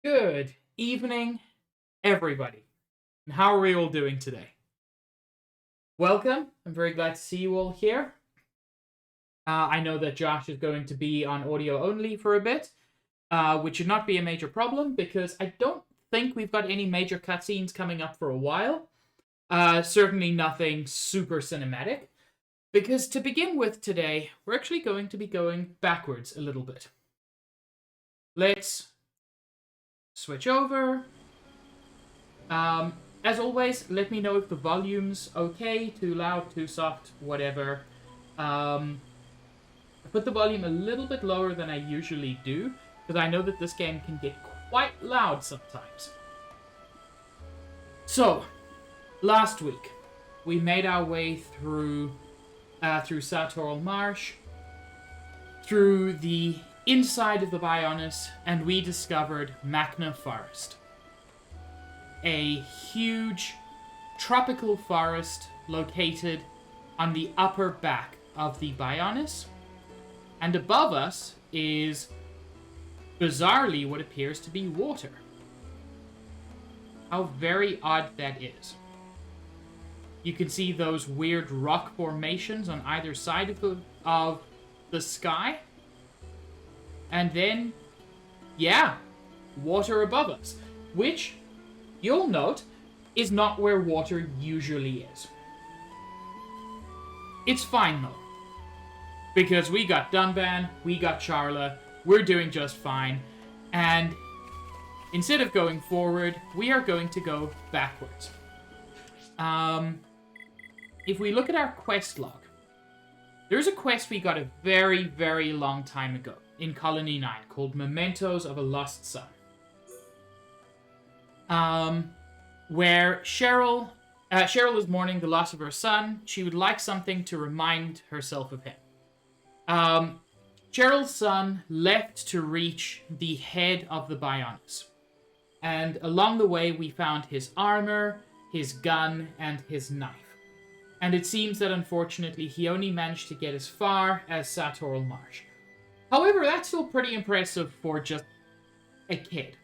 Good evening, everybody. And how are we all doing today? Welcome. I'm very glad to see you all here. I know that Josh is going to be on audio only for a bit, which should not be a major problem because I don't think we've got any major cutscenes coming up for a while. Certainly nothing super cinematic. Because to begin with today, we're actually going to be going backwards a little bit. Let's switch over. As always, let me know if the volume's okay, too loud, too soft, whatever. I put the volume a little bit lower than I usually do, because I know that this game can get quite loud sometimes. So, last week, we made our way through Sartorl Marsh, through the inside of the Bionis, and we discovered Magna Forest. A huge tropical forest located on the upper back of the Bionis. And above us is, bizarrely, what appears to be water. How very odd that is. You can see those weird rock formations on either side of the sky. And then, yeah, water above us. Which, you'll note, is not where water usually is. It's fine, though. Because we got Dunban, we got Charla, we're doing just fine. And instead of going forward, we are going to go backwards. If we look at our quest log, there's a quest we got a very, very long time ago in Colony 9 called Mementos of a Lost Son. Where Cheryl is mourning the loss of her son. She would like something to remind herself of him. Cheryl's son left to reach the head of the Bionis. And along the way, we found his armor, his gun, and his knife. And it seems that, unfortunately, he only managed to get as far as Sartorl Marsh. However, that's still pretty impressive for just a kid.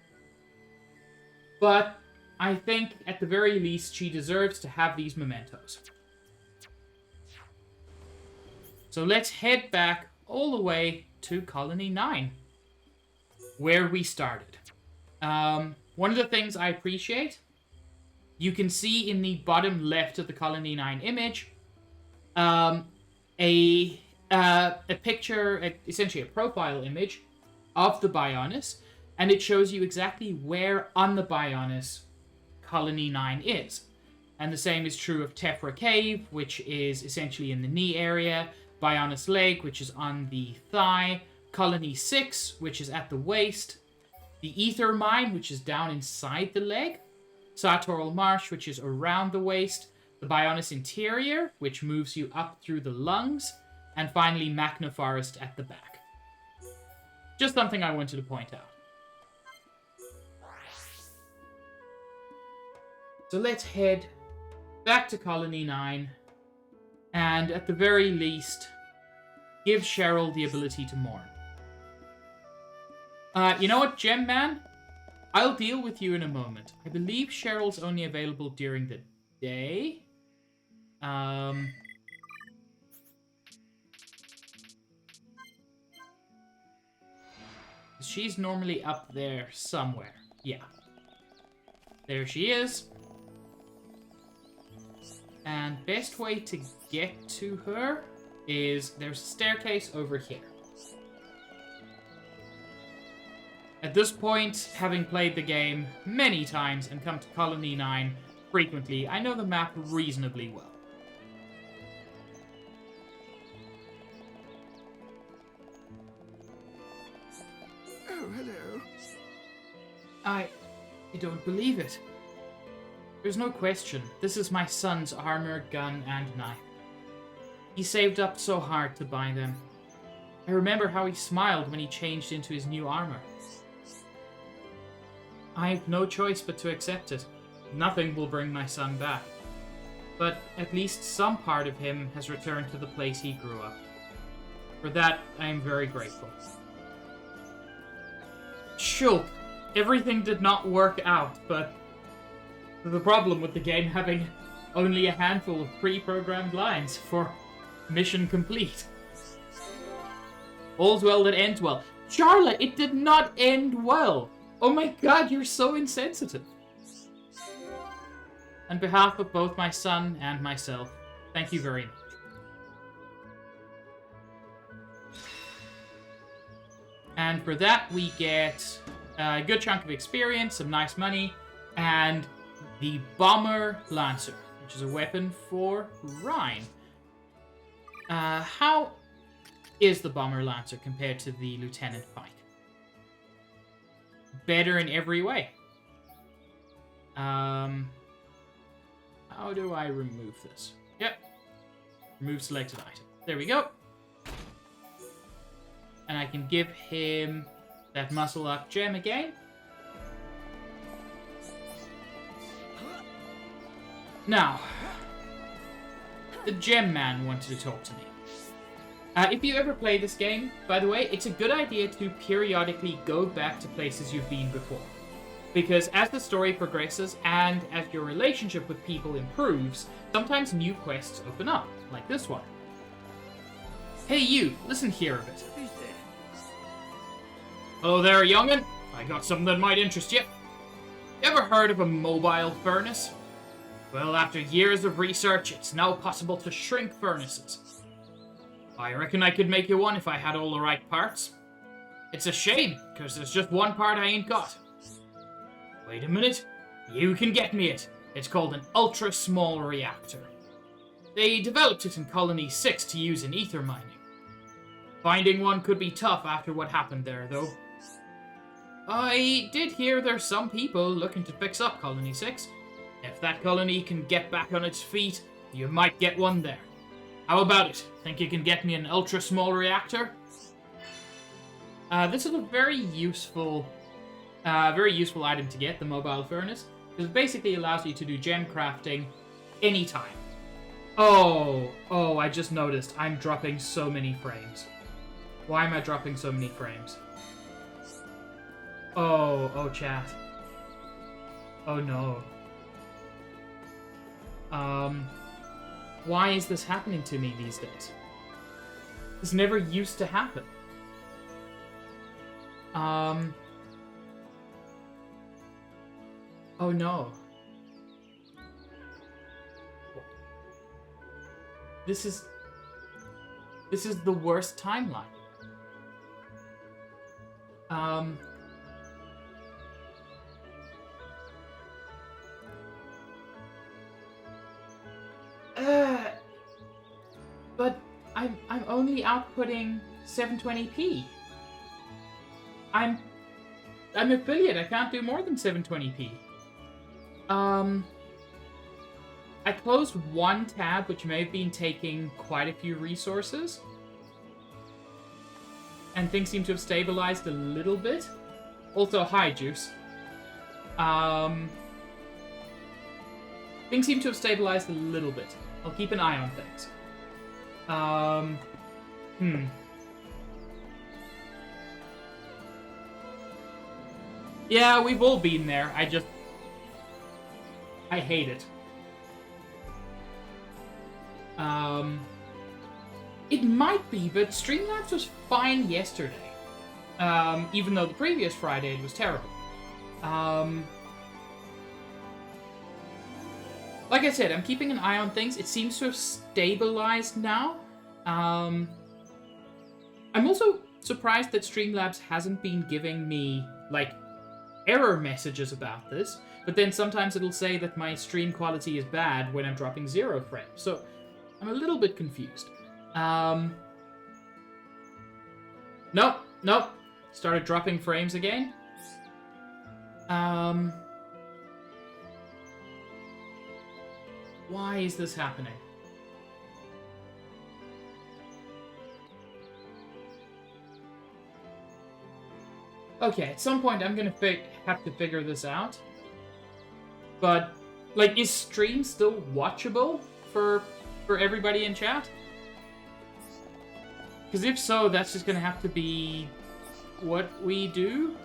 But I think, at the very least, she deserves to have these mementos. So let's head back all the way to Colony 9, where we started. One of the things I appreciate, you can see in the bottom left of the Colony 9 image, a picture, essentially a profile image of the Bionis, and it shows you exactly where on the Bionis Colony 9 is. And the same is true of Tephra Cave, which is essentially in the knee area, Bionis Lake, which is on the thigh, Colony 6, which is at the waist, the Ether Mine, which is down inside the leg, Sartorl Marsh, which is around the waist, the Bionis Interior, which moves you up through the lungs, and finally Magna Forest at the back. Just something I wanted to point out. So let's head back to Colony 9, and at the very least, give Cheryl the ability to mourn. You know what, Gem Man? I'll deal with you in a moment. I believe Cheryl's only available during the day. She's normally up there somewhere. Yeah. There she is. And best way to get to her is there's a staircase over here. At this point, having played the game many times and come to Colony 9 frequently, I know the map reasonably well. Oh, hello. I don't believe it. There's no question. This is my son's armor, gun, and knife. He saved up so hard to buy them. I remember how he smiled when he changed into his new armor. I have no choice but to accept it. Nothing will bring my son back. But at least some part of him has returned to the place he grew up. For that, I am very grateful. Shulk, everything did not work out, but the problem with the game having only a handful of pre-programmed lines for mission complete. All's well that ends well. Charlotte, it did not end well. Oh my god, you're so insensitive. On behalf of both my son and myself, thank you very much. And for that, we get a good chunk of experience, some nice money, and the Bomber Lancer, which is a weapon for Rhine. How is the Bomber Lancer compared to the Lieutenant Pike? Better in every way. How do I remove this? Yep. Remove selected item. There we go. And I can give him that muscle up gem again. Now, the Gem Man wanted to talk to me. If you ever play this game, by the way, it's a good idea to periodically go back to places you've been before. Because as the story progresses and as your relationship with people improves, sometimes new quests open up, like this one. Hey you, listen here a bit. Hello there, young'un. I got something that might interest you. You ever heard of a mobile furnace? Well, after years of research, it's now possible to shrink furnaces. I reckon I could make you one if I had all the right parts. It's a shame, because there's just one part I ain't got. Wait a minute. You can get me it. It's called an ultra-small reactor. They developed it in Colony 6 to use in ether mining. Finding one could be tough after what happened there, though. I did hear there's some people looking to fix up Colony 6. If that colony can get back on its feet, you might get one there. How about it? Think you can get me an ultra-small reactor? This is a very useful item to get, the mobile furnace, because it basically allows you to do gem crafting anytime. Oh, I just noticed I'm dropping so many frames. Why am I dropping so many frames? Oh, chat. Oh no. Why is this happening to me these days? This never used to happen. Oh no. This is the worst timeline. But I'm only outputting 720p. I'm affiliate. I can't do more than 720p. I closed one tab, which may have been taking quite a few resources. And things seem to have stabilized a little bit. Also, hi, Juice. Things seem to have stabilized a little bit. I'll keep an eye on things. Yeah, we've all been there. I hate it. It might be, but Streamlabs was fine yesterday. Even though the previous Friday it was terrible. Like I said, I'm keeping an eye on things. It seems to have stabilized now. I'm also surprised that Streamlabs hasn't been giving me, like, error messages about this. But then sometimes it'll say that my stream quality is bad when I'm dropping 0 frames. So I'm a little bit confused. Nope. Started dropping frames again. Why is this happening? Okay, at some point I'm gonna have to figure this out. But, like, is stream still watchable for everybody in chat? Because if so, that's just gonna have to be what we do.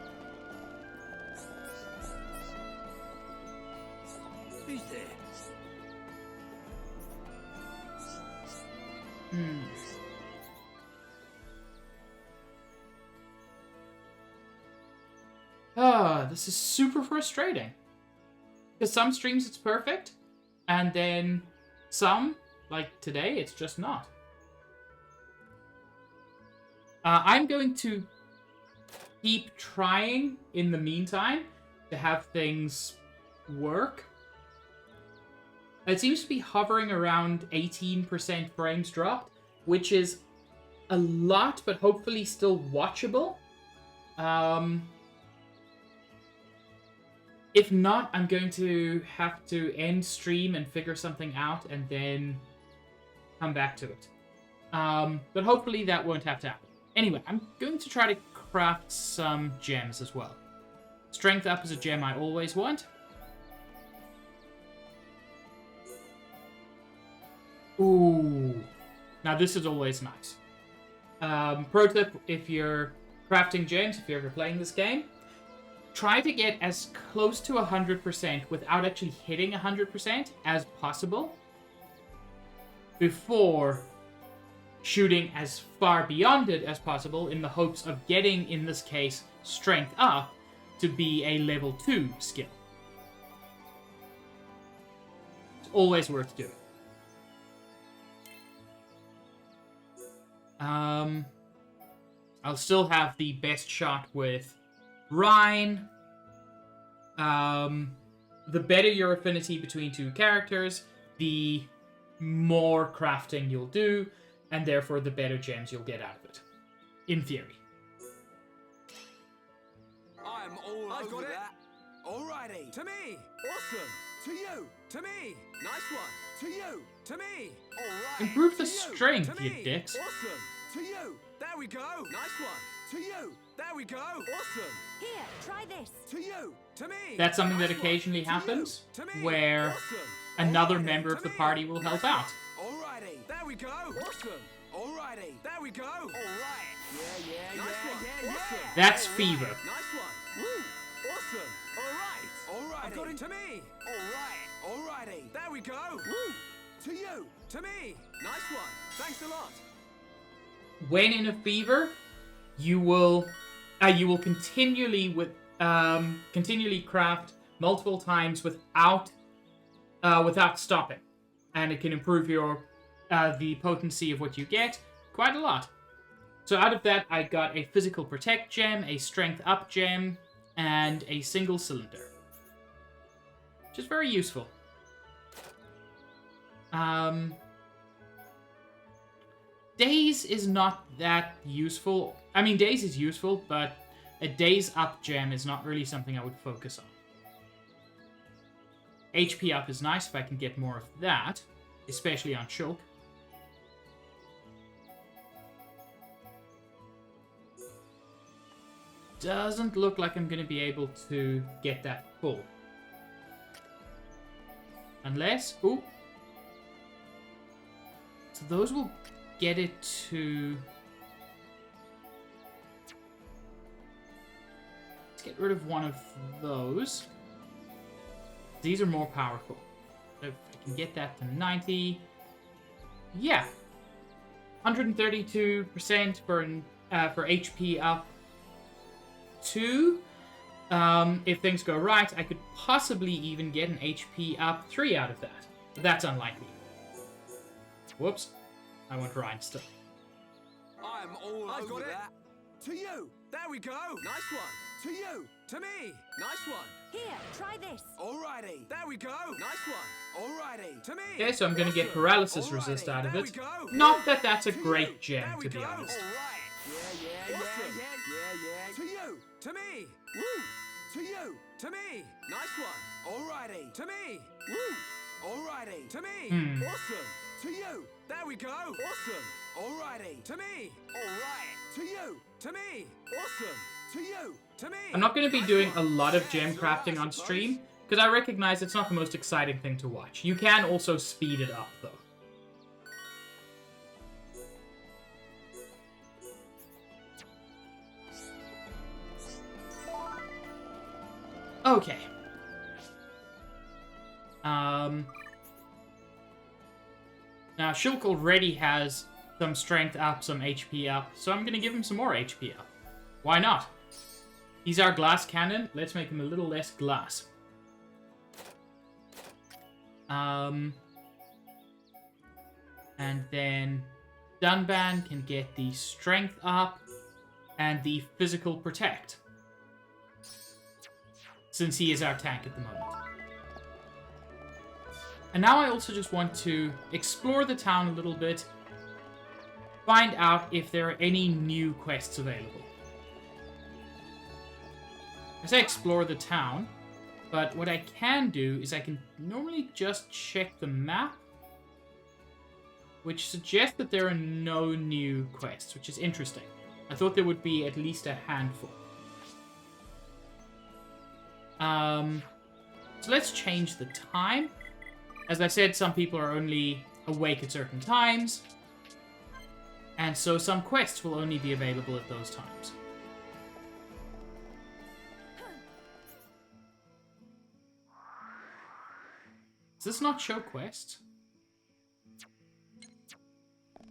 Hmm. Ah, this is super frustrating. Because some streams it's perfect, and then some, like today, it's just not. I'm going to keep trying in the meantime to have things work. It seems to be hovering around 18% frames dropped, which is a lot, but hopefully still watchable. If not, I'm going to have to end stream and figure something out and then come back to it. But hopefully that won't have to happen. Anyway, I'm going to try to craft some gems as well. Strength up is a gem I always want. Ooh. Now this is always nice. Pro tip, if you're crafting gems, if you're ever playing this game, try to get as close to 100% without actually hitting 100% as possible before shooting as far beyond it as possible in the hopes of getting, in this case, strength up to be a level 2 skill. It's always worth doing. I'll still have the best shot with Rhine. The better your affinity between two characters, the more crafting you'll do, and therefore the better gems you'll get out of it. In theory. I'm all I've over got it. that. Alrighty. To me! Awesome. To you. To me! Nice one. To you. To me! Alright. Improve the To you. strength, To you me. dicks. Awesome. To you. There we go! Nice one. To you. There we go! Awesome. Here, try this. To you. To me! That's something that Nice one. occasionally To you. happens, To me. where Awesome. another Alrighty. member of To the me. party will help out. Alrighty. There we go! Awesome. Alrighty. There we go! Alright. Yeah, Nice yeah, one. yeah. Awesome. That's Alright. fever. Nice one. Woo. Awesome. Alright. Alrighty. I've got it to me! Alright. Alrighty. There we go! Woo. To you. To me! Nice one. Thanks a lot! When in a fever, you will continually craft multiple times without stopping, and it can improve your the potency of what you get quite a lot. So out of that, I got a physical protect gem, a strength up gem, and a single cylinder, which is very useful. Daze is not that useful. I mean, Daze is useful, but a Daze up gem is not really something I would focus on. HP up is nice if I can get more of that, especially on Shulk. Doesn't look like I'm going to be able to get that full. Unless... Ooh. So those will get it to... Let's get rid of one of those. These are more powerful. So if I can get that to 90... Yeah. 132% for HP up 2. If things go right, I could possibly even get an HP up 3 out of that. But that's unlikely. Whoops. I want Ryan still. I'm all I've over got it. that. To you. There we go! Nice one. To you. To me! Nice one. Here, try this. Alrighty. There we go! Nice one. Alrighdy. To me! Okay, so I'm going to get Awesome. paralysis Alrighty, resist out of there we it. go. Not that that's a To great you. gem, There we to be go. honest. Alright. Yeah, Awesome. yeah. To you. To me! Woo. To you. To me! Nice one. Alrighty. To me! Woo. Alrighty. To me! Hmm. Awesome. To you. There we go! Awesome. Alrighty. To me! Alright. To you. To me! Awesome. To you. To me! I'm not going to be doing a lot of Yeah, gem so crafting I on suppose. stream, because I recognize it's not the most exciting thing to watch. You can also speed it up, though. Okay. Now, Shulk already has some strength up, some HP up. So I'm going to give him some more HP up. Why not? He's our glass cannon. Let's make him a little less glass. And then Dunban can get the strength up and the physical protect, since he is our tank at the moment. And now I also just want to explore the town a little bit, find out if there are any new quests available. I say explore the town, but what I can do is I can normally just check the map, which suggests that there are no new quests, which is interesting. I thought there would be at least a handful. So let's change the time. As I said, some people are only awake at certain times, and so some quests will only be available at those times. Does this not show quests?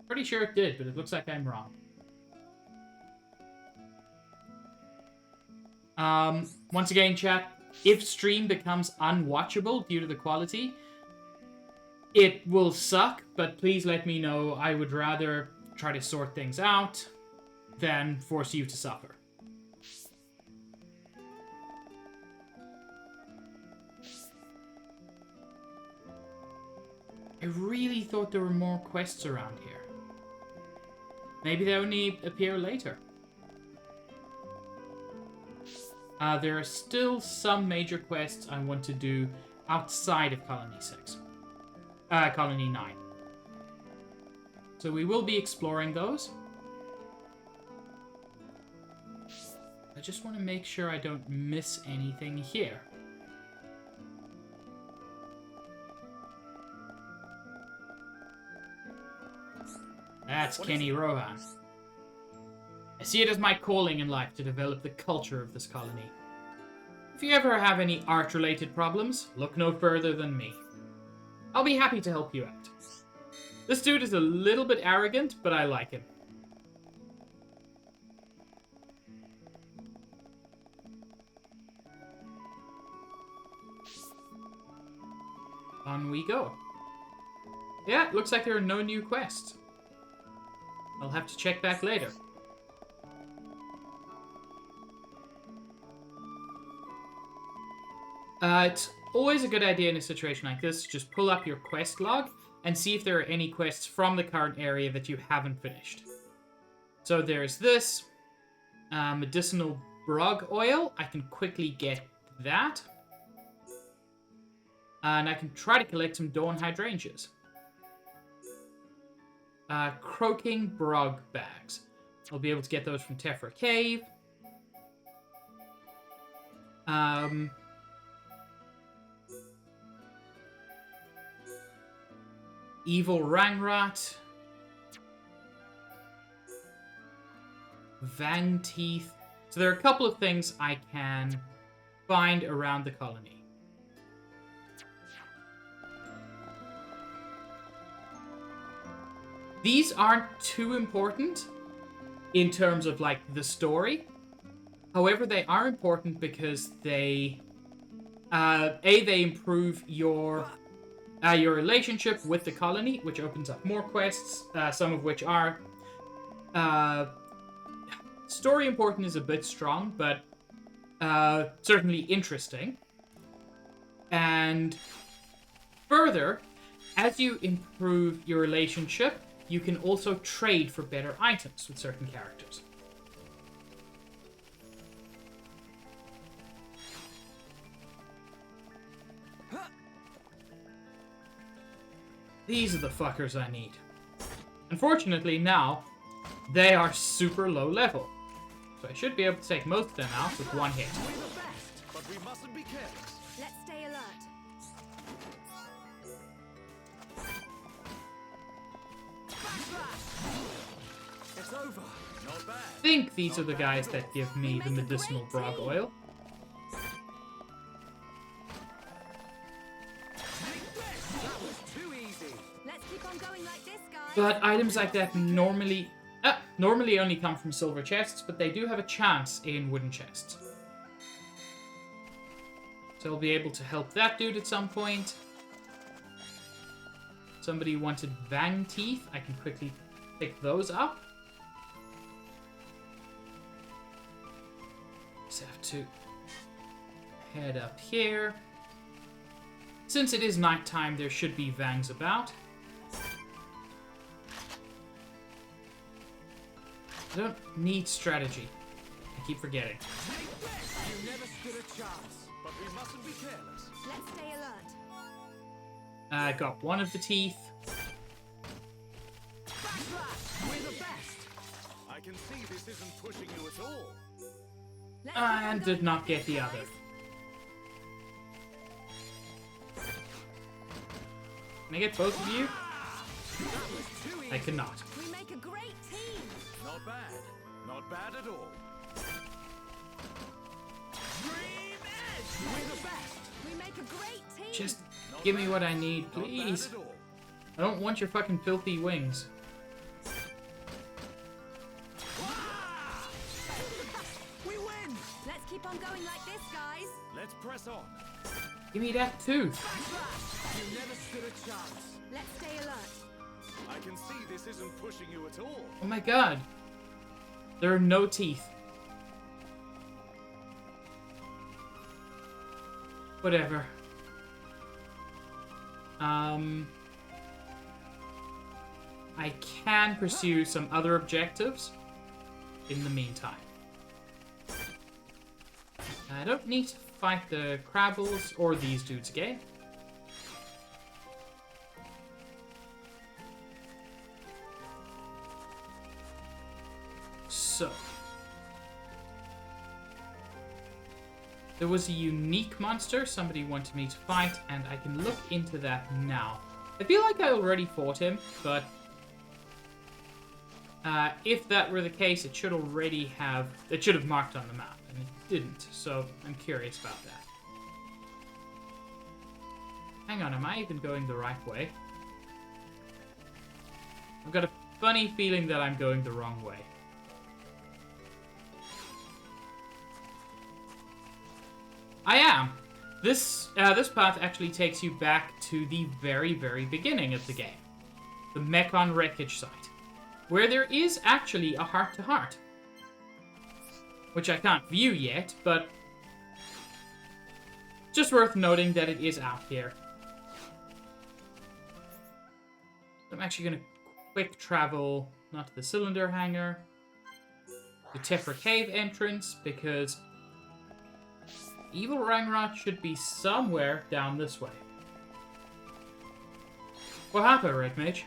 Pretty sure it did, but it looks like I'm wrong. Once again, chat, if stream becomes unwatchable due to the quality, it will suck, but please let me know. I would rather try to sort things out than force you to suffer. I really thought there were more quests around here. Maybe they only appear later. There are still some major quests I want to do outside of Colony 6. Colony 9. So we will be exploring those. I just want to make sure I don't miss anything here. That's Kenny Rohan. I see it as my calling in life to develop the culture of this colony. If you ever have any art-related problems, look no further than me. I'll be happy to help you out. This dude is a little bit arrogant, but I like him. On we go. Yeah, it looks like there are no new quests. I'll have to check back later. It's always a good idea in a situation like this to just pull up your quest log and see if there are any quests from the current area that you haven't finished. So there's this. Medicinal brug oil. I can quickly get that. And I can try to collect some dawn hydrangeas. Croaking brug bags. I'll be able to get those from Tephra Cave. Evil Rangrat. Vang Teeth. So there are a couple of things I can find around the colony. These aren't too important in terms of, like, the story. However, they are important because they... they improve your relationship with the colony, which opens up more quests, some of which are... story important is a bit strong, but certainly interesting. And further, as you improve your relationship, you can also trade for better items with certain characters. These are the fuckers I need. Unfortunately, now, they are super low level. So I should be able to take most of them out with one hit. We're the best, but we mustn't be careless. Let's stay alert. It's over. Not bad. I think these are the guys that give me the medicinal brog oil. That was too easy. Let's keep on going like this, guys. But items like that normally only come from silver chests, but they do have a chance in wooden chests. So I'll be able to help that dude at some point. Somebody wanted Vang Teeth. I can quickly pick those up. Just have to head up here. Since it is nighttime, there should be Vangs about. I don't need strategy. I keep forgetting. You never stood a chance, but we mustn't be careless. Let's stay alert. I got one of the teeth. Backslash! We're the best! I can see this isn't pushing you at all. Let's keep on And going did not like get this, the guys. other. Can I get both of you? That was too easy. I cannot. We make a great team. Not bad. Not bad at all. Dream Edge! We're the best! We make a great team. Just Not give me bad. what I need, Not please. bad at all. I don't want your fucking filthy wings. We win! Let's keep on going like this, guys. Let's press on. Give me that tooth. Backslash! You never stood a chance. Let's stay alert. I can see this isn't pushing you at all. Oh my god. There are no teeth. Whatever. I can pursue some other objectives in the meantime. I don't need to fight the Crabbles or these dudes again. So. There was a unique monster somebody wanted me to fight, and I can look into that now. I feel like I already fought him, but if that were the case, it should have marked on the map, and it didn't, so I'm curious about that. Hang on, am I even going the right way? I've got a funny feeling that I'm going the wrong way. I am. This path actually takes you back to the very, very beginning of the game. The Mechon wreckage site. Where there is actually a heart-to-heart. Which I can't view yet, but just worth noting that it is out here. I'm actually going to quick travel, not to the cylinder hangar, to Tefra Cave entrance, because Evil Rangrot should be somewhere down this way. What happened, Red Mage?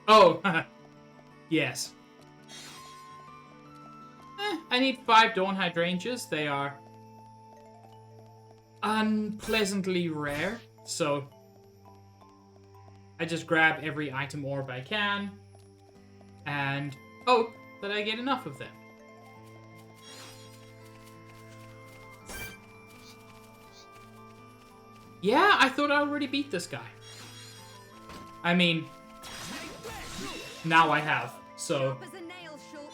Oh, yes. I need 5 Dawn Hydrangeas. They are unpleasantly rare, so I just grab every item orb I can and hope that I get enough of them. Yeah, I thought I already beat this guy. I mean, now I have, so Sharp as a nail, Shulk.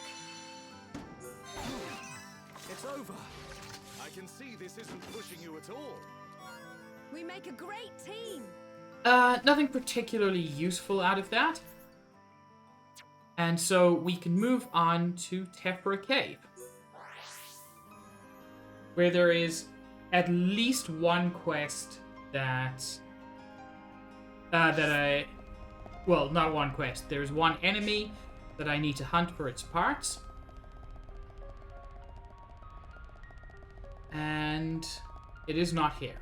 It's over. I can see this isn't pushing you at all. We make a great team. nothing particularly useful out of that. And so we can move on to Tefra Cave, where there is at least one quest well, not one quest. There's one enemy that I need to hunt for its parts. And it is not here.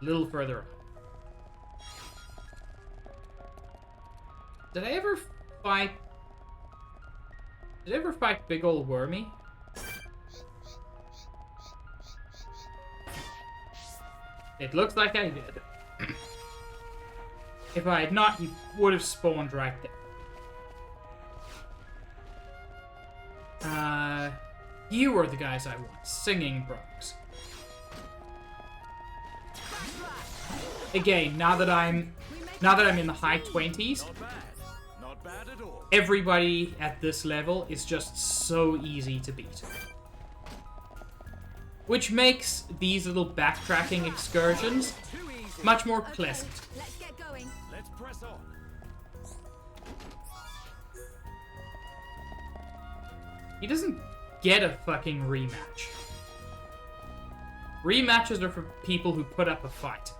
A little further on. Did I ever fight Big Ol' Wormy? It looks like I did. If I had not, he would have spawned right there. You are the guys I want. Singing bros. Again, now that I'm in the high 20s, Not bad. Not bad at all. everybody at this level is just so easy to beat. Which makes these little backtracking excursions Too easy. much more Okay, pleasant. let's get going. Let's press on. He doesn't get a fucking rematch. Rematches are for people who put up a fight.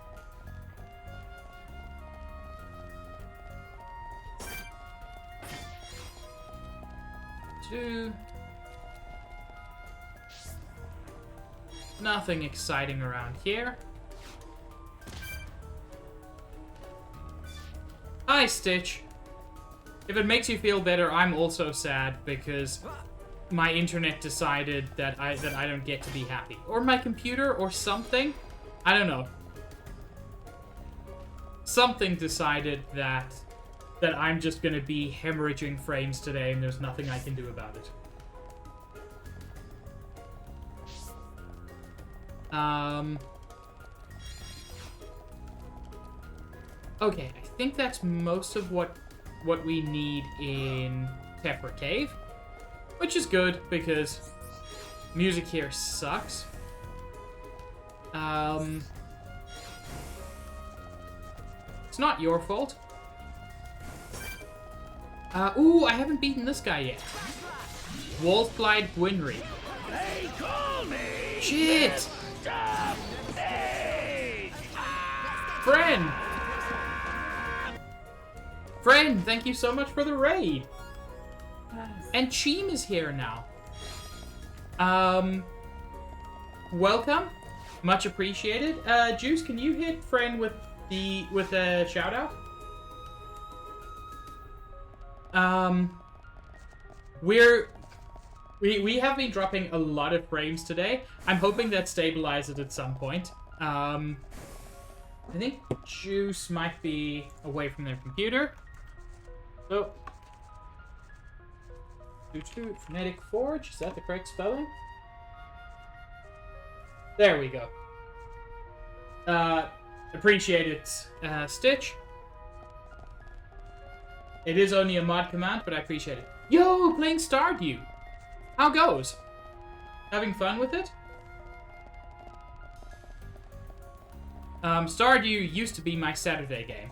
Two. Nothing exciting around here. Hi, Stitch. If it makes you feel better, I'm also sad because my internet decided that I don't get to be happy. Or my computer or something. I don't know. Something decided that I'm just gonna be hemorrhaging frames today and there's nothing I can do about it. Okay, I think that's most of what we need in Tephra Cave. Which is good, because music here sucks. It's not your fault. Ooh, I haven't beaten this guy yet. Waldflight Gwynry. They call me Shit! Mr. Sage. Friend! Friend, thank you so much for the raid. And Cheem is here now. Welcome. Much appreciated. Juice, can you hit friend with a shout out? We have been dropping a lot of frames today. I'm hoping that stabilizes at some point. I think Juice might be away from their computer. So, Phonetic Forge, is that the correct spelling? There we go. Appreciate it, Stitch. It is only a mod command, but I appreciate it. Yo, playing Stardew. How goes? Having fun with it? Stardew used to be my Saturday game.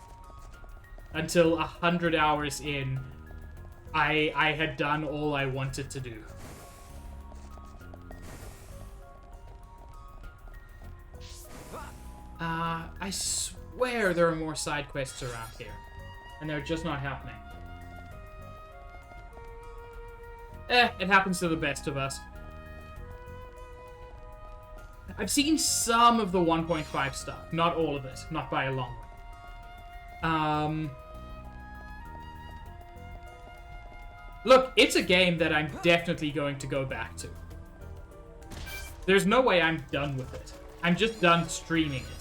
Until 100 hours in, I had done all I wanted to do. I swear there are more side quests around here. And they're just not happening. It happens to the best of us. I've seen some of the 1.5 stuff. Not all of it. Not by a long way. Look, it's a game that I'm definitely going to go back to. There's no way I'm done with it. I'm just done streaming it.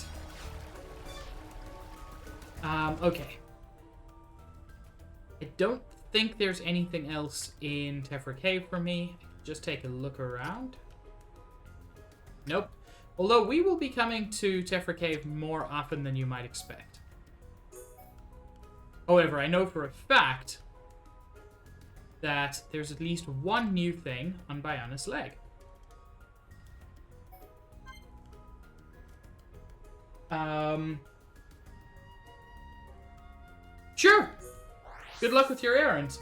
Okay. I don't think there's anything else in Tephra Cave for me. Just take a look around. Nope. Although we will be coming to Tephra Cave more often than you might expect. However, I know for a fact that there's at least one new thing on Bionis' leg. Sure! Good luck with your errands.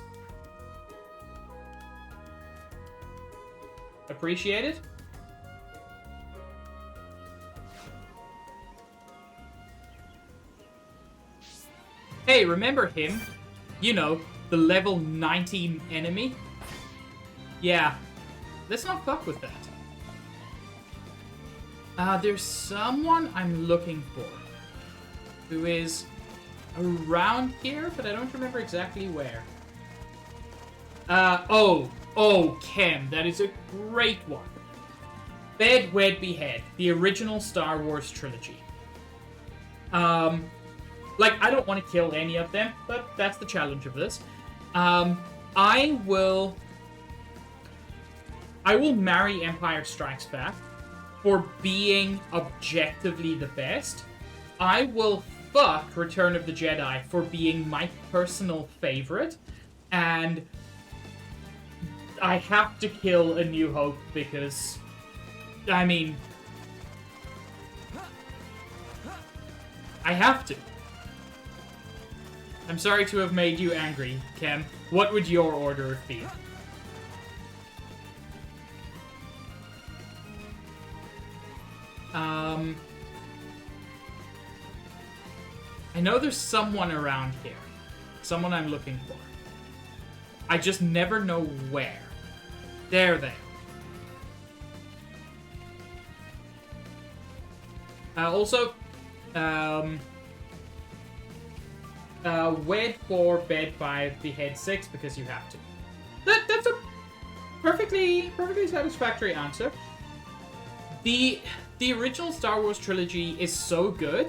Appreciate it. Hey, remember him? You know, the level 19 enemy? Yeah. Let's not fuck with that. There's someone I'm looking for who is around here, but I don't remember exactly where. Kem. That is a great one. Bed, Wed, Behead. The original Star Wars trilogy. Like, I don't want to kill any of them, but that's the challenge of this. I will I will marry Empire Strikes Back for being objectively the best. I will fuck Return of the Jedi for being my personal favorite. And I have to kill A New Hope because, I mean, I have to. I'm sorry to have made you angry, Kem. What would your order be? I know there's someone around here. Someone I'm looking for. I just never know where. There they are. Also, wed 4, bed 5, behead 6 because you have to. That's a perfectly satisfactory answer. The original Star Wars trilogy is so good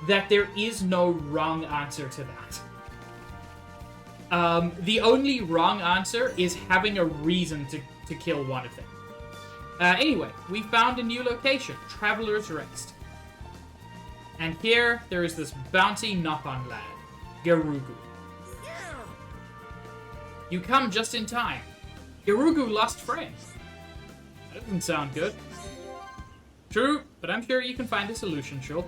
that there is no wrong answer to that. The only wrong answer is having a reason to kill one of them. Anyway, we found a new location, Traveler's Rest. And here, there is this bouncy knock-on lad, Gerugu. You come just in time. Gerugu lost friends. That doesn't sound good. True, but I'm sure you can find a solution, Shul.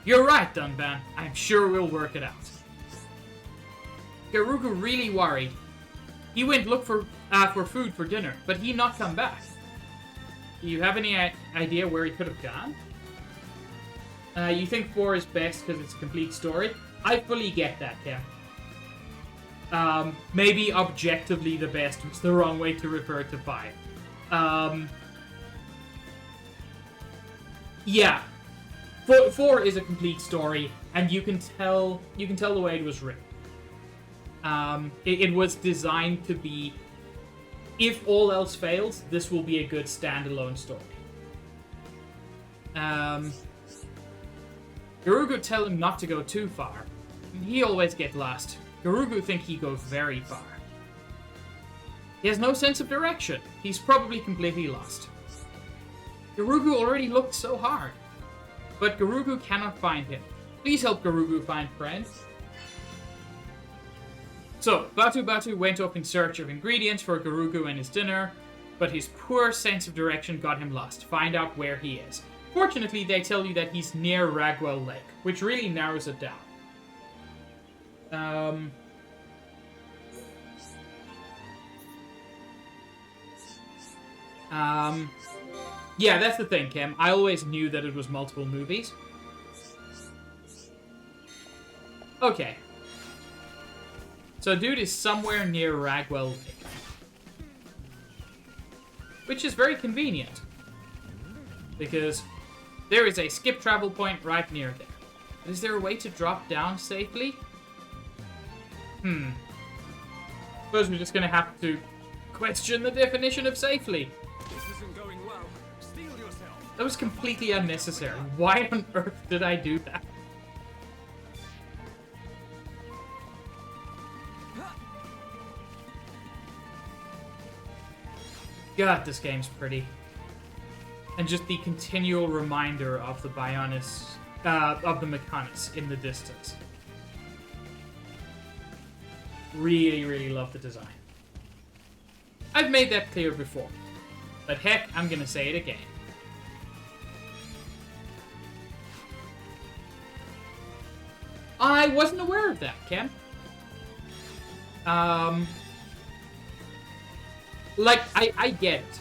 You're right, Dunban. I'm sure we'll work it out. Gerugu really worried. He went look for food for dinner, but he not come back. Do you have any idea where he could have gone? You think 4 is best because it's a complete story? I fully get that, Kim. Maybe objectively the best was the wrong way to refer to 5. Yeah. 4 is a complete story, and you can tell the way it was written. It was designed to be, if all else fails, this will be a good standalone story. Gerugu tell him not to go too far. He always get lost. Gerugu think he goes very far. He has no sense of direction. He's probably completely lost. Gerugu already looked so hard. But Gerugu cannot find him. Please help Gerugu find friends. So, Batu went off in search of ingredients for Gerugu and his dinner, but his poor sense of direction got him lost. Find out where he is. Fortunately, they tell you that he's near Ragwell Lake, which really narrows it down. Yeah, that's the thing, Kim. I always knew that it was multiple movies. Okay. So dude is somewhere near Ragwell Lake. Which is very convenient. Because there is a skip travel point right near there. But is there a way to drop down safely? Suppose we're just gonna have to question the definition of safely. This isn't going well. Steel yourself. That was completely unnecessary. Why on earth did I do that? God, this game's pretty. And just the continual reminder of the Bionis, of the Mechanis in the distance. Really, really love the design. I've made that clear before. But heck, I'm gonna say it again. I wasn't aware of that, Ken. Like, I get it.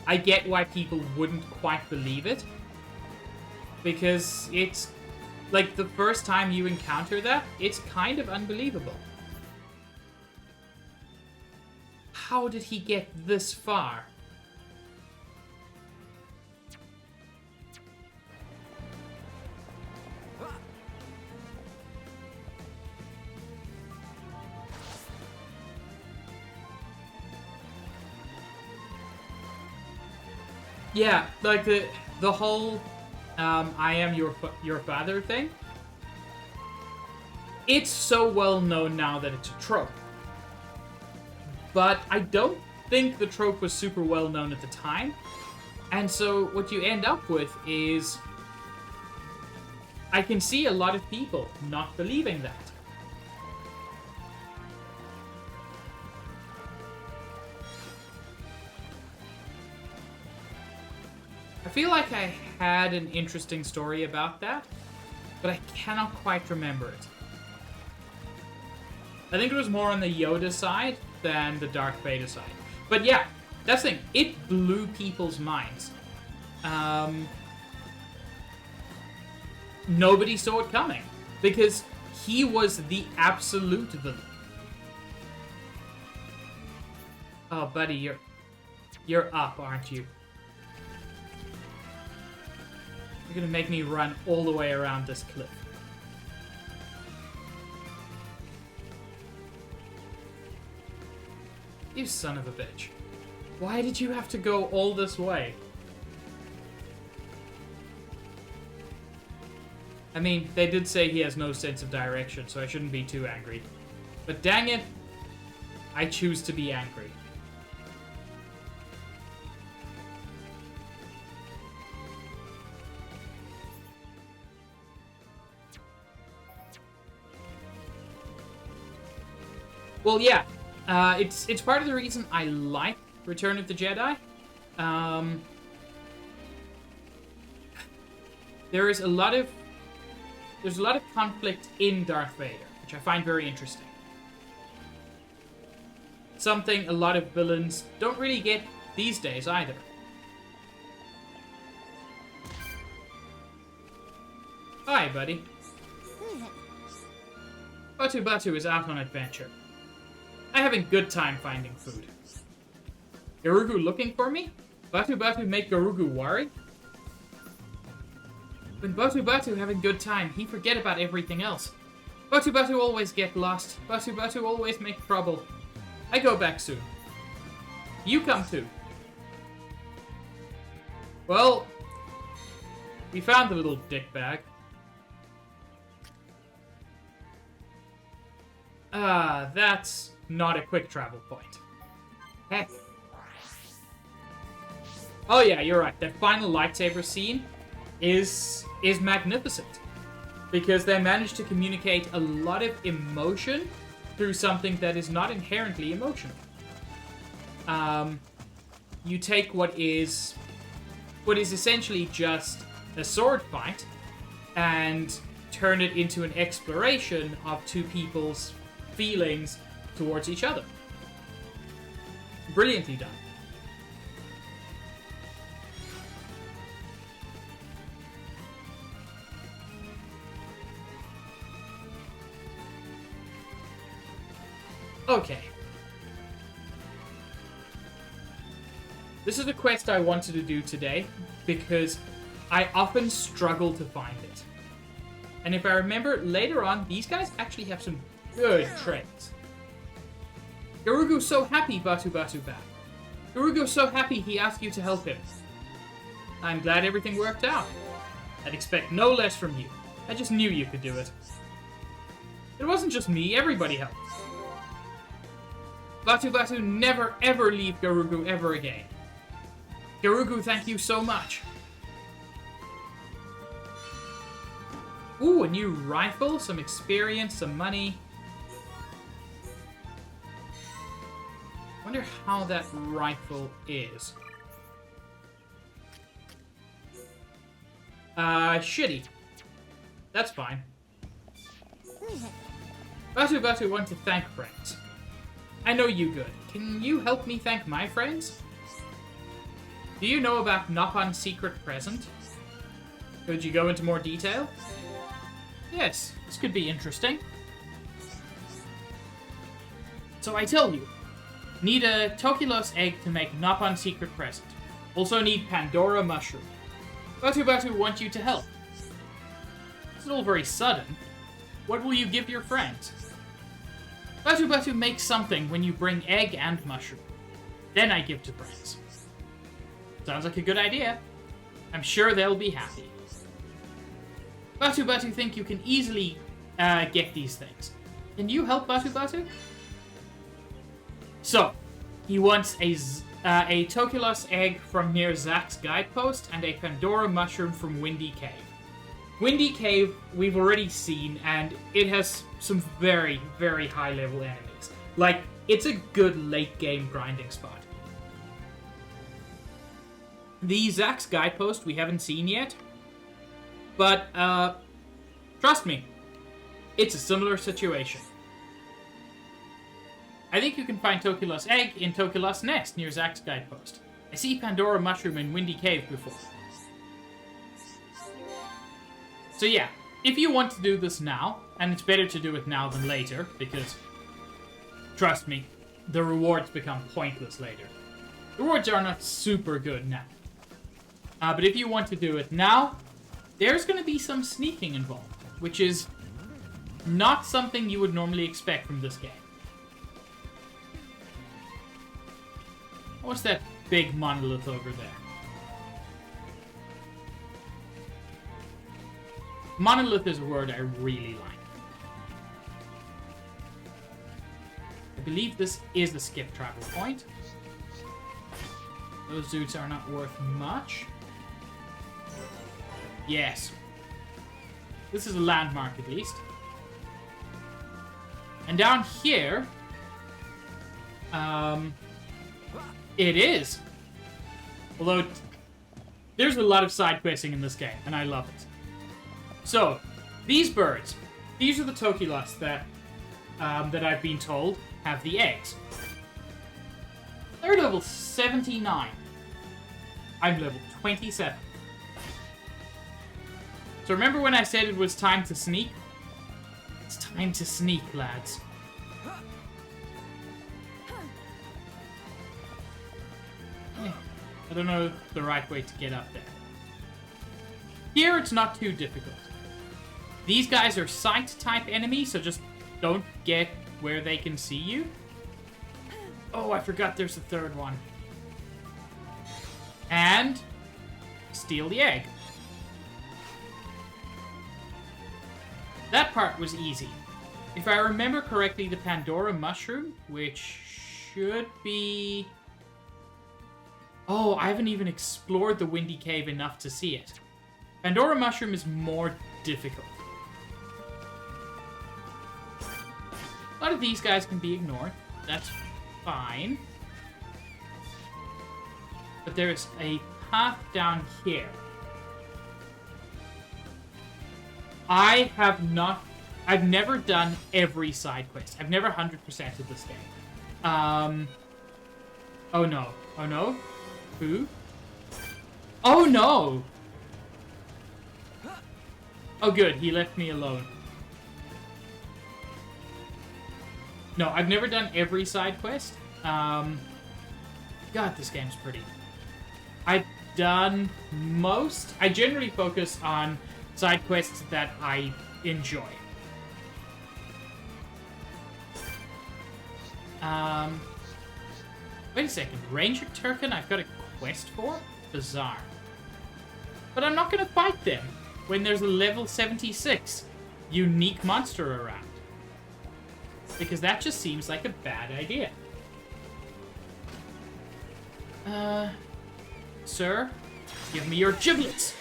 I get why people wouldn't quite believe it. Because it's, like, the first time you encounter that, it's kind of unbelievable. How did he get this far? Yeah, like the whole I am your father thing. It's so well known now that it's a trope. But I don't think the trope was super well known at the time. And so what you end up with is... I can see a lot of people not believing that. I feel like I had an interesting story about that, but I cannot quite remember it. I think it was more on the Yoda side than the Darth Vader side. But yeah, that's the thing. It blew people's minds. Nobody saw it coming because he was the absolute villain. Oh, buddy, you're up, aren't you? You're gonna make me run all the way around this cliff. You son of a bitch. Why did you have to go all this way? I mean, they did say he has no sense of direction, so I shouldn't be too angry. But dang it, I choose to be angry. Well, yeah, it's part of the reason I like Return of the Jedi. There's a lot of conflict in Darth Vader, which I find very interesting. Something a lot of villains don't really get these days either. Hi, buddy. Batu Batu is out on adventure. I'm having a good time finding food. Garugu looking for me? Batu Batu make Garugu worry? When Batu Batu having good time, he forget about everything else. Batu Batu always get lost. Batu Batu always make trouble. I go back soon. You come too. Well, we found the little dick bag. That's not a quick travel point. Heck. Oh yeah, you're right. That final lightsaber scene is magnificent. Because they managed to communicate a lot of emotion through something that is not inherently emotional. You take what is essentially just a sword fight and turn it into an exploration of two people's feelings towards each other. Brilliantly done. Okay. This is a quest I wanted to do today because I often struggle to find it. And if I remember, later on, these guys actually have some good traits. Garugu's so happy Batu Batu back. Garugu's so happy he asked you to help him. I'm glad everything worked out. I'd expect no less from you. I just knew you could do it. It wasn't just me, everybody helped. Batu Batu never ever leave Garugu ever again. Garugu, thank you so much. Ooh, a new rifle, some experience, some money. Wonder how that rifle is. Shitty. That's fine. Batu Batu want to thank friends. I know you good. Can you help me thank my friends? Do you know about Noppon's secret present? Could you go into more detail? Yes, this could be interesting. So I tell you, need a Tokilos egg to make Noppon's secret present. Also need Pandora mushroom. Batu Batu want you to help. It's all very sudden. What will you give your friends? Batu Batu makes something when you bring egg and mushroom. Then I give to friends. Sounds like a good idea. I'm sure they'll be happy. Batu Batu think you can easily get these things. Can you help Batu Batu? So, He wants a Tokulos egg from near Zack's guidepost and a Pandora mushroom from Windy Cave. Windy Cave we've already seen, and it has some very, very high-level enemies. Like, it's a good late-game grinding spot. The Zack's guidepost we haven't seen yet, but trust me, it's a similar situation. I think you can find Tokulos egg in Tokulos nest near Zack's guidepost. I see Pandora mushroom in Windy Cave before. So yeah, if you want to do this now, and it's better to do it now than later, because, trust me, the rewards become pointless later. The rewards are not super good now. But if you want to do it now, there's going to be some sneaking involved, which is not something you would normally expect from this game. What's that big monolith over there? Monolith is a word I really like. I believe this is the skip travel point. Those dudes are not worth much. Yes. This is a landmark at least. And down here... it is. Although, there's a lot of side questing in this game, and I love it. So, these birds, these are the Tokulos that I've been told have the eggs. They're level 79. I'm level 27. So remember when I said it was time to sneak? It's time to sneak, lads. I don't know the right way to get up there. Here, it's not too difficult. These guys are sight-type enemies, so just don't get where they can see you. Oh, I forgot there's a third one. And steal the egg. That part was easy. If I remember correctly, the Pandora mushroom, which should be... Oh, I haven't even explored the Windy Cave enough to see it. Pandora mushroom is more difficult. A lot of these guys can be ignored. That's fine. But there is a path down here. I've never done every side quest. I've never 100%ed this game. Oh no. Oh no? Who? Oh no! Oh good, he left me alone. No, I've never done every side quest. God, this game's pretty. I've done most. I generally focus on side quests that I enjoy. Wait a second. Ranger Turkin I've got a quest for? Bizarre. But I'm not going to fight them when there's a level 76 unique monster around. Because that just seems like a bad idea. Sir, give me your giblets!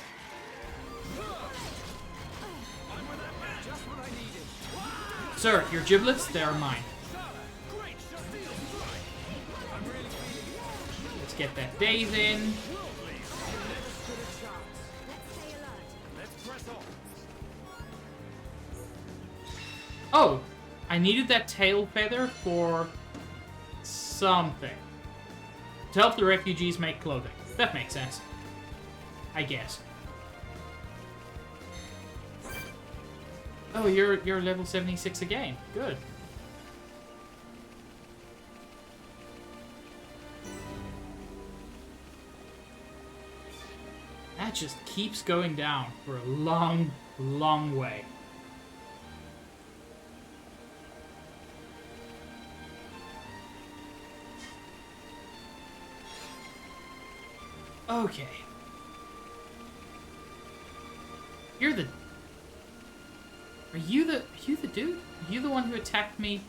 Sir, your giblets, they are mine. Let's get that Daze in. Oh, I needed that tail feather for something. To help the refugees make clothing. That makes sense. I guess. Oh, you're level 76 again. Good. That just keeps going down for a long, long way. Okay. You're the... Are you the dude? Are you the one who attacked me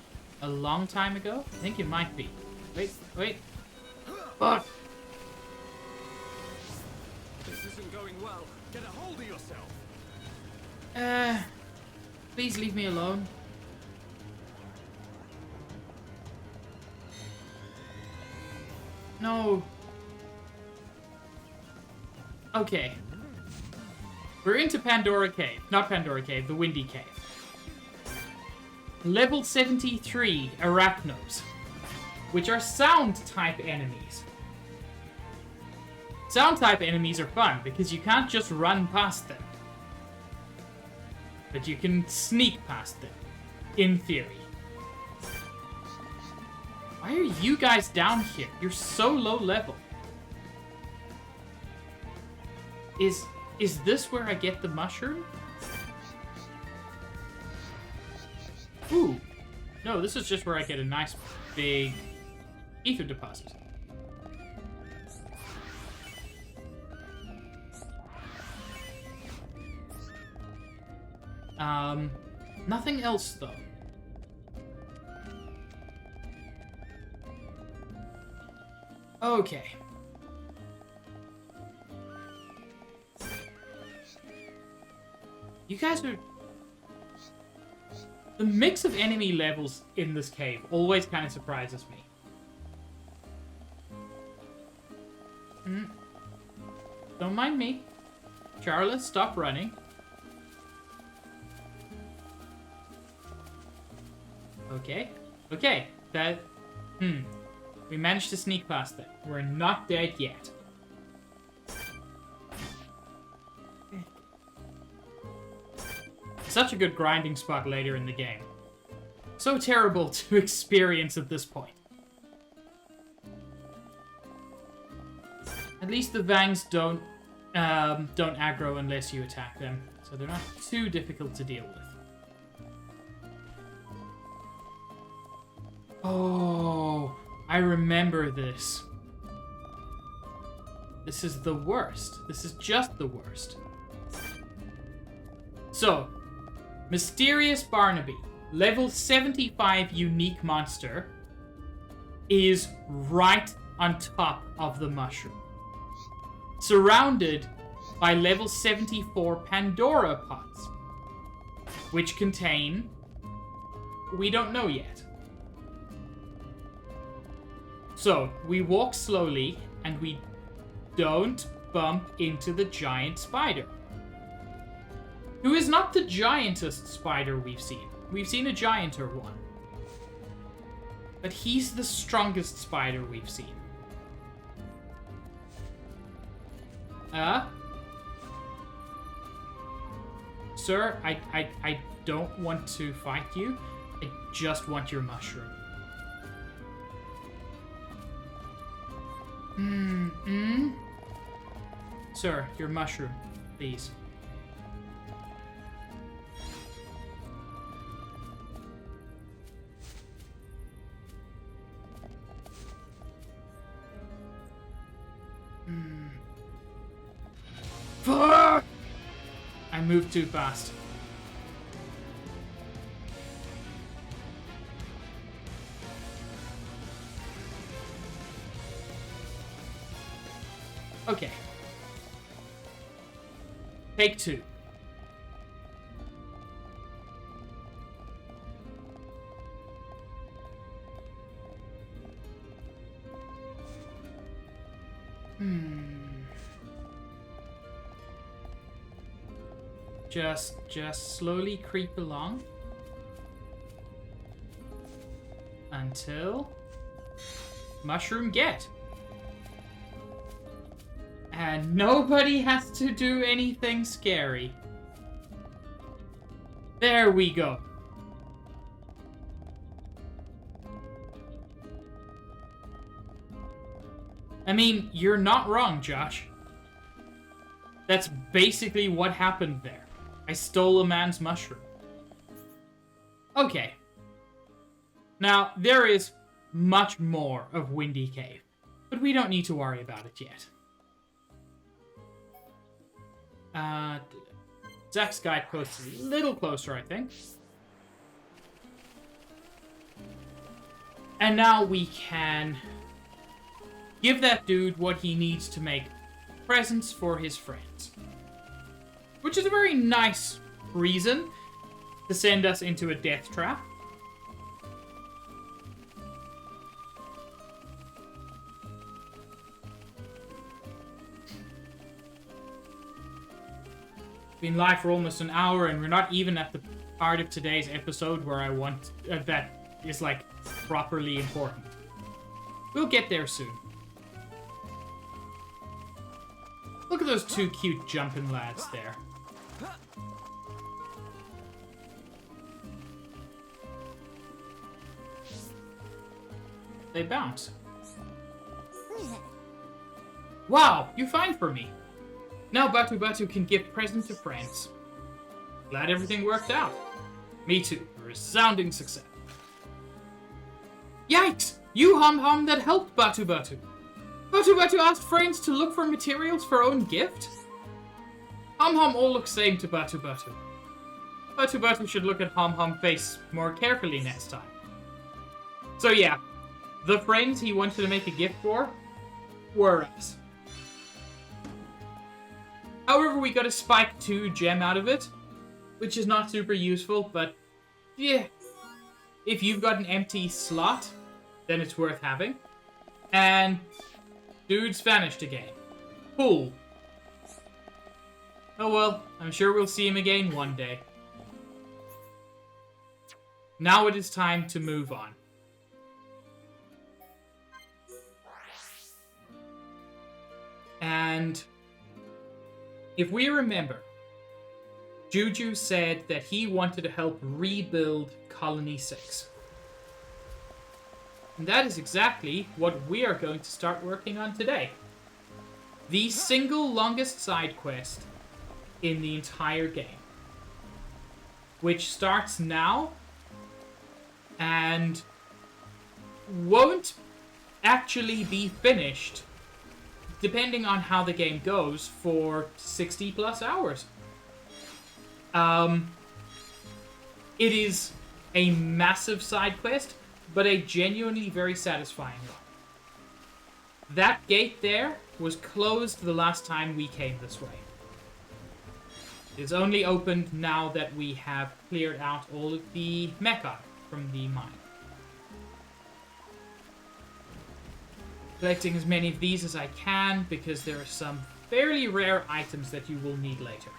a long time ago? I think you might be. Wait, wait. Fuck. This isn't going well. Get a hold of yourself. Please leave me alone. No. Okay. We're into Pandora Cave. Not Pandora Cave, the Windy Cave. Level 73 Arachnos, which are sound-type enemies. Sound-type enemies are fun, because you can't just run past them. But you can sneak past them, in theory. Why are you guys down here? You're so low level. Is this where I get the mushroom? Ooh. No, this is just where I get a nice big ether deposit. Nothing else though. Okay. You guys are... The mix of enemy levels in this cave always kind of surprises me. Don't mind me. Charlotte, stop running. Okay. Okay. That... We managed to sneak past it. We're not dead yet. Such a good grinding spot later in the game. So terrible to experience at this point. At least the Vangs don't aggro unless you attack them, so they're not too difficult to deal with. Oh, I remember this. This is the worst. This is just the worst. So, Mysterious Barnaby, level 75 unique monster, is right on top of the mushroom. Surrounded by level 74 Pandora pots, which contain... we don't know yet. So, we walk slowly, and we don't bump into the giant spider. Who is not the giantest spider we've seen. We've seen a gianter one. But he's the strongest spider we've seen. Sir, I don't want to fight you. I just want your mushroom. Sir, your mushroom, please. Fuck! I moved too fast. Okay. Take two. Just slowly creep along until mushroom get. And nobody has to do anything scary. There we go. I mean, you're not wrong, Josh. That's basically what happened there. I stole a man's mushroom. Okay. Now, there is much more of Windy Cave, but we don't need to worry about it yet. Zach's guidepost is a little closer, I think. And now we can give that dude what he needs to make presents for his friends. Which is a very nice reason to send us into a death trap. Been live for almost an hour, and we're not even at the part of today's episode where I want that is like properly important. We'll get there soon. Look at those two cute jumping lads there. They bounce. Wow, you find for me. Now Batu Batu can give present to friends. Glad everything worked out. Me too. A resounding success. Yikes! You Hum Hum that helped Batu Batu. Batu Batu asked friends to look for materials for own gift? Hum Hum all looks same to Batu Batu. Batu Batu should look at Hum Hum face more carefully next time. So yeah, the friends he wanted to make a gift for were us. However, we got a Spike 2 gem out of it, which is not super useful, but yeah. If you've got an empty slot, then it's worth having. And dude's vanished again. Cool. Oh well, I'm sure we'll see him again one day. Now it is time to move on. And if we remember, Juju said that he wanted to help rebuild Colony 6. And that is exactly what we are going to start working on today. The single longest side quest in the entire game. Which starts now and won't actually be finished, depending on how the game goes, for 60 plus hours. It is a massive side quest, but a genuinely very satisfying one. That gate there was closed the last time we came this way. It's only opened now that we have cleared out all of the mecha from the mine. Collecting as many of these as I can, because there are some fairly rare items that you will need later.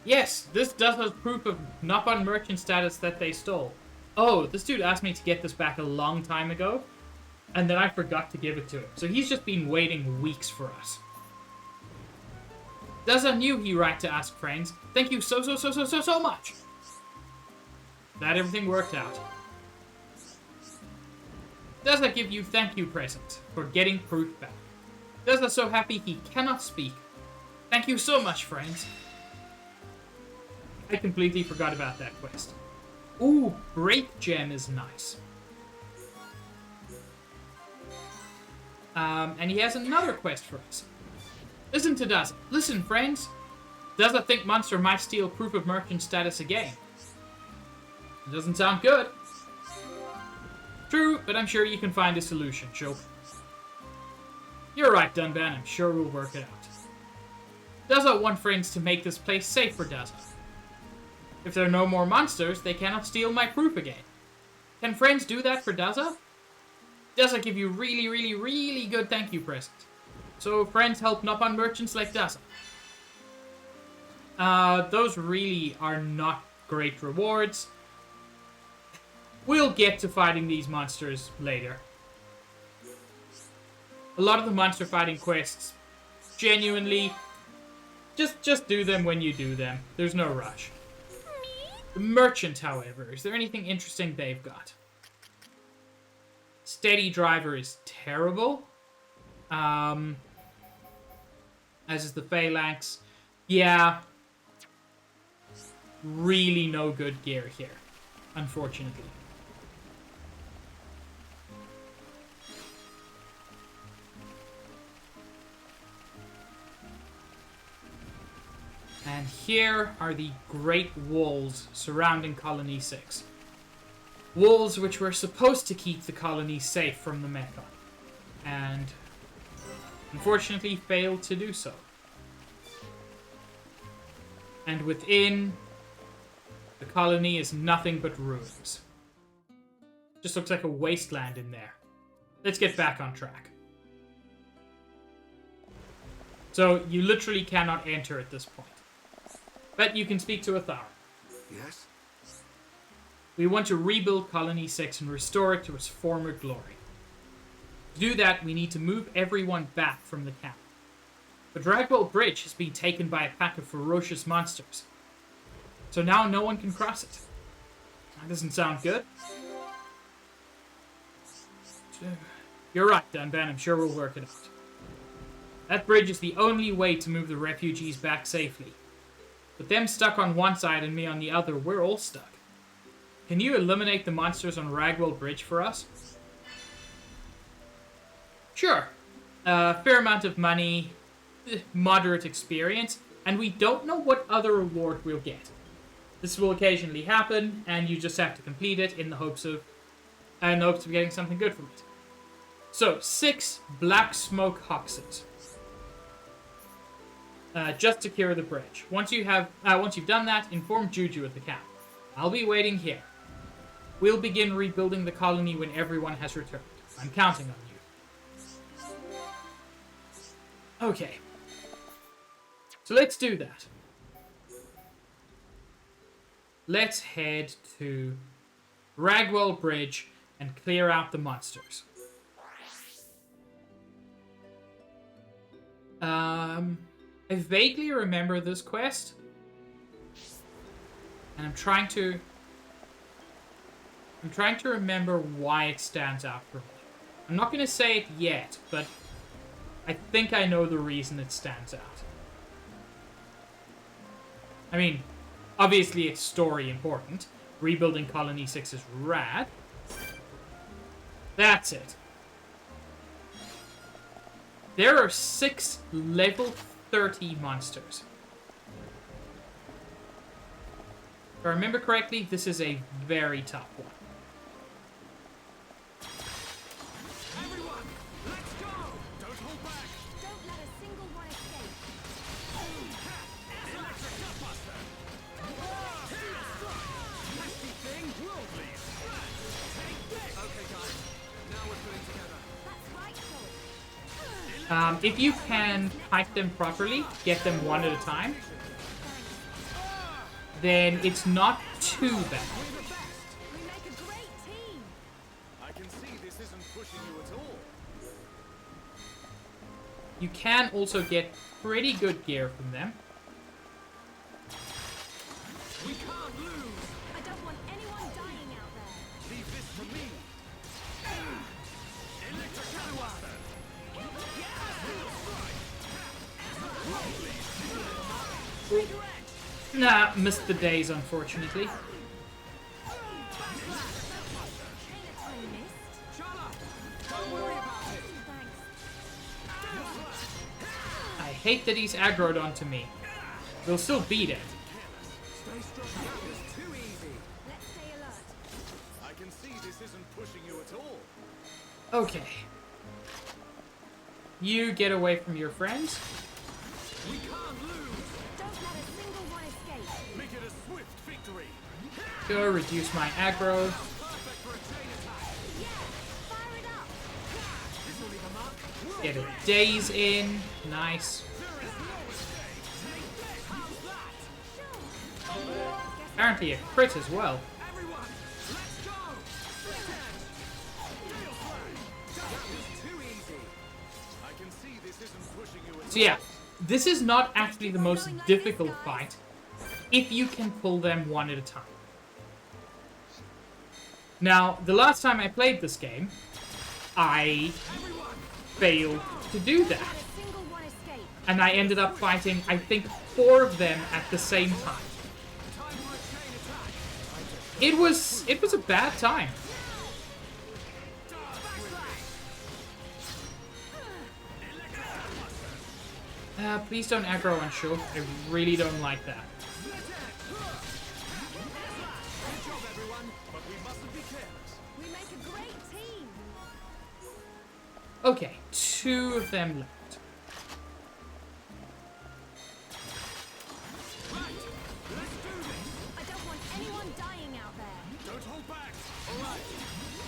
Yes, this does have proof of Nopon merchant status that they stole. Oh, this dude asked me to get this back a long time ago, and then I forgot to give it to him. So he's just been waiting weeks for us. Daza knew he right to ask friends. Thank you so much. Glad everything worked out. Daza give you thank you present for getting proof back. Daza so happy he cannot speak. Thank you so much, friends. I completely forgot about that quest. Ooh, Break Gem is nice. And he has another quest for us. Listen to Daza. Listen, friends. Daza think Monster might steal proof of merchant status again. It doesn't sound good. True, but I'm sure you can find a solution, Choke. You're right, Dunban. I'm sure we'll work it out. Daza want friends to make this place safe for Daza. If there are no more monsters, they cannot steal my proof again. Can friends do that for Daza? Daza give you really good thank you present. So friends help Nopon merchants like Daza. Those really are not great rewards. We'll get to fighting these monsters later. A lot of the monster fighting quests, genuinely, just do them when you do them. There's no rush. The merchant, however, is there anything interesting they've got? Steady Driver is terrible. As is the Phalanx. Yeah. Really no good gear here, unfortunately. And here are the great walls surrounding Colony 6. Walls which were supposed to keep the colony safe from the mecha. And unfortunately failed to do so. And within, the colony is nothing but ruins. Just looks like a wasteland in there. Let's get back on track. So, you literally cannot enter at this point. But you can speak to Athara. Yes? We want to rebuild Colony 6 and restore it to its former glory. To do that, we need to move everyone back from the camp. The Dragwell Bridge has been taken by a pack of ferocious monsters. So now no one can cross it. That doesn't sound good. You're right, Dunban. I'm sure we'll work it out. That bridge is the only way to move the refugees back safely. With them stuck on one side and me on the other, we're all stuck. Can you eliminate the monsters on Ragwell Bridge for us? Sure. Fair amount of money, moderate experience, and we don't know what other reward we'll get. This will occasionally happen, and you just have to complete it in the hopes of getting something good from it. So, 6 black smoke hoxes. Just to cure the bridge. Once you've done that, inform Juju at the camp. I'll be waiting here. We'll begin rebuilding the colony when everyone has returned. I'm counting on you. Okay. So let's do that. Let's head to Ragwell Bridge and clear out the monsters. I vaguely remember this quest. And I'm trying to remember why it stands out for me. I'm not going to say it yet, but I think I know the reason it stands out. I mean, obviously it's story important. Rebuilding Colony 6 is rad. That's it. There are 6 level 30 monsters. If I remember correctly, this is a very tough one. Everyone, let's go! Don't hold back! Don't let a single one escape. Electric Gutbuster! Nasty thing, worldly! Take this! Okay, guys. Now we're putting together. That's right, Soul. If you can type them properly, get them one at a time, then it's not too bad. We're the best! We make a great team. I can see this isn't pushing you at all. You can also get pretty good gear from them. We can't lose! I don't want anyone dying out there. Leave this to me! Electric Gutbuster! Nah, missed the days, unfortunately. Ain't a tiny mist. Shut up! Don't worry about it! Thanks. I hate that he's aggroed onto me. We'll still beat it. Stay strong. That was too easy. Let's stay alert. I can see this isn't pushing you at all. Okay. You get away from your friends. We can't lose. Don't let a single one escape. Make it a swift victory. Go reduce my aggro. Perfect for a chain attack. Yeah, fire it up. This will leave a mark. Get a daze in. Nice. There is no escape. Take this. How's that? Apparently a crit as well. Everyone, let's go. Deal flag. That was too easy. I can see this isn't pushing you at all. So yeah, this is not actually the most difficult fight if you can pull them one at a time. Now, the last time I played this game, I failed to do that. Let a single one escape. And I ended up fighting, I think, 4 of them at the same time. Time for a chain attack. It was a bad time. Please don't aggro on Shulk. I really don't like that. Good job, everyone, but we mustn't be careless. We make a great team. Okay, 2 of them left. Right, let's do this. I don't want anyone dying out there. Don't hold back. All right,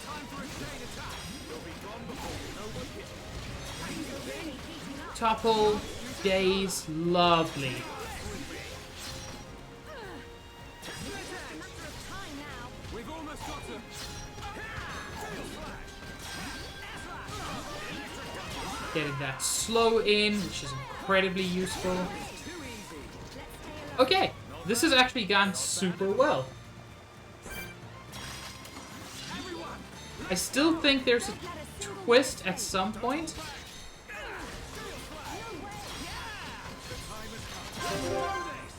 time for a chain attack. You'll be gone before you know what hit. You're really heating up. Topple, Daze, lovely. It's just a matter of time now. We've almost got him. Getting that slow in, which is incredibly useful. Too easy. Okay, this has actually gone super well. I still think there's a twist at some point.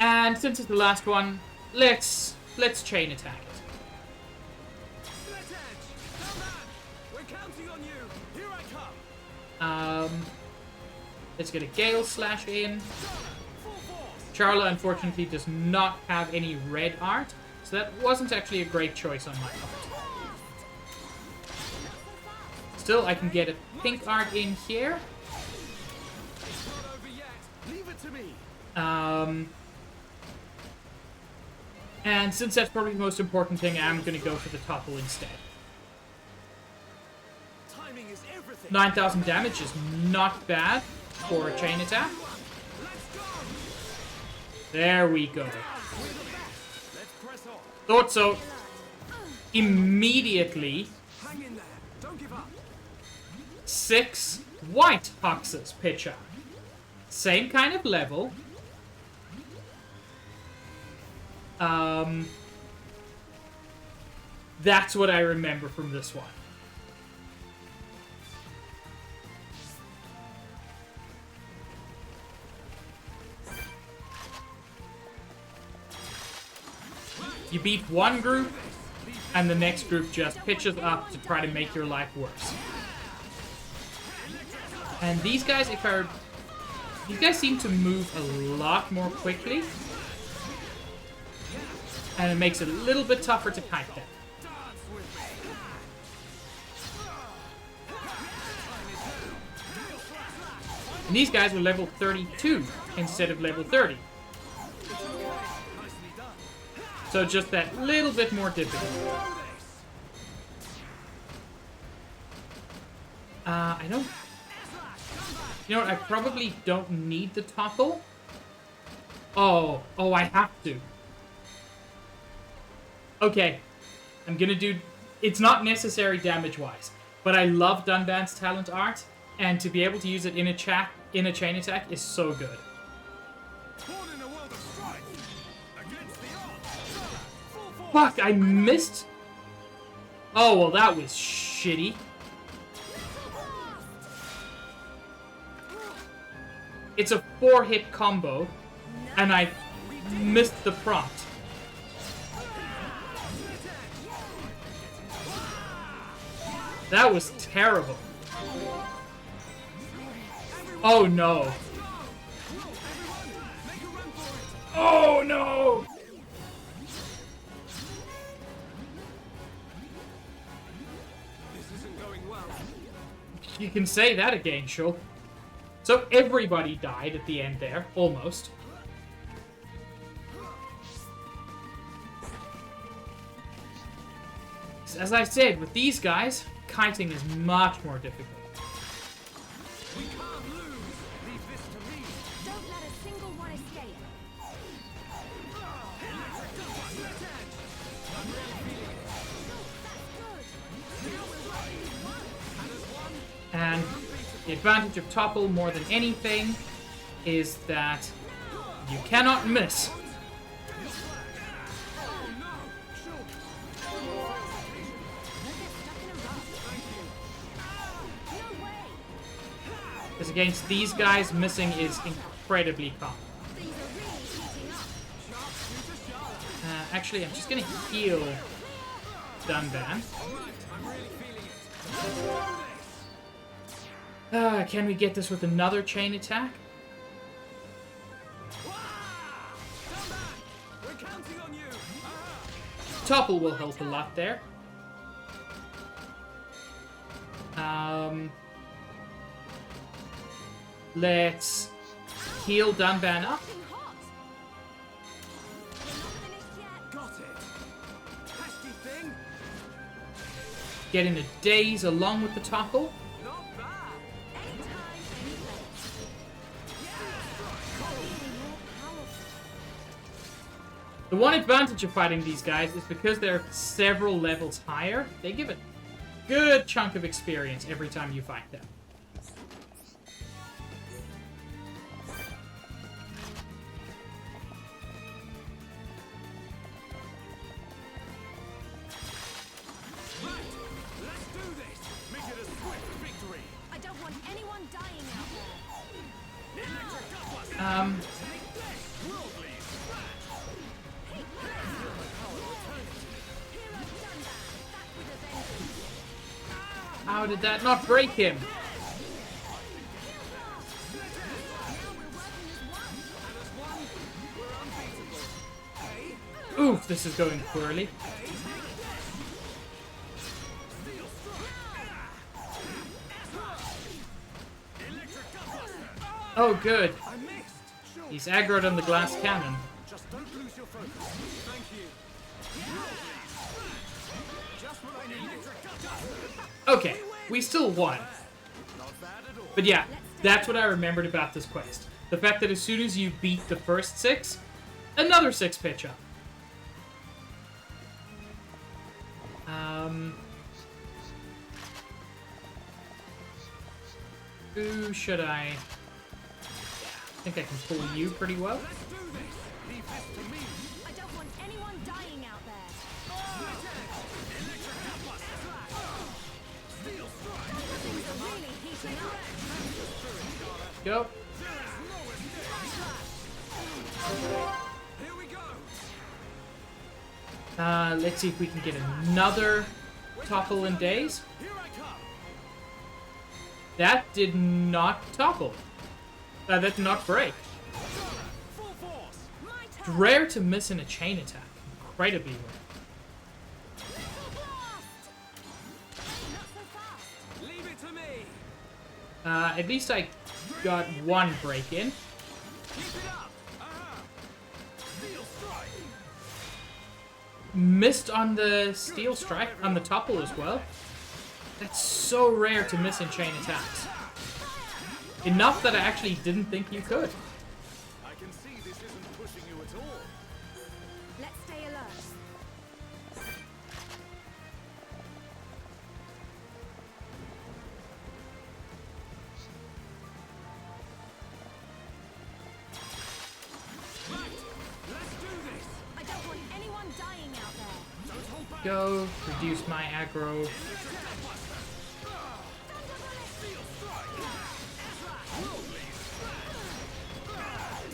And since it's the last one, let's chain attack it. Split edge. Come on. We're counting on you. Here I come. Let's get a Gale Slash in. Full force. Charla unfortunately does not have any red art, so that wasn't actually a great choice on my part. Still, I can get a pink art in here. It's not over yet. Leave it to me. And since that's probably the most important thing, I'm going to go for the topple instead. Timing is everything. 9,000 damage is not bad for a chain attack. Let's go. There we go. Let's press on. Thought so. Immediately, Hang in there. Don't give up. 6 white Hoxes pitch up. Same kind of level. That's what I remember from this one. You beat one group, and the next group just pitches up to try to make your life worse. And these guys, these guys seem to move a lot more quickly. And it makes it a little bit tougher to kite them. And these guys are level 32 instead of level 30. So just that little bit more difficult. I don't... You know what, I probably don't need the topple. Oh, I have to. Okay, I'm gonna do... It's not necessary damage-wise, but I love Dunban's talent art, and to be able to use it in a chain attack is so good. Born in a world of strife. Against the odds. Full force. Fuck, I missed... Oh, well, that was shitty. It's a 4-hit combo, and I missed the prompt. That was terrible. Oh no. Oh no! This isn't going well. You can say that again, Shulk. So everybody died at the end there, almost. As I said, with these guys, kiting is much more difficult. We can't lose. Leave this to me. Don't let a single one escape. And the advantage of topple more than anything is that you cannot miss. Because against these guys, missing is incredibly common. Actually, I'm just going to heal Dunban. Can we get this with another chain attack? Topple will help a lot there. Let's heal Dunban up. Fucking hot. You're not finished yet. Got it. Pesky thing. Get in a daze along with the Topple. Not bad. Anytime, any place. Really more powerful. The one advantage of fighting these guys is because they're several levels higher, they give a good chunk of experience every time you fight them. Right. Let's do this. Make it a swift victory. I don't want anyone dying out there. Electric Gutbuster. Take this. Worldly smash. Hero Dunban, back with a vengeance. How did that not break him? Now we're working as one. And as one, we're unbeatable. Hey. Oof, this is going poorly. Steel strike. Electric Gutbuster. Oh, good. I missed. Sure. He's aggroed on the glass cannon. Just don't lose your focus. Thank you. Just what I need. Okay, we still won. Not bad at all. But yeah, that's what I remembered about this quest. The fact that as soon as you beat the first 6, another 6 pitch up. Who should I... Yeah, I think I can pull you pretty well. Let's do this. Leave this to me. I don't want anyone dying out there. Electric Gutbuster. Steel strike. Things are really heating up. Go. Here we go. Let's see if we can get another topple in days. Here I come. That did not topple. That did not break. Full force. My It's turn. rare to miss in a chain attack. Incredibly rare. Missile blast. Not so fast. Leave it to me. At least I got one break in. Keep it up. Steel strike. Missed on the steel strike, on the topple as well. That's so rare to miss in chain attacks. Enough that I actually didn't think you could. I can see this isn't pushing you at all. Let's stay alert. Right. Let's do this. I don't want anyone dying out there. Don't hold back. Go, reduce my aggro. Steel strike.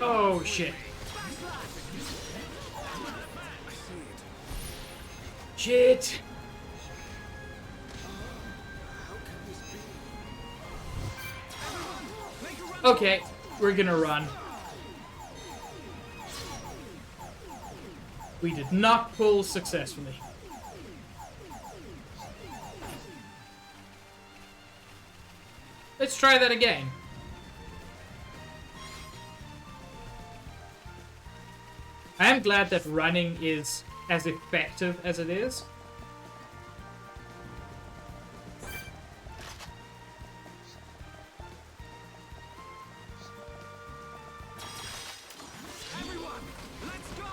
Oh shit. Shit. Okay, we're gonna run. We did not pull successfully. Let's try that again. I am glad that running is as effective as it is. Everyone, let's go.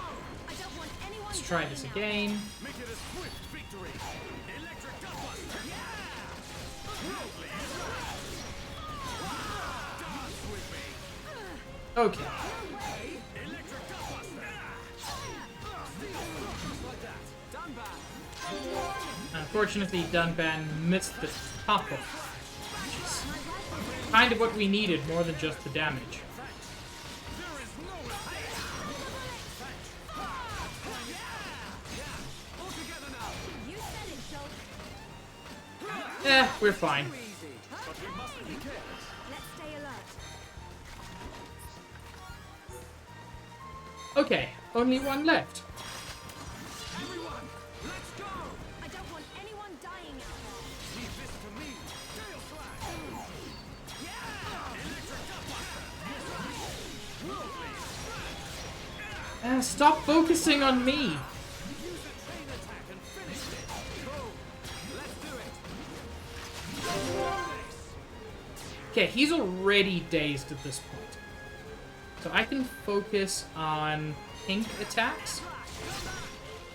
I don't want anyone Let's try this dying out there. again. Make it a swift victory. Electric Gutbuster. Yeah. Worldly smash. Dance with me. Okay. Electric Gutbuster. Steel strike. Just like that. Done bad. Unfortunately, Dunban missed the topple. Which is kind of what we needed more than just the damage. There is no escape. All together now. You said it, Jolt. We're fine. Easy. But we mustn't be careless. Let's stay alert. Okay, only one left. Everyone, Stop focusing on me! Use a chain attack and finish it. Cool. Let's do it. Let's do this. Okay, he's already dazed at this point. So I can focus on pink attacks. Flash, come back.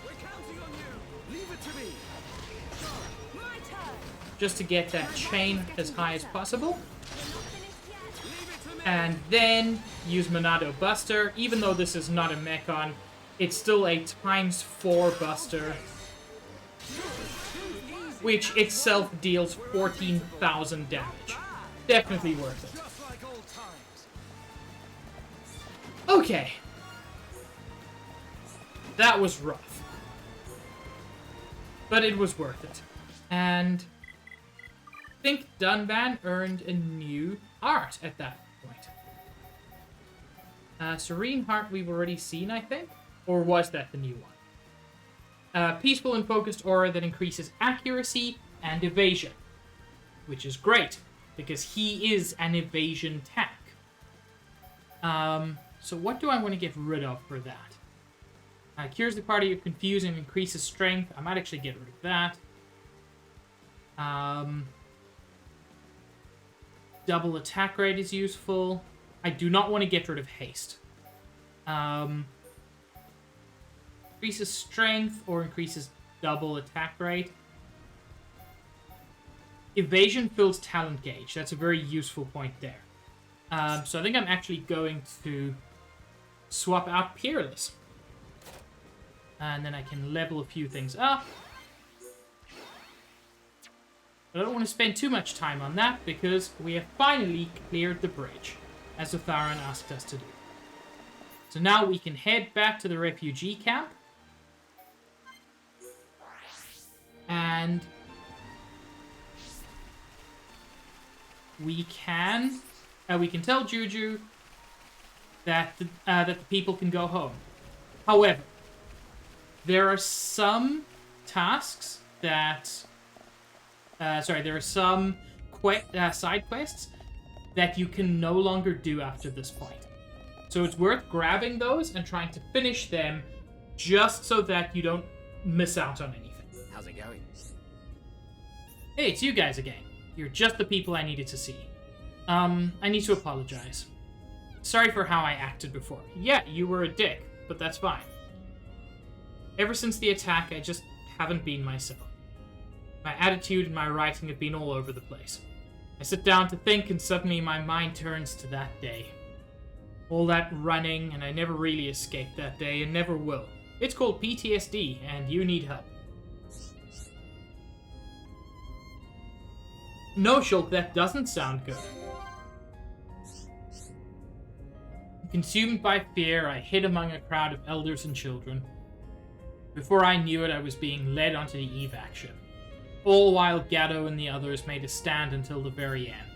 We're counting on you. Leave it to me. My turn. Just to get that chain as high as possible. We're not finished yet. Leave it to me. And then use Monado Buster. Even though this is not a Mechon, it's still a ×4 Buster, which itself deals 14,000 damage. Definitely worth it. Just like old times. Okay. That was rough. But it was worth it. And I think Dunban earned a new art at that point. Serene Heart we've already seen, I think? Or was that the new one? Peaceful and focused aura that increases accuracy and evasion. Which is great, because he is an evasion tank. So what do I want to get rid of for that? Cures the party of confuse and increases strength. I might actually get rid of that. Double attack rate is useful. I do not want to get rid of haste. Increases strength or increases double attack rate. Evasion fills talent gauge. That's a very useful point there. So I think I'm actually going to swap out Peerless. And then I can level a few things up. I don't want to spend too much time on that because we have finally cleared the bridge, as Otharan asked us to do. So now we can head back to the refugee camp. And we can tell Juju that the people can go home. However, there are some tasks that there are some side quests that you can no longer do after this point. So it's worth grabbing those and trying to finish them just so that you don't miss out on anything. How's it going? Hey, it's you guys again. You're just the people I needed to see. I need to apologize. Sorry for how I acted before. Yeah, you were a dick, but that's fine. Ever since the attack, I just haven't been myself. My attitude and my writing have been all over the place. I sit down to think and suddenly my mind turns to that day. All that running, and I never really escaped that day and never will. It's called PTSD, and you need help. No, Shulk, that doesn't sound good. Consumed by fear, I hid among a crowd of elders and children. Before I knew it, I was being led onto the evac ship. All while Gatto and the others made a stand until the very end.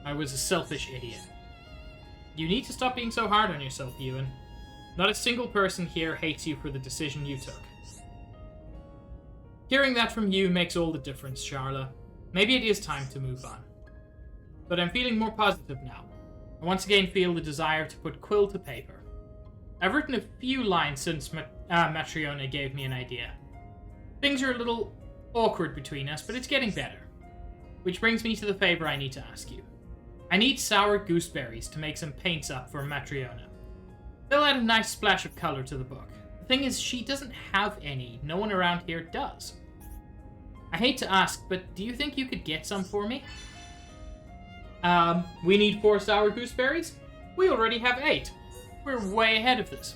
I was a selfish idiot. You need to stop being so hard on yourself, Ewan. Not a single person here hates you for the decision you took. Hearing that from you makes all the difference, Charla. Maybe it is time to move on. But I'm feeling more positive now. I once again feel the desire to put quill to paper. I've written a few lines since Matriona gave me an idea. Things are a little awkward between us, but it's getting better. Which brings me to the favor I need to ask you. I need sour gooseberries to make some paints up for Matriona. They'll add a nice splash of color to the book. The thing is, she doesn't have any. No one around here does. I hate to ask, but do you think you could get some for me? We need 4 sour gooseberries? We already have 8. We're way ahead of this.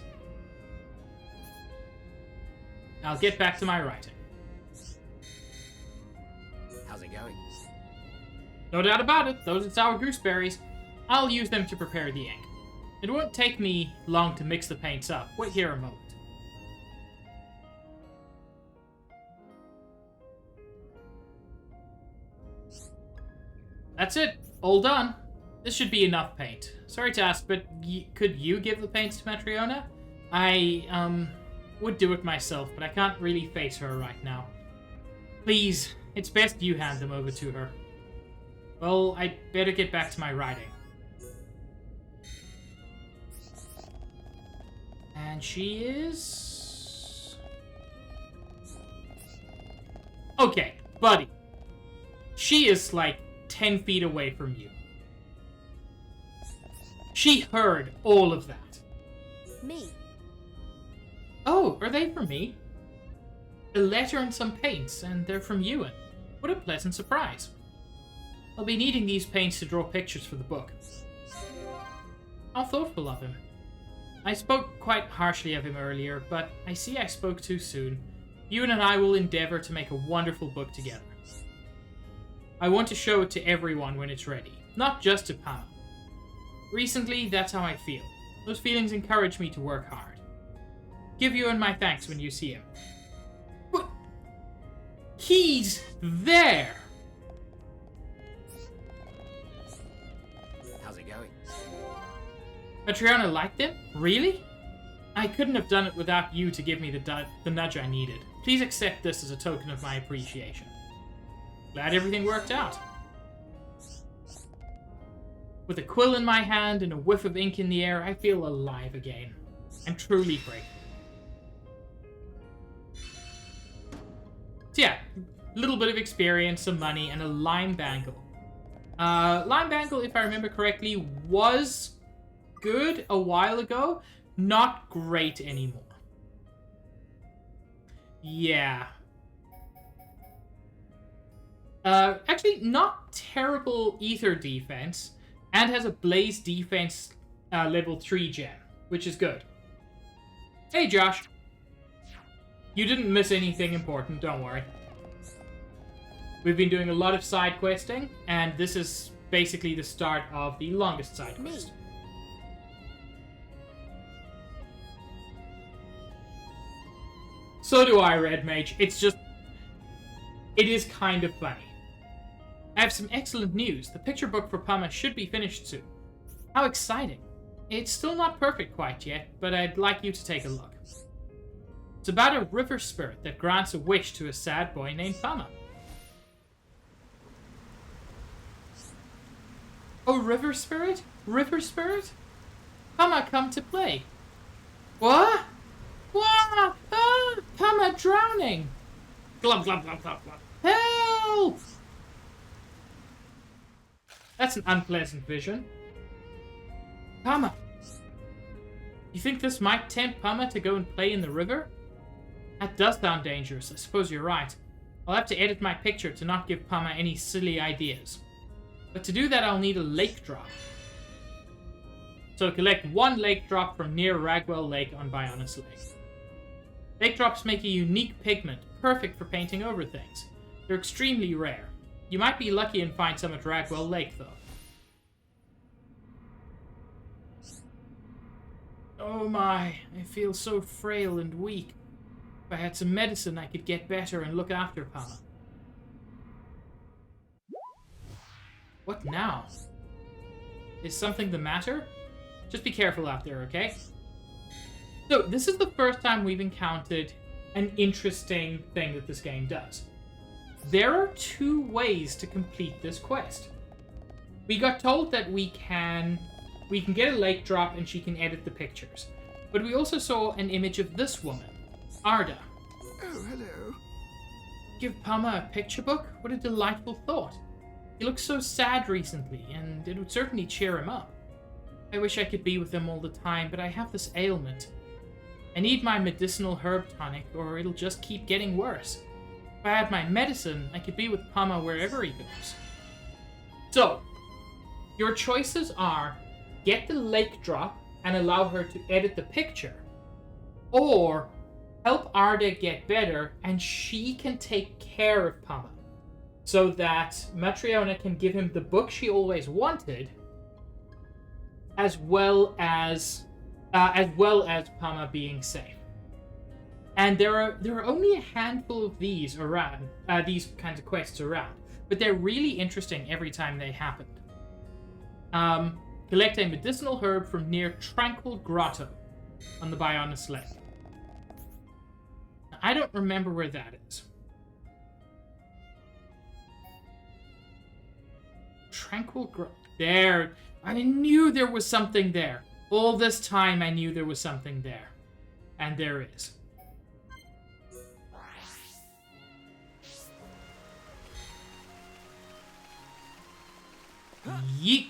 I'll get back to my writing. How's it going? No doubt about it, those are sour gooseberries. I'll use them to prepare the ink. It won't take me long to mix the paints up. Wait here a moment. That's it. All done. This should be enough paint. Sorry to ask, but could you give the paints to Matriona? I, would do it myself, but I can't really face her right now. Please, it's best you hand them over to her. Well, I'd better get back to my writing. And she is... Okay, buddy. She is like 10 feet away from you. She heard all of that. Me. Oh, are they from me? A letter and some paints, and they're from Ewan. What a pleasant surprise. I'll be needing these paints to draw pictures for the book. How thoughtful of him. I spoke quite harshly of him earlier, but I see I spoke too soon. Ewan and I will endeavor to make a wonderful book together. I want to show it to everyone when it's ready, not just to Pam. Recently, that's how I feel. Those feelings encourage me to work hard. Give Ewan my thanks when you see him. What? He's there! How's it going? Matriona liked him? Really? I couldn't have done it without you to give me the nudge I needed. Please accept this as a token of my appreciation. Glad everything worked out. With a quill in my hand and a whiff of ink in the air, I feel alive again. I'm truly grateful. So yeah, a little bit of experience, some money, and a lime bangle. Lime bangle, if I remember correctly, was good a while ago. Not great anymore. Yeah. Actually, not terrible ether defense, and has a blaze defense level 3 gem, which is good. Hey, Josh. You didn't miss anything important, don't worry. We've been doing a lot of side questing, and this is basically the start of the longest side quest. So do I, Red Mage. It's just... it is kind of funny. I have some excellent news. The picture book for Pama should be finished soon. How exciting. It's still not perfect quite yet, but I'd like you to take a look. It's about a river spirit that grants a wish to a sad boy named Pama. Oh, river spirit? River spirit? Pama, come to play. What? What? Ah, Pama drowning. Glub, glub, glub, glub, glub. Help! That's an unpleasant vision. Pama. You think this might tempt Pama to go and play in the river? That does sound dangerous. I suppose you're right. I'll have to edit my picture to not give Pama any silly ideas. But to do that, I'll need a lake drop. So collect one lake drop from near Ragwell Lake on Bionis Lake. Lake drops make a unique pigment, perfect for painting over things. They're extremely rare. You might be lucky and find some at Ragwell Lake, though. Oh my, I feel so frail and weak. If I had some medicine, I could get better and look after Pama. What now? Is something the matter? Just be careful out there, okay? So, this is the first time we've encountered an interesting thing that this game does. There are 2 ways to complete this quest. We got told that we can get a lake drop and she can edit the pictures. But we also saw an image of this woman, Arda. Oh, hello. Give Pama a picture book? What a delightful thought. He looks so sad recently, and it would certainly cheer him up. I wish I could be with him all the time, but I have this ailment. I need my medicinal herb tonic, or it'll just keep getting worse. If I had my medicine, I could be with Pama wherever he goes. So, your choices are get the lake drop and allow her to edit the picture, or help Arda get better and she can take care of Pama, so that Matriona can give him the book she always wanted, as well as Pama being safe. And there are only a handful of these around, these kinds of quests around, but they're really interesting every time they happen. Collect a medicinal herb from near Tranquil Grotto on the Bionis Lake. I don't remember where that is. Tranquil Grotto. There. I knew there was something there. All this time I knew there was something there. And there is. Yeet.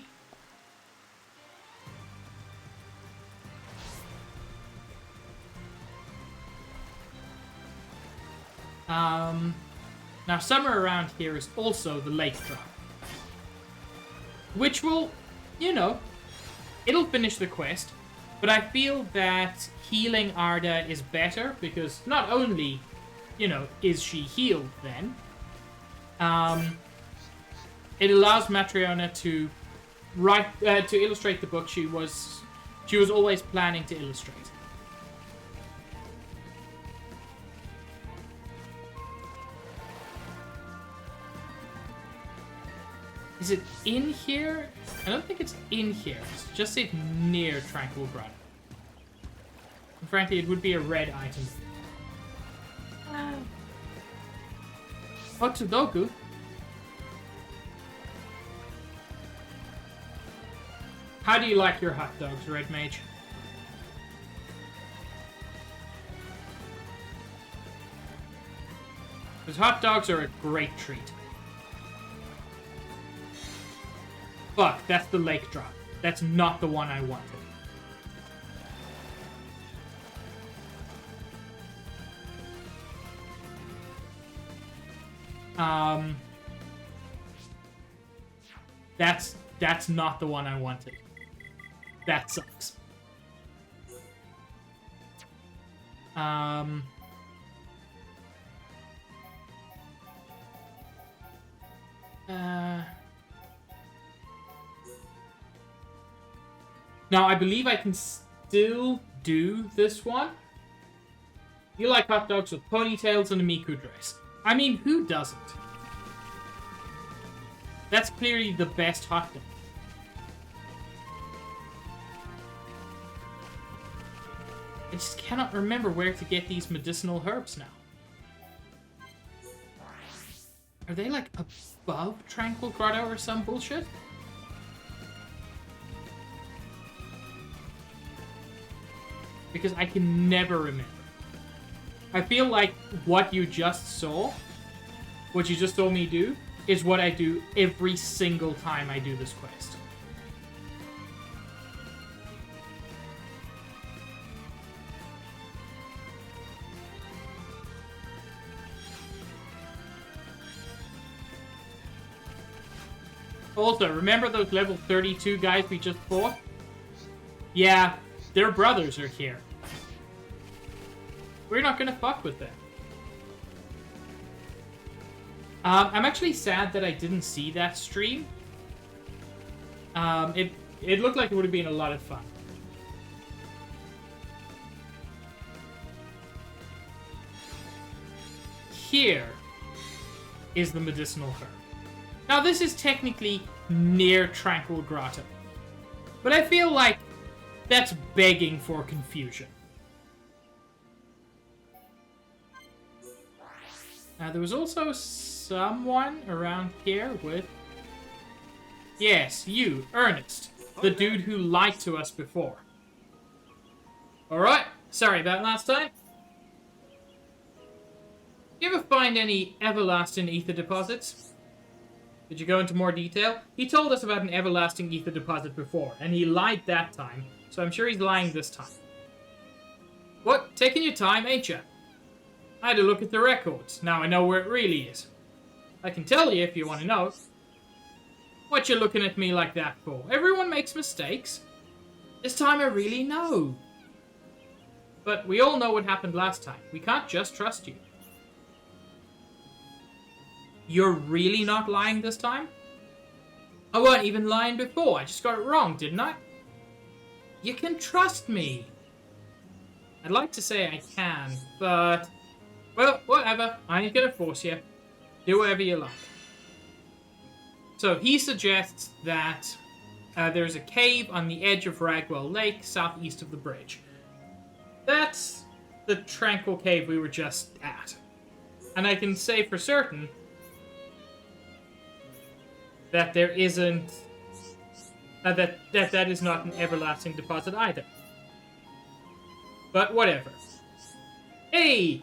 Now somewhere around here is also the lake drop. Which will, you know, it'll finish the quest. But I feel that healing Arda is better because not only, you know, is she healed then, it allows Matriona to to illustrate the book she was always planning to illustrate. Is it in here? I don't think it's in here. It's just it near Tranquil Grotto. And frankly, it would be a red item. Otsudoku? How do you like your hot dogs, Red Mage? Because hot dogs are a great treat. Fuck, that's the lake drop. That's not the one I wanted. That's not the one I wanted. That sucks. Now, I believe I can still do this one. You like hot dogs with ponytails and a Miku dress. I mean, who doesn't? That's clearly the best hot dog. I just cannot remember where to get these medicinal herbs now. Are they, like, above Tranquil Grotto or some bullshit? Because I can never remember. I feel like what you just saw, what you just saw me do, is what I do every single time I do this quest. Also, remember those level 32 guys we just fought? Yeah, their brothers are here. We're not gonna fuck with them. I'm actually sad that I didn't see that stream. It looked like it would have been a lot of fun. Here is the medicinal herb. Now, this is technically near Tranquil Grotto, but I feel like that's begging for confusion. Now, there was also someone around here with... Yes, you, Ernest, the dude who lied to us before. Alright, sorry about last time. You ever find any everlasting ether deposits? Did you go into more detail? He told us about an everlasting ether deposit before, and he lied that time, so I'm sure he's lying this time. What? Taking your time, ain't ya? I had to look at the records. Now I know where it really is. I can tell you if you want to know. What you looking at me like that for? Everyone makes mistakes. This time I really know. But we all know what happened last time. We can't just trust you. You're really not lying this time? I weren't even lying before. I just got it wrong, didn't I? You can trust me. I'd like to say I can, but... Well, whatever. I ain't gonna force you. Do whatever you like. So he suggests that there's a cave on the edge of Ragwell Lake, southeast of the bridge. That's the Tranquil Cave we were just at. And I can say for certain that there isn't... that is not an everlasting deposit either. But whatever. Hey!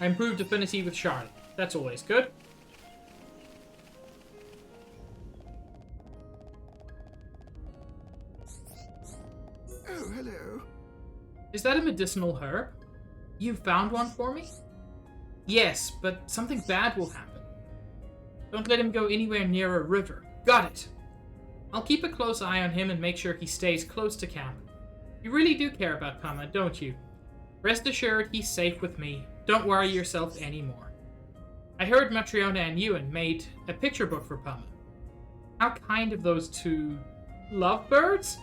I improved affinity with Charlotte. That's always good. Oh, hello. Is that a medicinal herb? You found one for me? Yes, but something bad will happen. Don't let him go anywhere near a river. Got it. I'll keep a close eye on him and make sure he stays close to camp. You really do care about Pama, don't you? Rest assured he's safe with me. Don't worry yourself anymore. I heard Matriona and Ewan made a picture book for Pama. How kind of those two lovebirds?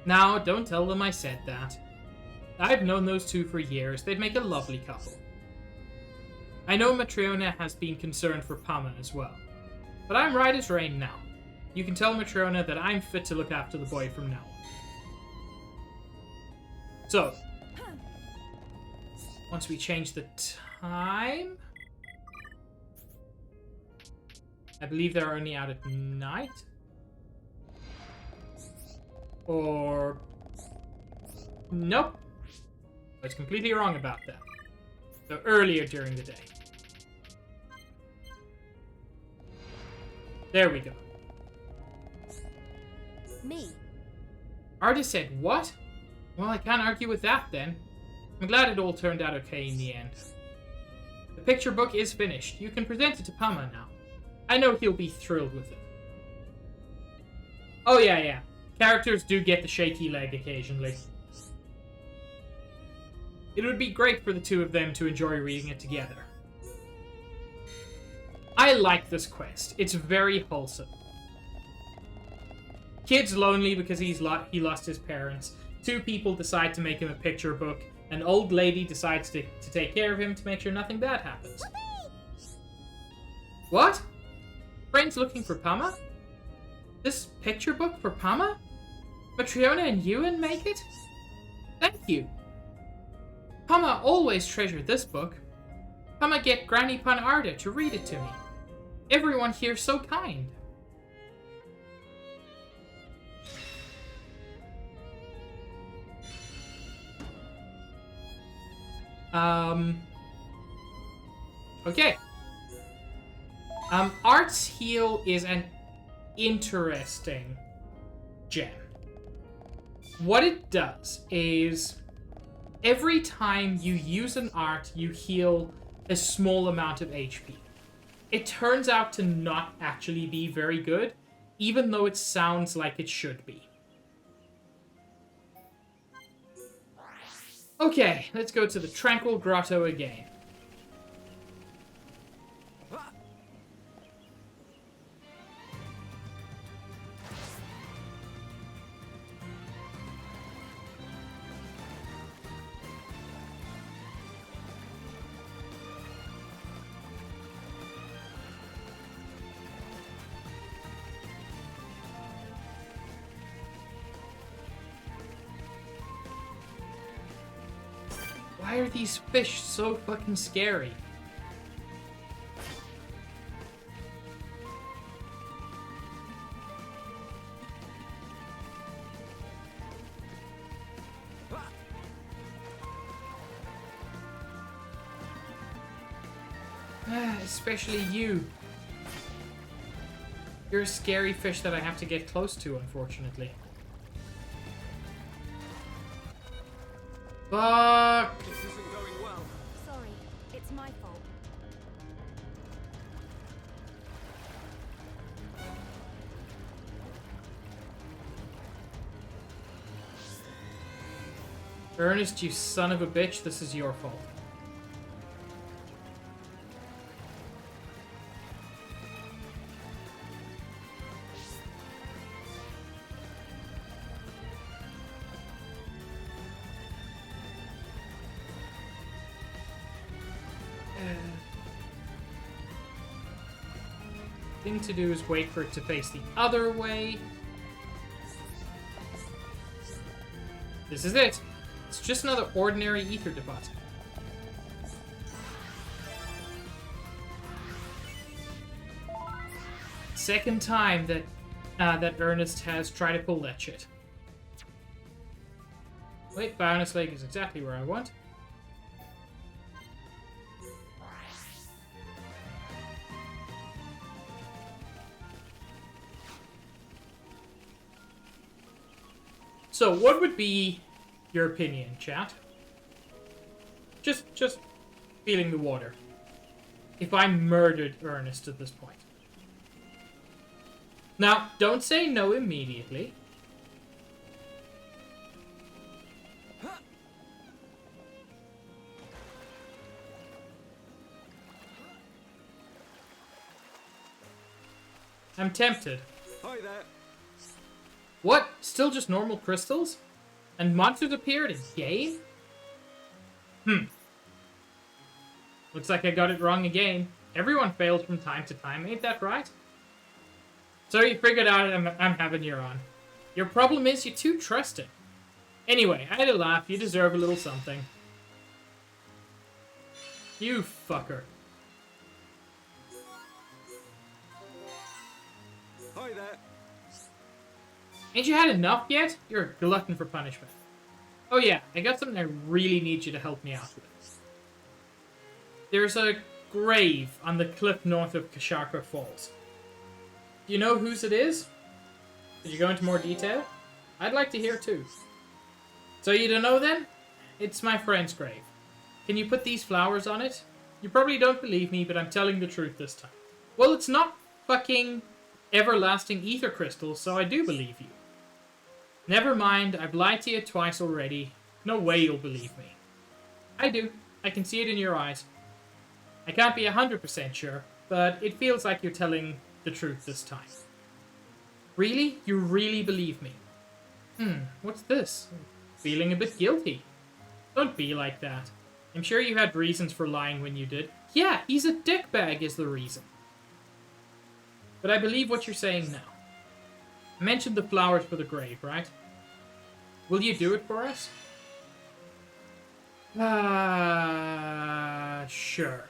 Now, don't tell them I said that. I've known those two for years. They'd make a lovely couple. I know Matriona has been concerned for Pama as well. But I'm right as rain now. You can tell Matriona that I'm fit to look after the boy from now on. So, once we change the time... I believe they're only out at night? Or... Nope. I was completely wrong about that. So earlier during the day. There we go. Me. Artist said, what? Well, I can't argue with that then. I'm glad it all turned out okay in the end. The picture book is finished. You can present it to Pama now. I know he'll be thrilled with it. Oh yeah. Characters do get the shaky leg occasionally. It would be great for the two of them to enjoy reading it together. I like this quest. It's very wholesome. Kid's lonely because he lost his parents. Two people decide to make him a picture book. An old lady decides to take care of him to make sure nothing bad happens. What? Friends looking for Pama? This picture book for Pama? Matriona and Ewan make it? Thank you. Pama always treasured this book. Pama get Granny Panarda to read it to me. Everyone here's so kind. Okay. Art's Heal is an interesting gem. What it does is every time you use an art, you heal a small amount of HP. It turns out to not actually be very good, even though it sounds like it should be. Okay, let's go to the Tranquil Grotto again. Why are these fish so fucking scary? Especially you. You're a scary fish that I have to get close to, unfortunately. Fuck! This isn't going well. Sorry, it's my fault. Ernest, you son of a bitch, this is your fault. Thing to do is wait for it to face the other way. This is it. It's just another ordinary ether deposit. Second time that that Ernest has tried to pull that shit. Wait, Bionis Lake is exactly where I want. So, what would be your opinion, chat? Just feeling the water. If I murdered Ernest at this point. Now, don't say no immediately. I'm tempted. Hi there. What? Still just normal crystals? And monsters appeared in game? Looks like I got it wrong again. Everyone fails from time to time, ain't that right? So you figured out I'm having you on. Your problem is you're too trusting. Anyway, I had a laugh. You deserve a little something. You fucker. Hi there. Ain't you had enough yet? You're a glutton for punishment. Oh yeah, I got something I really need you to help me out with. There's a grave on the cliff north of Kashaka Falls. Do you know whose it is? Did you go into more detail? I'd like to hear too. So you don't know then? It's my friend's grave. Can you put these flowers on it? You probably don't believe me, but I'm telling the truth this time. Well, it's not fucking everlasting ether crystals, so I do believe you. Never mind, I've lied to you twice already. No way you'll believe me. I do. I can see it in your eyes. I can't be 100% sure, but it feels like you're telling the truth this time. Really? You really believe me? What's this? Feeling a bit guilty. Don't be like that. I'm sure you had reasons for lying when you did. Yeah, he's a dickbag is the reason. But I believe what you're saying now. I mentioned the flowers for the grave, right? Will you do it for us? Sure.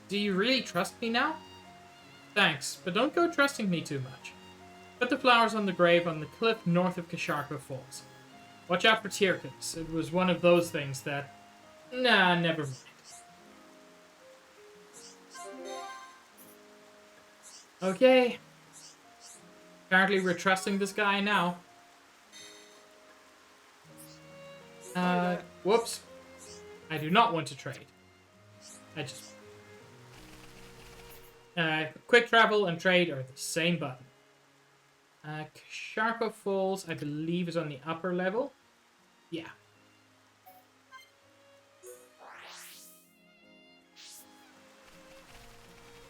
Do you really trust me now? Thanks, but don't go trusting me too much. Put the flowers on the grave on the cliff north of Kasharka Falls. Watch out for Tyrkins. It was one of those things that... Nah, never mind. Okay. Apparently we're trusting this guy now. Whoops. I do not want to trade. I just... quick travel and trade are the same button. Kasharka Falls, I believe, is on the upper level. Yeah.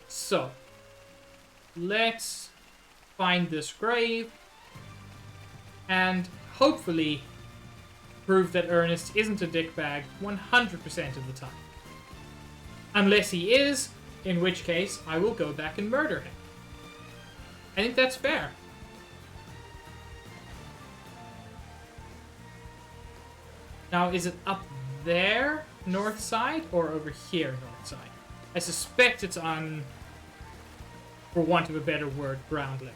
So, let's find this grave and hopefully prove that Ernest isn't a dickbag 100% of the time. Unless he is, in which case I will go back and murder him. I think that's fair. Now, is it up there, north side, or over here, north side? I suspect it's on, for want of a better word, ground level.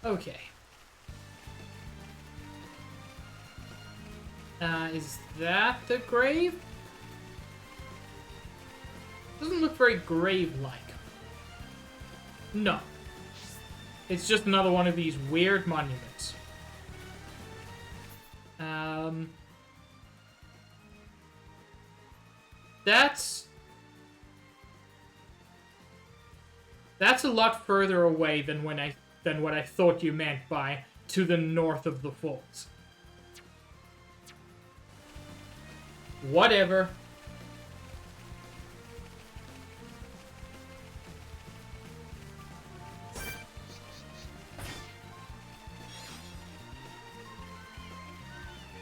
Okay. Is that the grave? Doesn't look very grave-like. No. It's just another one of these weird monuments. That's a lot further away than what I thought you meant by to the north of the falls. Whatever.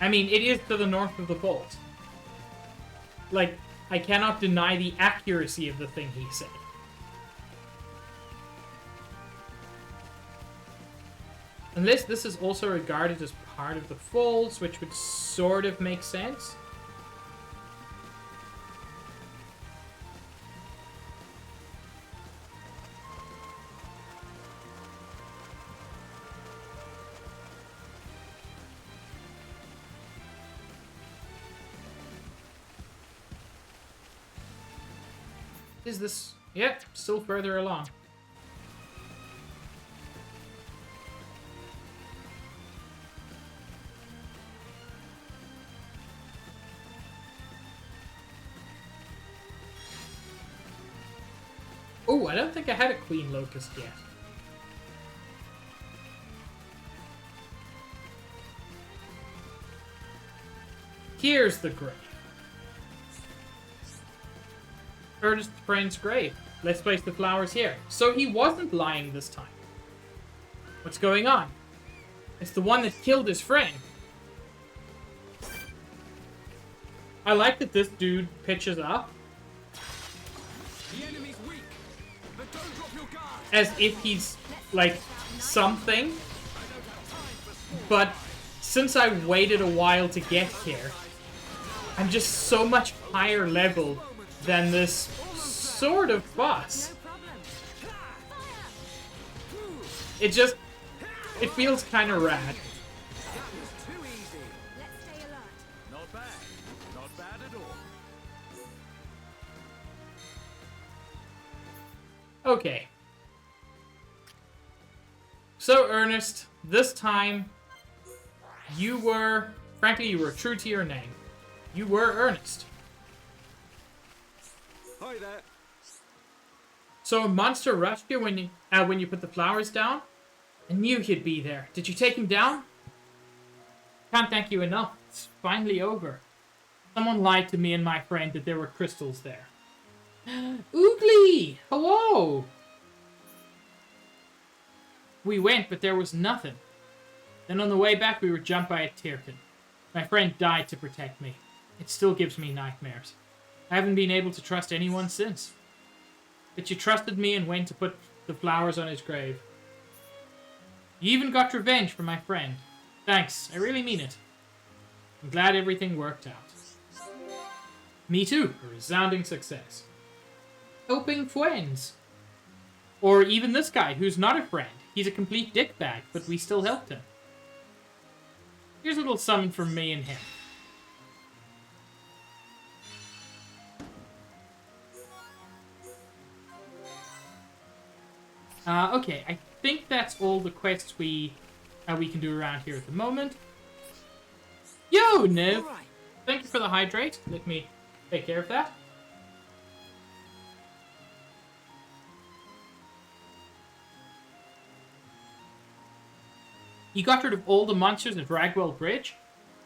I mean, it is to the north of the vault. Like, I cannot deny the accuracy of the thing he said. Unless this is also regarded as part of the falls, which would sort of make sense. Is this... Yep, still further along. Oh, I don't think I had a Queen Locust yet. Here's the grave. Ernest Friend's grave. Let's place the flowers here. So he wasn't lying this time. What's going on? It's the one that killed his friend. I like that this dude pitches up The enemy's weak, but don't drop your guard. as if he's, like, something. But since I waited a while to get here, I'm just so much higher level than this sort of boss. No problem. It feels kind of rad. That was too easy. Let's stay alert. Not bad. Not bad at all. Okay. So, Ernest, this time, frankly, you were true to your name. You were Ernest. Hi there. So a monster rushed you when you put the flowers down? I knew he'd be there. Did you take him down? Can't thank you enough. It's finally over. Someone lied to me and my friend that there were crystals there. Oogly! Hello! We went, but there was nothing. Then on the way back, we were jumped by a Tyrken. My friend died to protect me. It still gives me nightmares. I haven't been able to trust anyone since. But you trusted me and went to put the flowers on his grave. You even got revenge for my friend. Thanks, I really mean it. I'm glad everything worked out. Me too, a resounding success. Helping friends. Or even this guy, who's not a friend. He's a complete dickbag, but we still helped him. Here's a little summon from me and him. Okay, I think that's all the quests we can do around here at the moment. Yo, Niv! All right. Thank you for the hydrate. Let me take care of that. You got rid of all the monsters at Ragwell Bridge.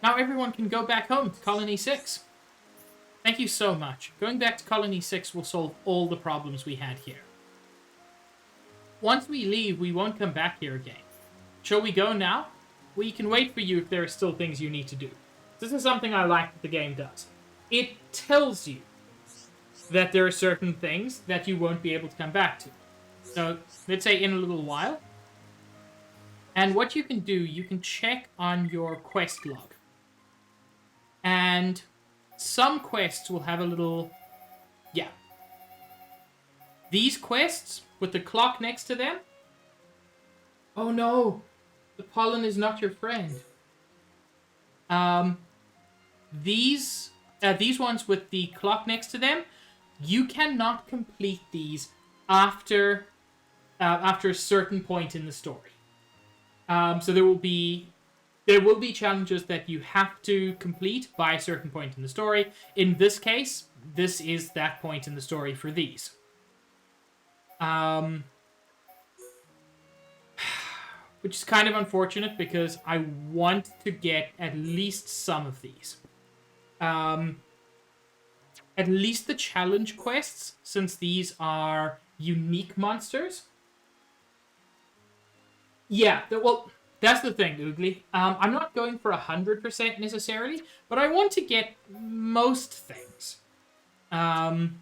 Now everyone can go back home to Colony 6. Thank you so much. Going back to Colony 6 will solve all the problems we had here. Once we leave, we won't come back here again. Shall we go now? We can wait for you if there are still things you need to do. This is something I like that the game does. It tells you that there are certain things that you won't be able to come back to. So, let's say in a little while. And what you can do, you can check on your quest log. And some quests will have a little... Yeah. These quests, with the clock next to them... Oh no! The pollen is not your friend. These ones with the clock next to them, you cannot complete these after a certain point in the story. So there will be challenges that you have to complete by a certain point in the story. In this case, this is that point in the story for these. Which is kind of unfortunate because I want to get at least some of these. At least the challenge quests, since these are unique monsters. Yeah, well, that's the thing, Oogly. I'm not going for 100% necessarily, but I want to get most things. And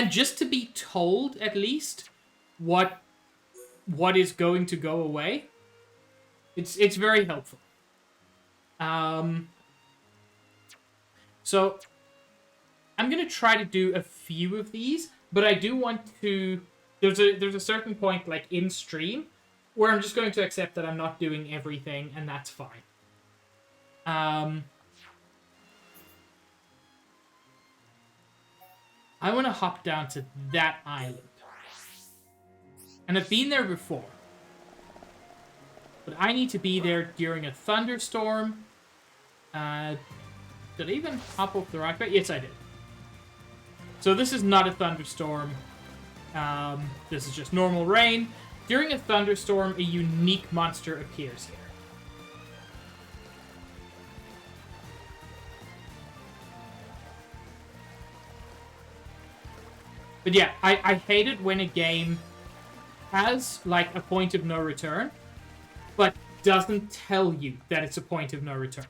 just to be told, at least, what what is going to go away. It's very helpful. So I'm gonna try to do a few of these, but I do want to. There's a certain point, like in stream, where I'm just going to accept that I'm not doing everything, and that's fine. I want to hop down to that island. And I've been there before. But I need to be there during a thunderstorm. Did I even hop off the rock? Yes, I did. So this is not a thunderstorm. This is just normal rain. During a thunderstorm, a unique monster appears here. But yeah, I hate it when a game has, like, a point of no return, but doesn't tell you that it's a point of no return.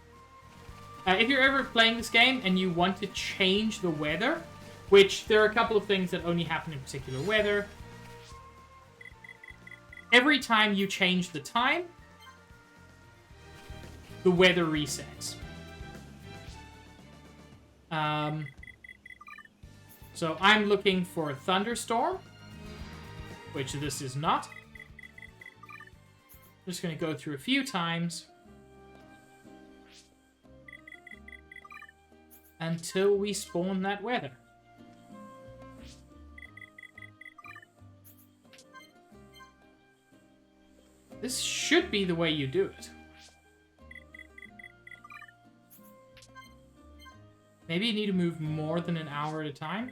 If you're ever playing this game and you want to change the weather, which there are a couple of things that only happen in particular weather, every time you change the time, the weather resets. So I'm looking for a thunderstorm, which this is not. I'm just going to go through a few times until we spawn that weather. This should be the way you do it. Maybe you need to move more than an hour at a time.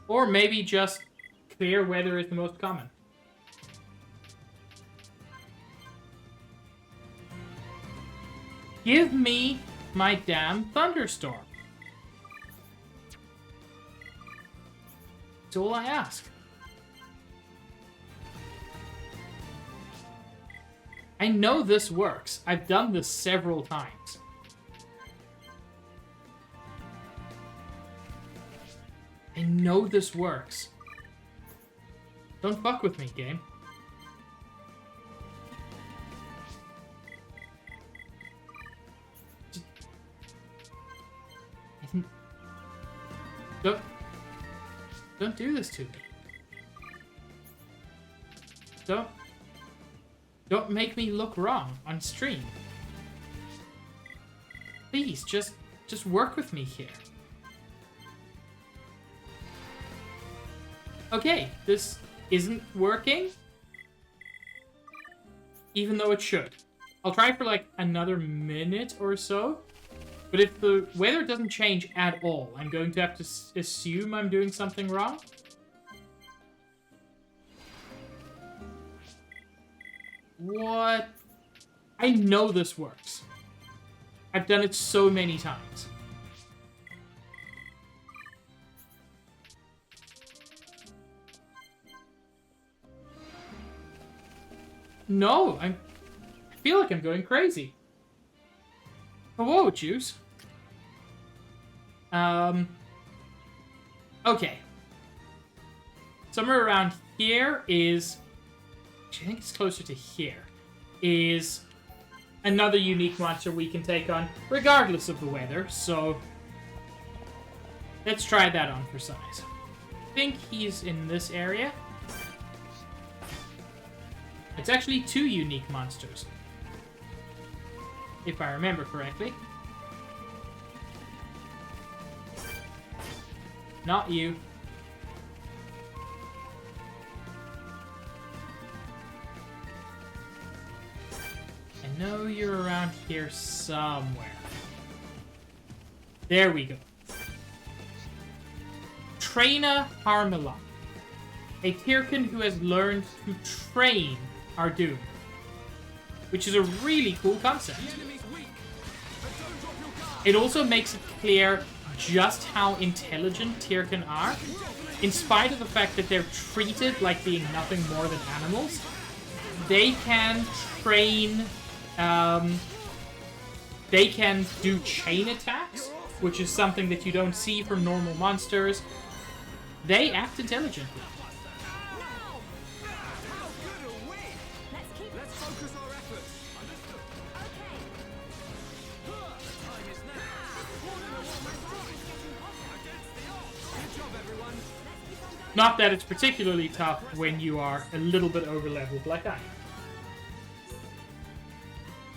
Or maybe just clear weather is the most common. Give me my damn thunderstorm. That's all I ask. I know this works. I've done this several times. I know this works. Don't fuck with me, game. Don't do this to me. Don't make me look wrong on stream. Please, just work with me here. Okay, this isn't working. Even though it should. I'll try for like another minute or so. But if the weather doesn't change at all, I'm going to have to assume I'm doing something wrong. What? I know this works. I've done it so many times. No, I feel like I'm going crazy. Whoa, juice. Okay. Somewhere around here is... I think it's closer to here. Is another unique monster we can take on, regardless of the weather, so... Let's try that on for size. I think he's in this area. It's actually 2 unique monsters. If I remember correctly. Not you. I know you're around here somewhere. There we go. Traina Harmelon. A Tyrken who has learned to train our Doom. Which is a really cool concept. It also makes it clear just how intelligent Tyrken are. In spite of the fact that they're treated like being nothing more than animals, they can train... they can do chain attacks which is something that you don't see from normal monsters. They act intelligently. How good are we? Let's keep. Let's focus our efforts. Understood. Okay. The time is now. Against the odds. Good job, everyone. Not that it's particularly tough when you are a little bit over-leveled like I am.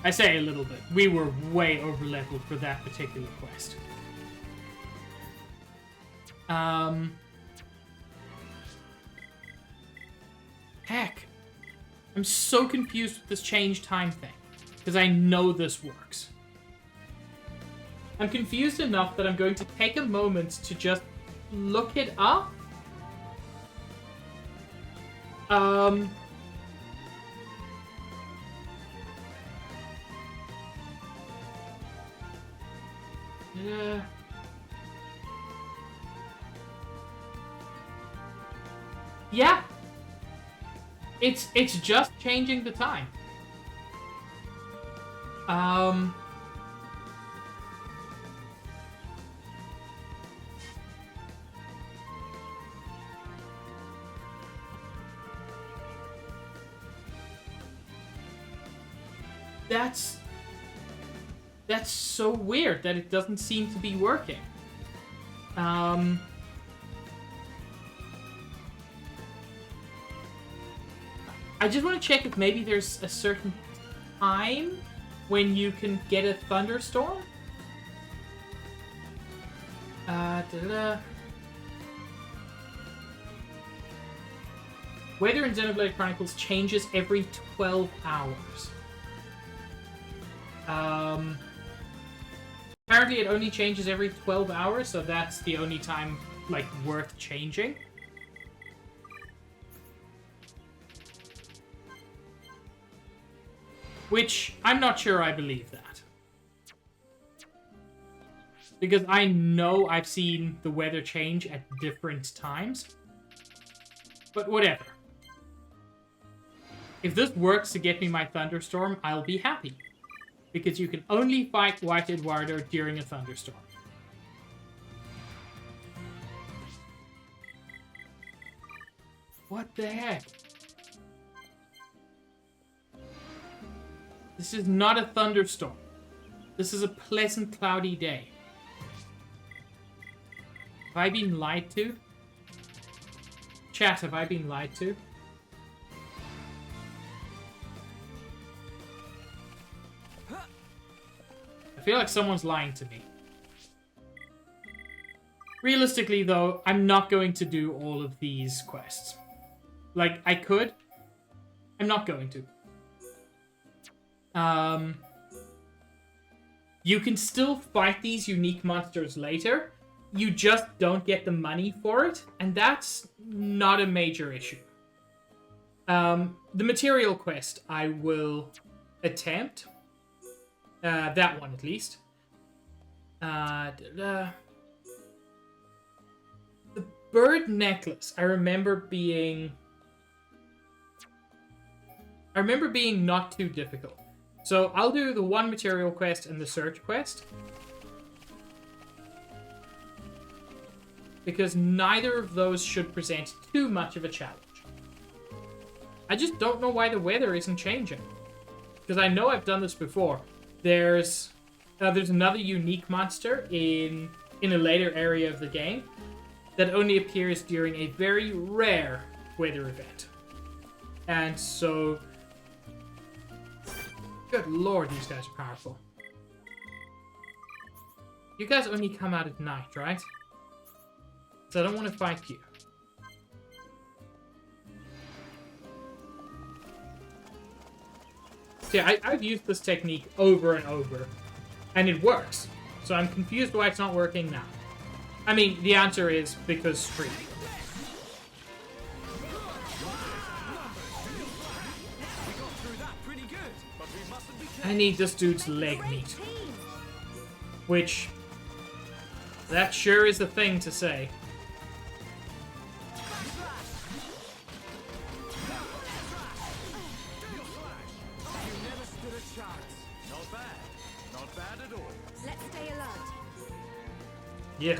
I say a little bit. We were way over-leveled for that particular quest. Heck. I'm so confused with this change time thing. Because I know this works. I'm confused enough that I'm going to take a moment to just look it up. Yeah. It's just changing the time. That's so weird that it doesn't seem to be working. I just want to check if maybe there's a certain time when you can get a thunderstorm. Weather in Xenoblade Chronicles changes every 12 hours. Apparently it only changes every 12 hours, so that's the only time, like, worth changing. Which, I'm not sure I believe that. Because I know I've seen the weather change at different times. But whatever. If this works to get me my thunderstorm, I'll be happy. Because you can only fight White Eduardo during a thunderstorm. What the heck? This is not a thunderstorm. This is a pleasant, cloudy day. Have I been lied to? Chat, have I been lied to? I feel like someone's lying to me. Realistically, though, I'm not going to do all of these quests. Like, I could. I'm not going to. You can still fight these unique monsters later. You just don't get the money for it, and that's not a major issue. The material quest I will attempt. That one at least. The bird necklace, I remember being not too difficult. So I'll do the one material quest and the search quest. Because neither of those should present too much of a challenge. I just don't know why the weather isn't changing. Because I know I've done this before. There's another unique monster in a later area of the game that only appears during a very rare weather event. And so... Good lord, these guys are powerful. You guys only come out at night, right? So I don't want to fight you. So yeah, I've used this technique over and over, and it works. So I'm confused why it's not working now. I mean, the answer is because streak. I need this dude's leg meat. Which, that sure is a thing to say. Yeah.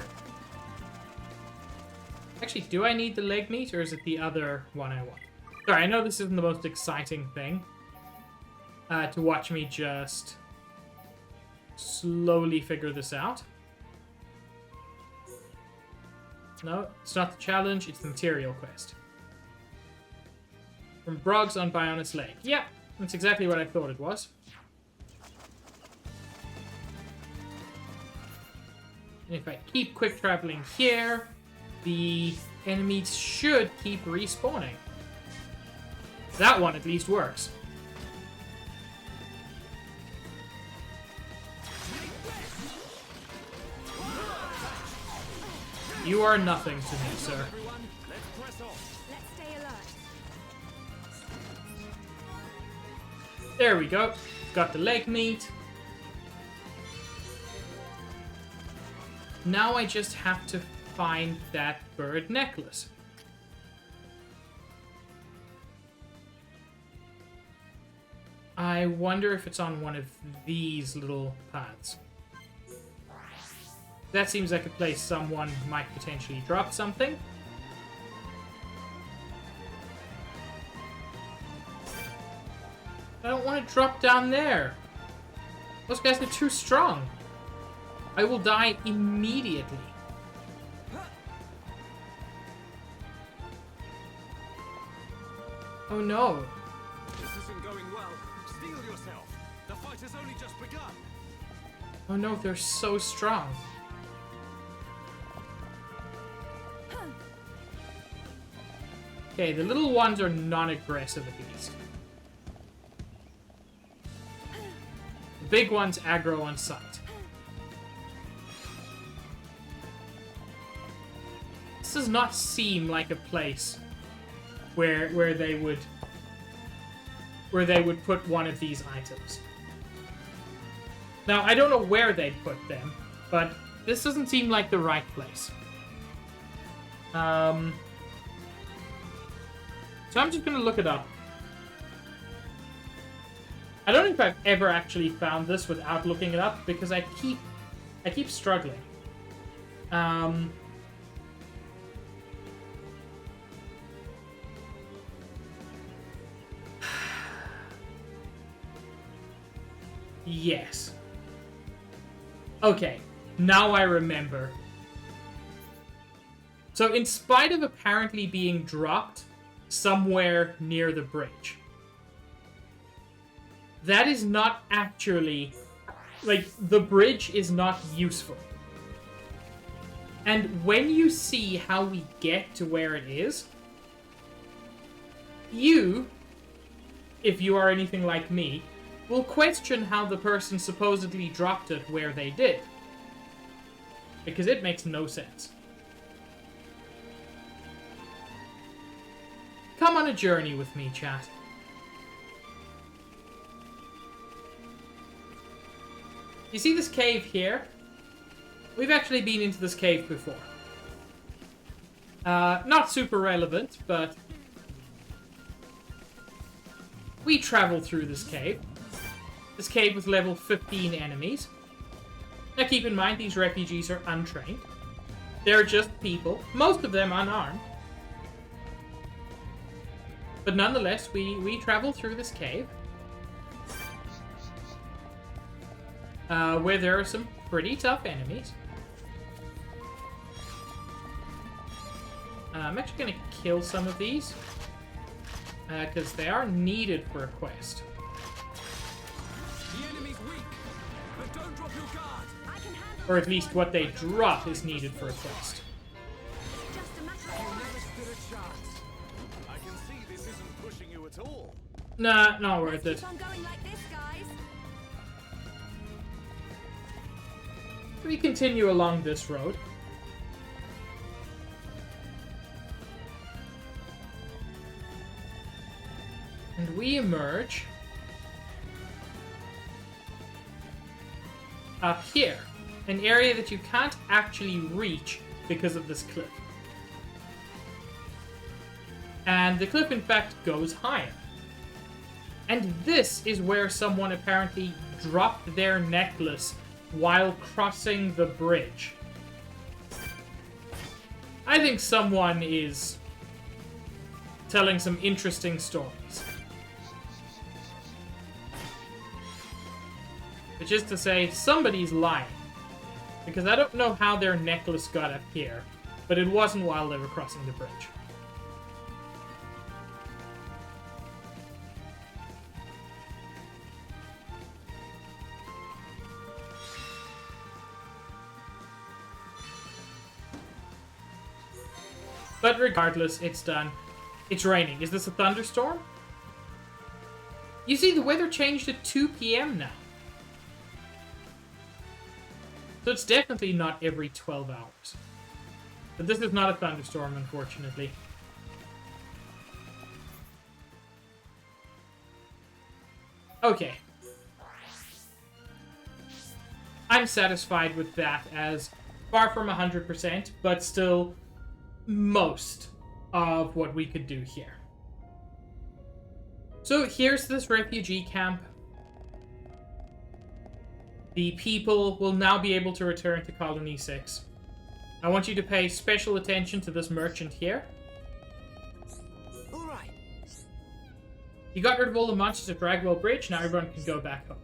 Actually, do I need the leg meat, or is it the other one I want? Sorry, I know this isn't the most exciting thing. To watch me just slowly figure this out. No, it's not the challenge, it's the material quest. From Broggs on Bionis Lake. Yeah, that's exactly what I thought it was. And if I keep quick traveling here, the enemies should keep respawning. That one at least works. You are nothing to me, sir. Everyone, let's press on. Let's stay alert. There we go. Got the leg meat. Now I just have to find that bird necklace. I wonder if it's on one of these little paths. That seems like a place someone might potentially drop something. I don't want to drop down there. Those guys are too strong. I will die immediately. Oh no. This isn't going well. Steel yourself. The fight has only just begun. Oh no, they're so strong. Okay, the little ones are non-aggressive at least. The big ones aggro on sight. This does not seem like a place where they would put one of these items. Now, I don't know where they'd put them, but this doesn't seem like the right place. So I'm just going to look it up. I don't think I've ever actually found this without looking it up, because I keep struggling. Yes. Okay, now I remember. So in spite of apparently being dropped somewhere near the bridge, that is not actually... like, the bridge is not useful. And when you see how we get to where it is, you, if you are anything like me, will question how the person supposedly dropped it where they did. Because it makes no sense. Come on a journey with me, chat. You see this cave here? We've actually been into this cave before. Not super relevant, but we traveled through this cave. This cave with level 15 enemies. Now keep in mind, these refugees are untrained. They're just people, most of them unarmed. But nonetheless, we travel through this cave. Where there are some pretty tough enemies. I'm actually going to kill some of these. Because they are needed for a quest. The enemy's weak, but don't drop your guard. I can handle Or at this least one. what they drop is needed for a quest. It's just a matter You of never time. stood a chance. I can see this isn't pushing you at all. Nah, not worth it. Keep on going like this, guys. We continue along this road. And we emerge up here. An area that you can't actually reach because of this cliff. And the cliff, in fact, goes higher. And this is where someone apparently dropped their necklace while crossing the bridge. I think someone is telling some interesting stories. Which is to say, somebody's lying. Because I don't know how their necklace got up here, but it wasn't while they were crossing the bridge. But regardless, it's done. It's raining. Is this a thunderstorm? You see, the weather changed at 2 p.m. now. So it's definitely not every 12 hours. But this is not a thunderstorm, unfortunately. Okay. I'm satisfied with that as far from 100%, but still most of what we could do here. So here's this refugee camp. The people will now be able to return to Colony 6. I want you to pay special attention to this merchant here. All right. You got rid of all the monsters at Dragwell Bridge, now everyone can go back home.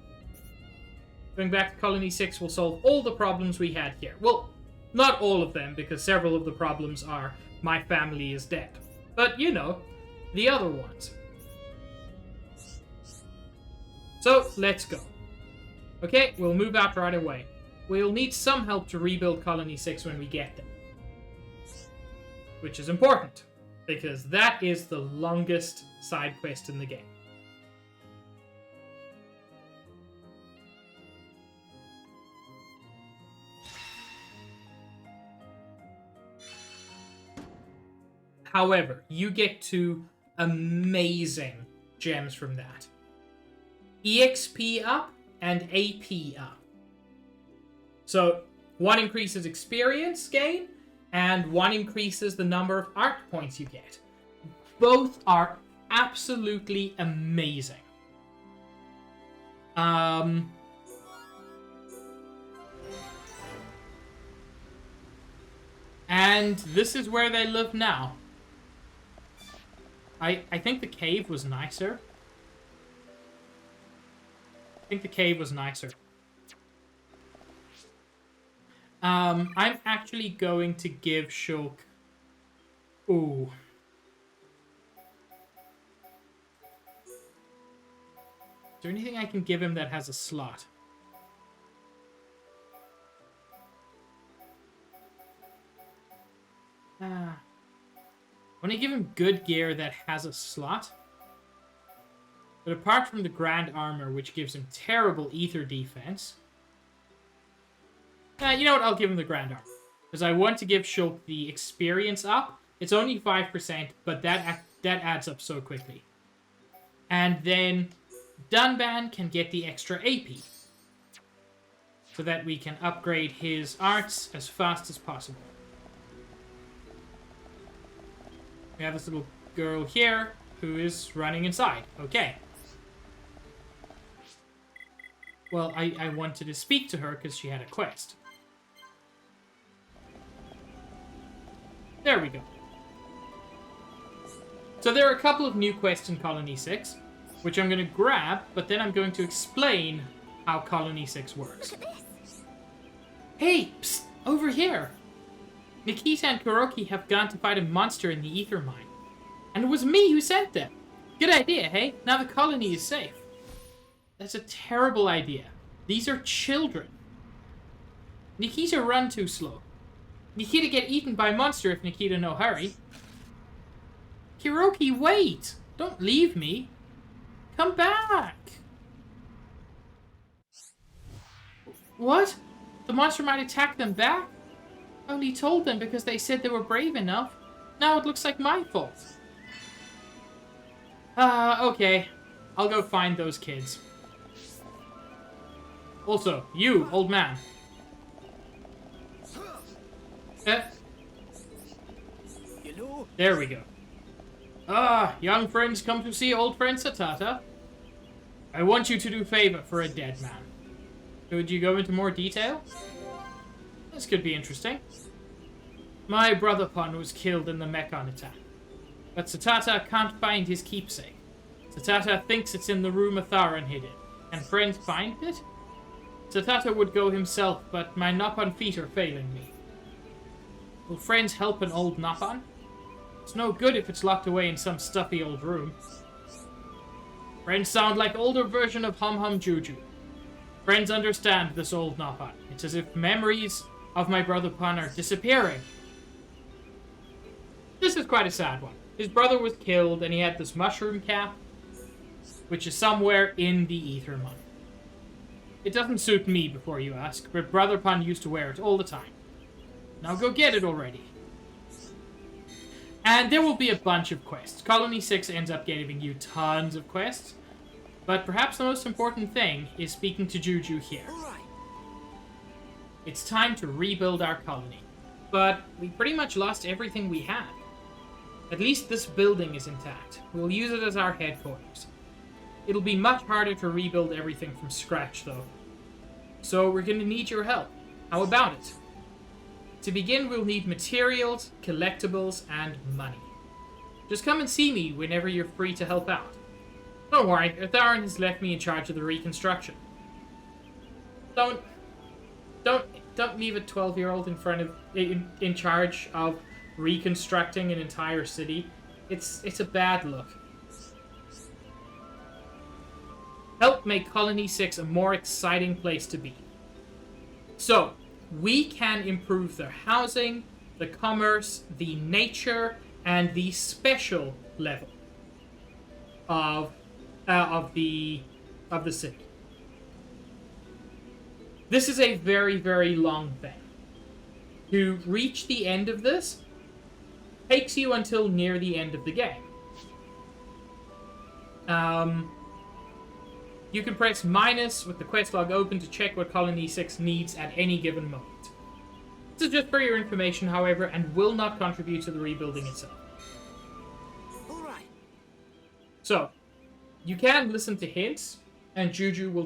Going back to Colony 6 will solve all the problems we had here. Well, not all of them, because several of the problems are my family is dead. But, you know, the other ones. So, let's go. Okay, we'll move out right away. We'll need some help to rebuild Colony 6 when we get there. Which is important, because that is the longest side quest in the game. However, you get 2 amazing gems from that. EXP up and AP up. So, one increases experience gain, and one increases the number of art points you get. Both are absolutely amazing. And this is where they live now. I think the cave was nicer. I'm actually going to give Shulk... Ooh. Is there anything I can give him that has a slot? I want to give him good gear that has a slot. But apart from the Grand Armor, which gives him terrible ether defense... you know what? I'll give him the Grand Armor. Because I want to give Shulk the experience up. It's only 5%, but that adds up so quickly. And then Dunban can get the extra AP. So that we can upgrade his arts as fast as possible. We have this little girl here who is running inside. Okay. Well, I wanted to speak to her because she had a quest. There we go. So there are a couple of new quests in Colony 6, which I'm going to grab, but then I'm going to explain how Colony 6 works. Hey, psst, over here! Nikita and Kuroki have gone to fight a monster in the ether mine. And it was me who sent them. Good idea, hey? Now the colony is safe. That's a terrible idea. These are children. Nikita run too slow. Nikita get eaten by monster if Nikita no hurry. Kuroki, wait! Don't leave me. Come back! What? The monster might attack them back? I only told them because they said they were brave enough. Now it looks like my fault. Okay. I'll go find those kids. Also, you, old man. There we go. Young friends come to see old friend Satata. I want you to do favor for a dead man. Could you go into more detail? This could be interesting. My brother Pon was killed in the Mechon attack. But Satata can't find his keepsake. Satata thinks it's in the room Atharan hid it. Can friends find it? Satata would go himself, but my Nopon feet are failing me. Will friends help an old Nopon? It's no good if it's locked away in some stuffy old room. Friends sound like older version of Hum Hum Juju. Friends understand this old Nopon. It's as if memories of my brother Pon are disappearing. This is quite a sad one. His brother was killed and he had this mushroom cap, which is somewhere in the Ether Mine. It doesn't suit me, before you ask, but Brother Pun used to wear it all the time. Now go get it already. And there will be a bunch of quests. Colony 6 ends up giving you tons of quests, but perhaps the most important thing is speaking to Juju here. It's time to rebuild our colony, but we pretty much lost everything we had. At least this building is intact. We'll use it as our headquarters. It'll be much harder to rebuild everything from scratch, though. So we're going to need your help. How about it? To begin, we'll need materials, collectibles, and money. Just come and see me whenever you're free to help out. Don't worry, Atharan has left me in charge of the reconstruction. Don't leave a 12-year-old in charge of reconstructing an entire city. It's a bad look. Help make Colony 6 a more exciting place to be. So, we can improve their housing, the commerce, the nature, and the special level of the city. This is a very, very long thing. To reach the end of this takes you until near the end of the game. You can press minus with the quest log open to check what Colony 6 needs at any given moment. This is just for your information, however, and will not contribute to the rebuilding itself. Alright. So, you can listen to hints, and Juju will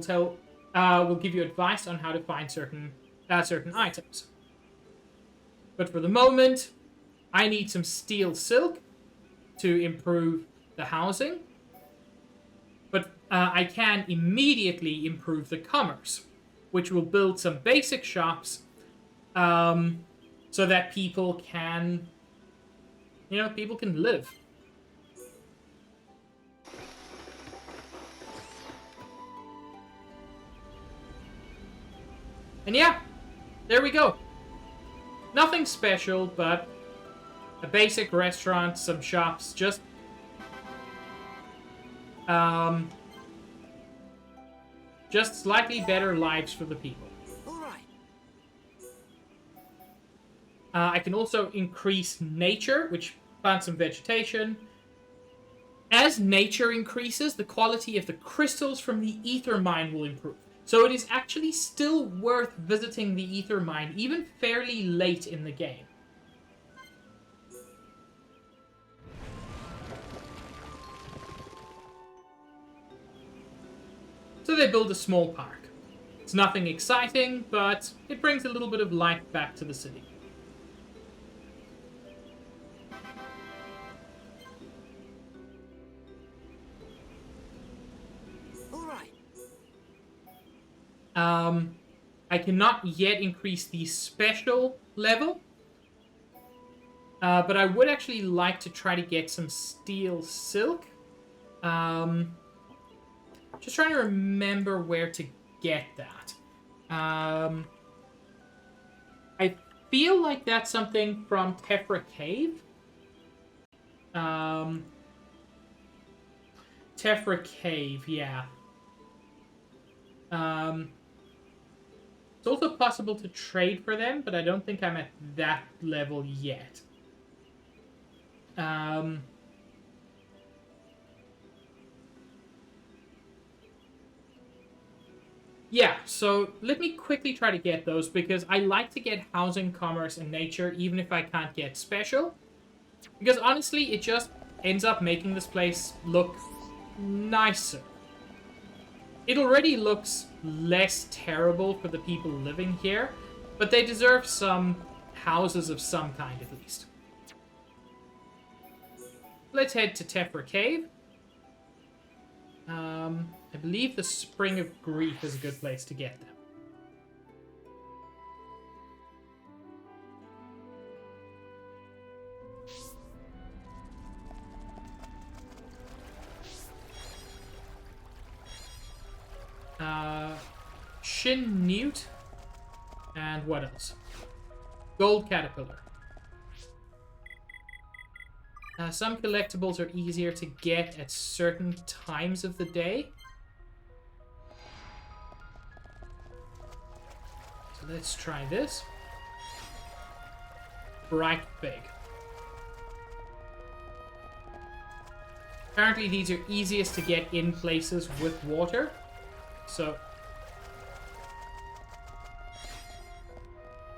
give you advice on how to find certain items. But for the moment, I need some steel silk to improve the housing. But I can immediately improve the commerce, which will build some basic shops so that people can live. And yeah, there we go. Nothing special, but a basic restaurant, some shops, just slightly better lives for the people. Alright. I can also increase nature, which plants some vegetation. As nature increases, the quality of the crystals from the Ether Mine will improve. So it is actually still worth visiting the Ether Mine, even fairly late in the game. So they build a small park. It's nothing exciting, but it brings a little bit of life back to the city. Alright. I cannot yet increase the special level, but I would actually like to try to get some steel silk. Just trying to remember where to get that. I feel like that's something from Tephra Cave. Tephra Cave, yeah. It's also possible to trade for them, but I don't think I'm at that level yet. Yeah, so let me quickly try to get those, because I like to get housing, commerce, and nature, even if I can't get special. Because honestly, it just ends up making this place look nicer. It already looks less terrible for the people living here, but they deserve some houses of some kind at least. Let's head to Tephra Cave. I believe the Spring of Grief is a good place to get them. Shin Newt. And what else? Gold Caterpillar. Some collectibles are easier to get at certain times of the day. So let's try this. Bright Big. Apparently these are easiest to get in places with water. So...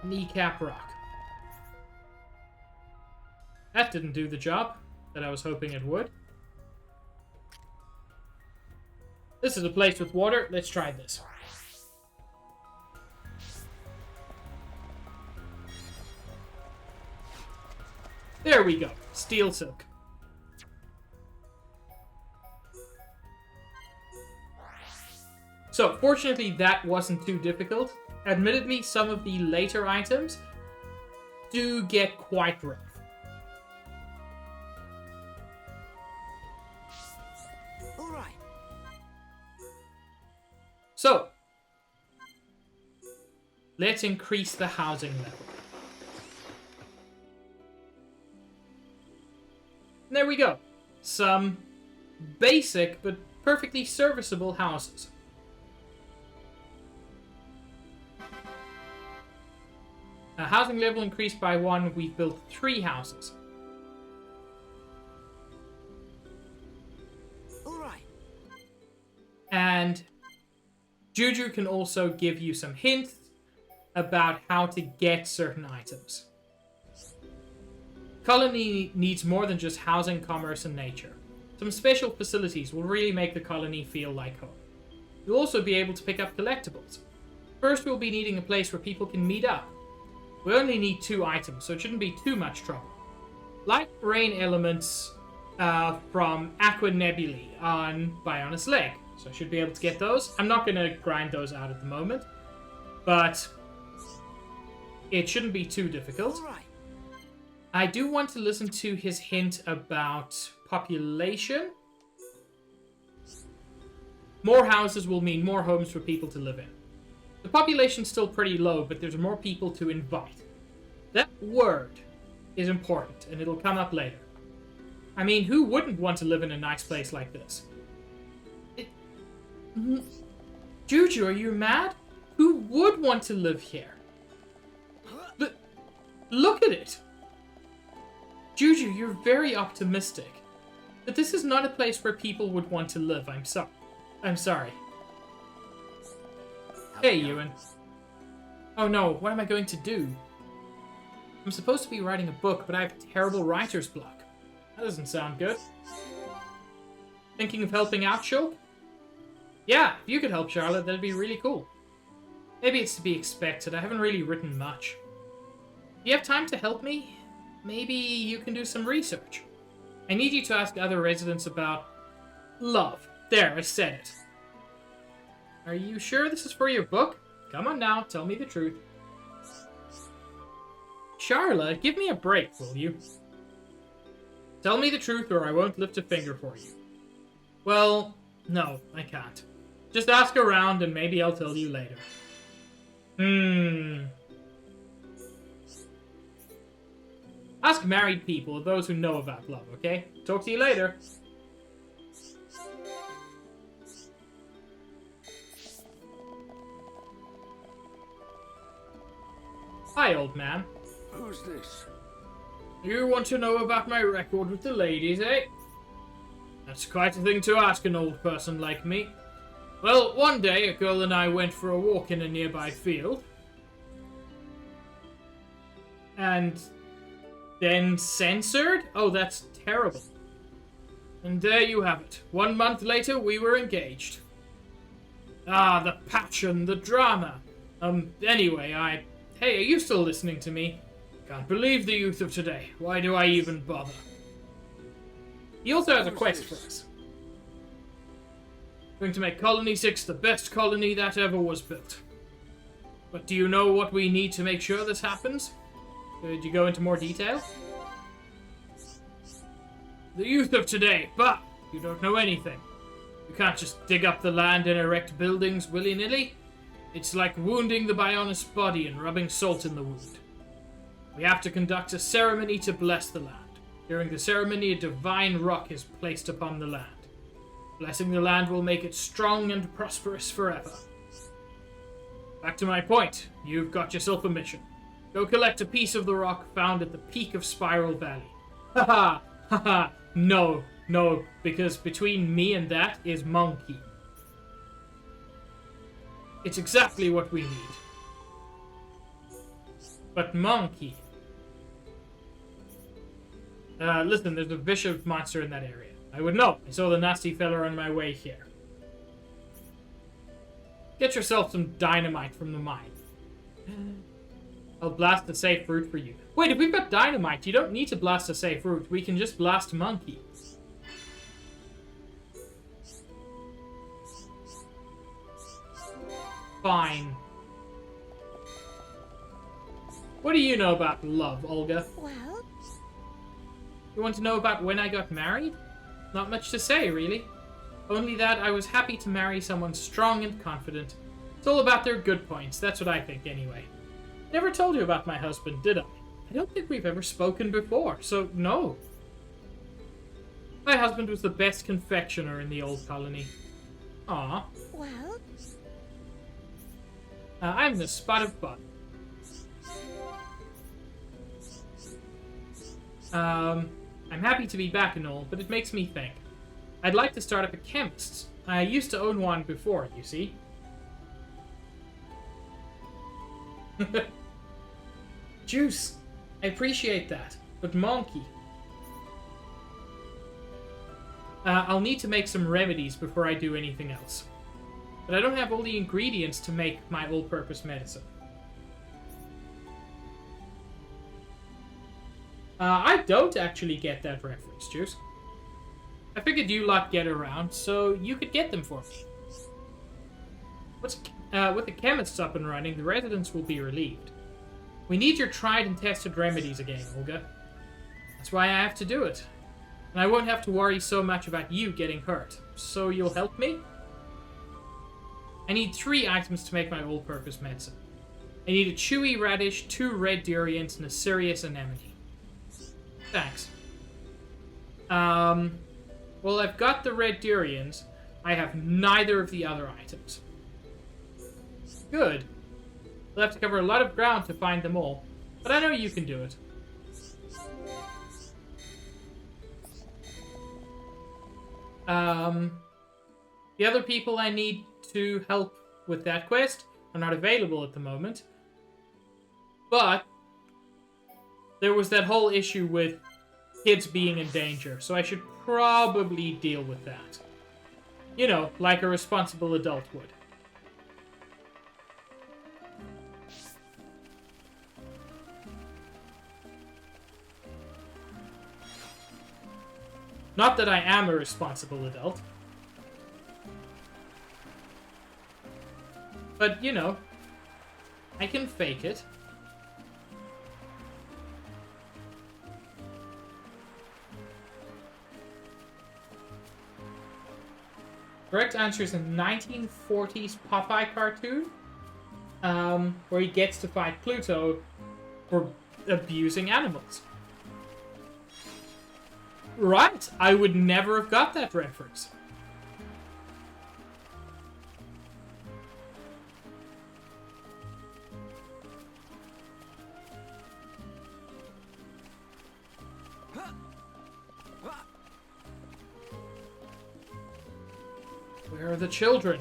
Kneecap Rock. That didn't do the job that I was hoping it would. This is a place with water. Let's try this. There we go. Steel Silk. So, fortunately, that wasn't too difficult. Admittedly, some of the later items do get quite rough. All right. So, let's increase the housing level. And there we go. Some basic but perfectly serviceable houses. Housing level increased by 1. We've built 3 houses. All right. And Juju can also give you some hints about how to get certain items. Colony needs more than just housing, commerce, and nature. Some special facilities will really make the colony feel like home. You'll also be able to pick up collectibles. First, we'll be needing a place where people can meet up. We only need 2 items, so it shouldn't be too much trouble. Light rain elements from Aqua Nebulae on Bionis Lake. So I should be able to get those. I'm not going to grind those out at the moment, but it shouldn't be too difficult. All right. I do want to listen to his hint about population. More houses will mean more homes for people to live in. The population's still pretty low, but there's more people to invite. That word is important, and it'll come up later. I mean, who wouldn't want to live in a nice place like this? Juju, are you mad? Who would want to live here? Look at it! Juju, you're very optimistic. But this is not a place where people would want to live. I'm sorry. Hey, Ewan. Oh no, what am I going to do? I'm supposed to be writing a book, but I have terrible writer's block. That doesn't sound good. Thinking of helping out, Shulk? Yeah, if you could help Charlotte, that'd be really cool. Maybe it's to be expected. I haven't really written much. Do you have time to help me? Maybe you can do some research. I need you to ask other residents about love. There, I said it. Are you sure this is for your book? Come on now, tell me the truth. Charlotte, give me a break, will you? Tell me the truth or I won't lift a finger for you. Well, no, I can't. Just ask around and maybe I'll tell you later. Ask married people, those who know about love, okay? Talk to you later. Hi, old man. Who's this? You want to know about my record with the ladies, eh? That's quite a thing to ask an old person like me. Well, one day, a girl and I went for a walk in a nearby field. And then censored? Oh, that's terrible. And there you have it. 1 month later, we were engaged. Ah, the passion, the drama. Anyway, Hey, are you still listening to me? Can't believe the youth of today. Why do I even bother? He also has a quest for us. Going to make Colony 6 the best colony that ever was built. But do you know what we need to make sure this happens? Did you go into more detail? The youth of today, bah! You don't know anything. You can't just dig up the land and erect buildings willy-nilly. It's like wounding the Bionis body and rubbing salt in the wound. We have to conduct a ceremony to bless the land. During the ceremony, a divine rock is placed upon the land. Blessing the land will make it strong and prosperous forever. Back to my point. You've got yourself a mission. Go collect a piece of the rock found at the peak of Spiral Valley. Haha! Haha! No, because between me and that is Monkey. It's exactly what we need. But Monkey... listen, there's a vicious monster in that area. I would know. I saw the nasty fella on my way here. Get yourself some dynamite from the mine. I'll blast a safe route for you. Wait, if we've got dynamite, you don't need to blast a safe route. We can just blast Monkey. Fine. What do you know about love, Olga? Well, You want to know about when I got married? Not much to say, really. Only that I was happy to marry someone strong and confident. It's all about their good points, that's what I think anyway. Never told you about my husband, did I? I don't think we've ever spoken before, so no. My husband was the best confectioner in the old colony. Aw. well, I'm the spot of butter. I'm happy to be back and all, but it makes me think. I'd like to start up a chemist's. I used to own one before, you see. Juice. I appreciate that. But Monkey. I'll need to make some remedies before I do anything else. But I don't have all the ingredients to make my all-purpose medicine. I don't actually get that reference, Juice. I figured you lot get around, so you could get them for me. With the chemists up and running, the residents will be relieved. We need your tried and tested remedies again, Olga. That's why I have to do it. And I won't have to worry so much about you getting hurt. So you'll help me? I need 3 items to make my all-purpose medicine. I need a chewy radish, 2 red durians, and a serious anemone. Thanks. Well, I've got the red durians. I have neither of the other items. Good. We'll have to cover a lot of ground to find them all, but I know you can do it. The other people I need to help with that quest are not available at the moment. But there was that whole issue with kids being in danger, so I should probably deal with that. You know, like a responsible adult would. Not that I am a responsible adult. But, you know, I can fake it. Correct answer is a 1940s Popeye cartoon, where he gets to fight Pluto for abusing animals. Right, I would never have got that reference. Where are the children?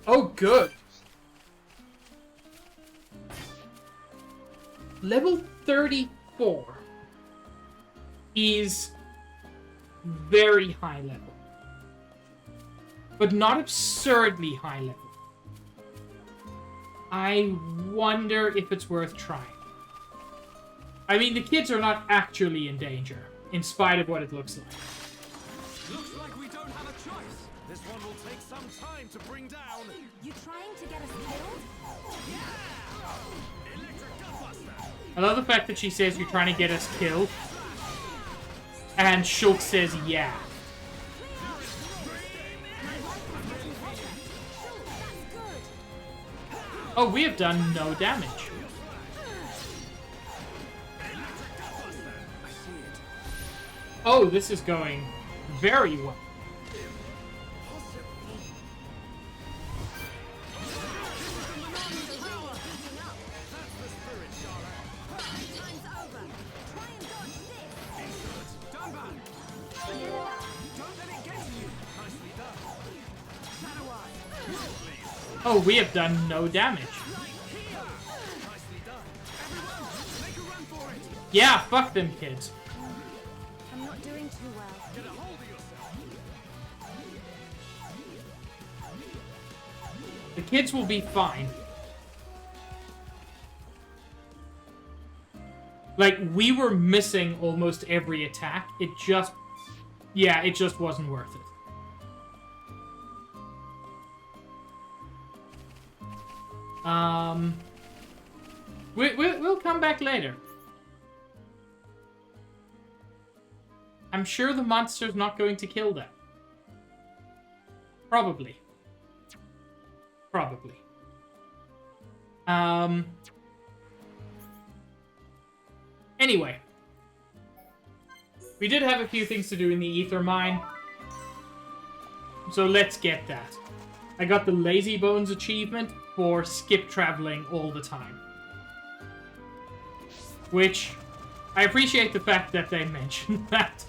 Oh, good. Level 34 is very high level. But not absurdly high level. I wonder if it's worth trying. I mean, the kids are not actually in danger, in spite of what it looks like. Looks like we don't have a choice. This one will take some time to bring down. You trying to get us killed? Electric Gutbuster. I love the fact that she says you're trying to get us killed. And Shulk says, yeah. Oh, we have done no damage. Oh, this is going very well. Oh, we have done no damage. Yeah, fuck them kids. I'm not doing too well. The kids will be fine. Like, we were missing almost every attack. It just... Yeah, it just wasn't worth it. We'll come back later. I'm sure the monster's not going to kill them. Probably. Probably. Anyway. We did have a few things to do in the Ether Mine. So let's get that. I got the Lazy Bones achievement for skip traveling all the time. Which, I appreciate the fact that they mentioned that.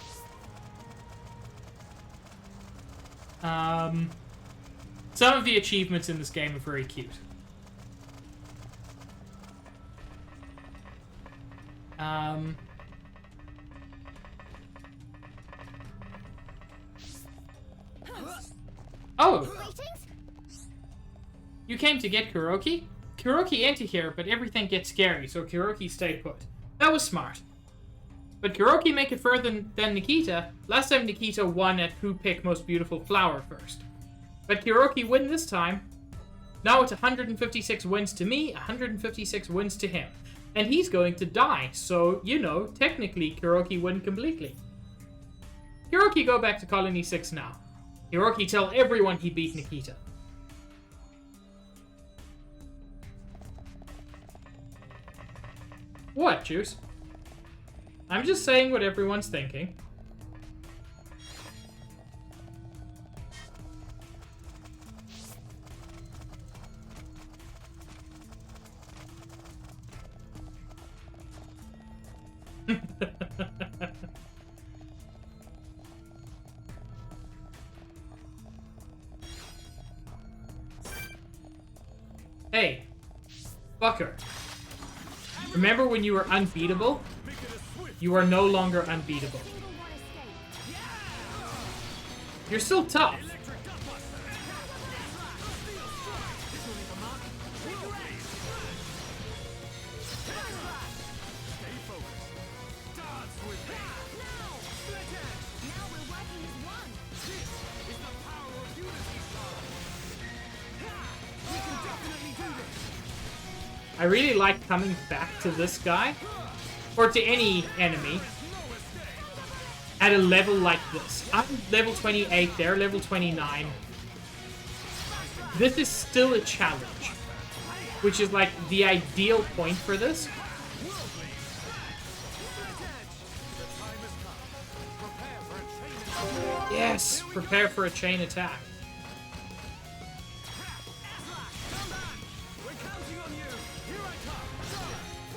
Some of the achievements in this game are very cute. Oh! You came to get Kuroki? Kuroki entered here, but everything gets scary, so Kuroki stayed put. That was smart. But Kuroki make it further than Nikita. Last time Nikita won at Who Picked Most Beautiful Flower first. But Kuroki win this time. Now it's 156 wins to me, 156 wins to him. And he's going to die, so, you know, technically Kuroki win completely. Kuroki go back to Colony 6 now. Kuroki tell everyone he beat Nikita. What, Juice? I'm just saying what everyone's thinking. Hey, fucker. Remember when you were unbeatable? You are no longer unbeatable. You're still tough. I really like coming back to this guy, or to any enemy, at a level like this. I'm level 28, they're level 29. This is still a challenge, which is like the ideal point for this. Yes, prepare for a chain attack.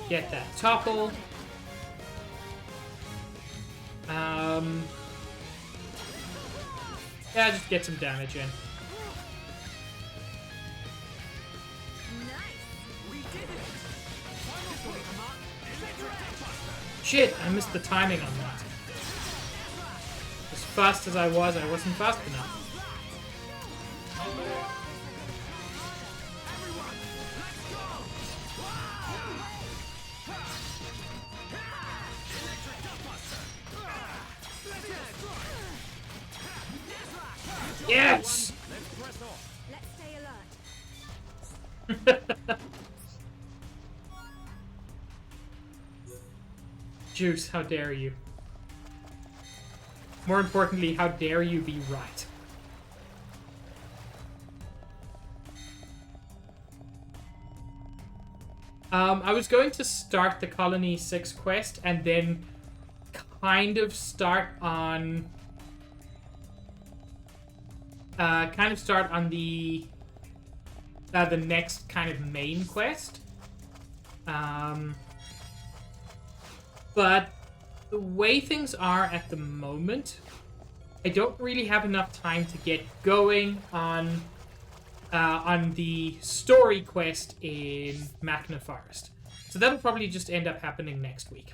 Get that topple. Yeah, just get some damage in. Shit, I missed the timing on that. As fast as I wasn't fast enough. Yes! Let's press on. Let's stay alert. Juice, how dare you? More importantly, how dare you be right? I was going to start the Colony 6 quest and then kind of start on the next kind of main quest. But the way things are at the moment, I don't really have enough time to get going on the story quest in Machna Forest. So that'll probably just end up happening next week.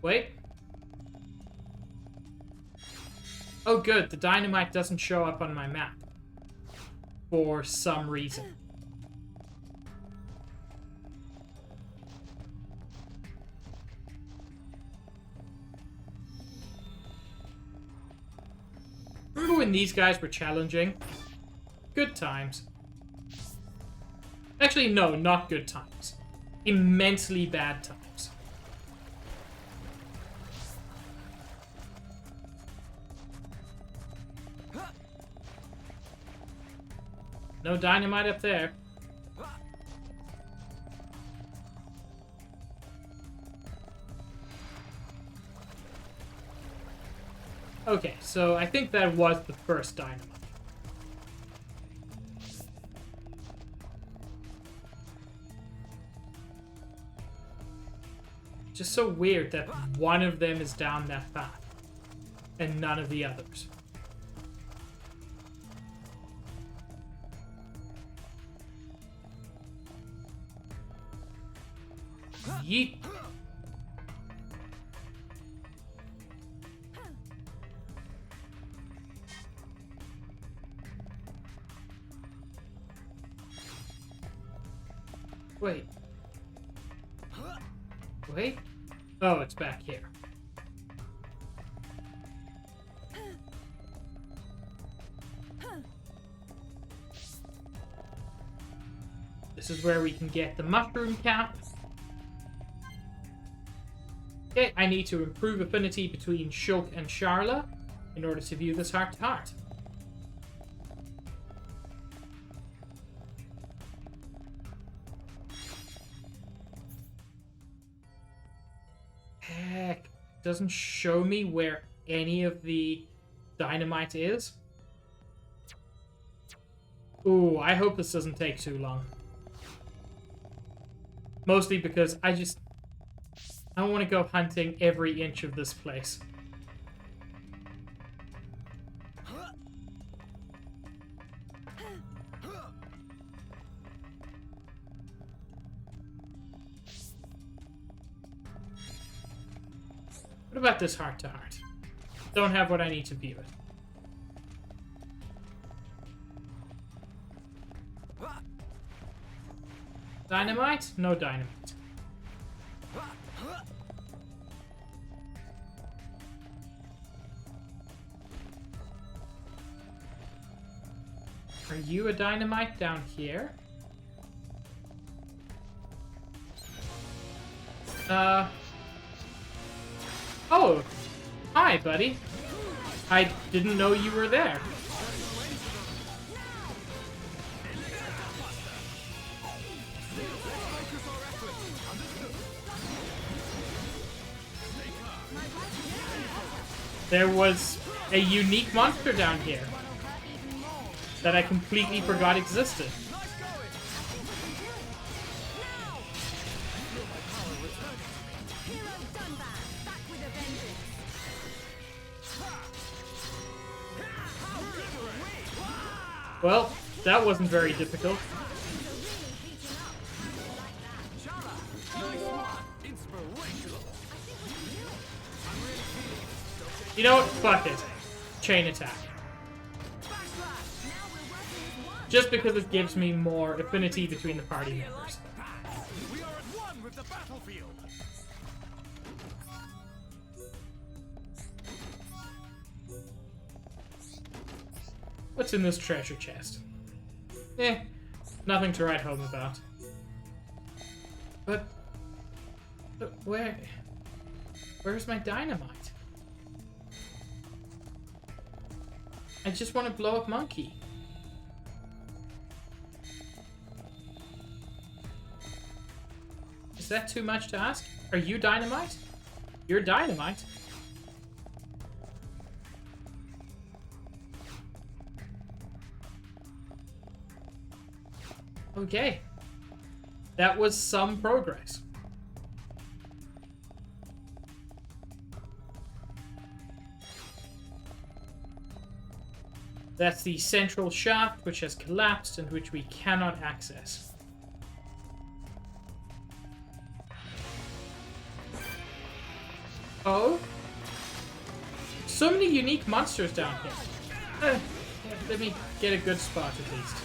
Wait. Oh good, the dynamite doesn't show up on my map. For some reason. Remember when these guys were challenging? Good times. Actually, no, not good times. Immensely bad times. No dynamite up there. Okay, so I think that was the first dynamite. Just so weird that one of them is down that path and none of the others. Yeet. Wait. Wait. Oh, it's back here. This is where we can get the mushroom cap. Okay, I need to improve affinity between Shulk and Sharla in order to view this heart-to-heart. Heck, doesn't show me where any of the dynamite is. Ooh, I hope this doesn't take too long. Mostly because I don't want to go hunting every inch of this place. What about this heart-to-heart? Don't have what I need to view it. Dynamite? No dynamite. Are you a dynamite down here? Oh! Hi, buddy. I didn't know you were there. There was a unique monster down here that I completely forgot existed. Well, that wasn't very difficult. You know what? Fuck it. Chain attack. Just because it gives me more affinity between the party members. We are at one with the battlefield. What's in this treasure chest? Nothing to write home about. But where's my dynamite? I just want to blow up Monkey. Is that too much to ask? Are you dynamite? You're dynamite. Okay. That was some progress. That's the central shaft, which has collapsed and which we cannot access. Oh? So many unique monsters down here. Let me get a good spot at least.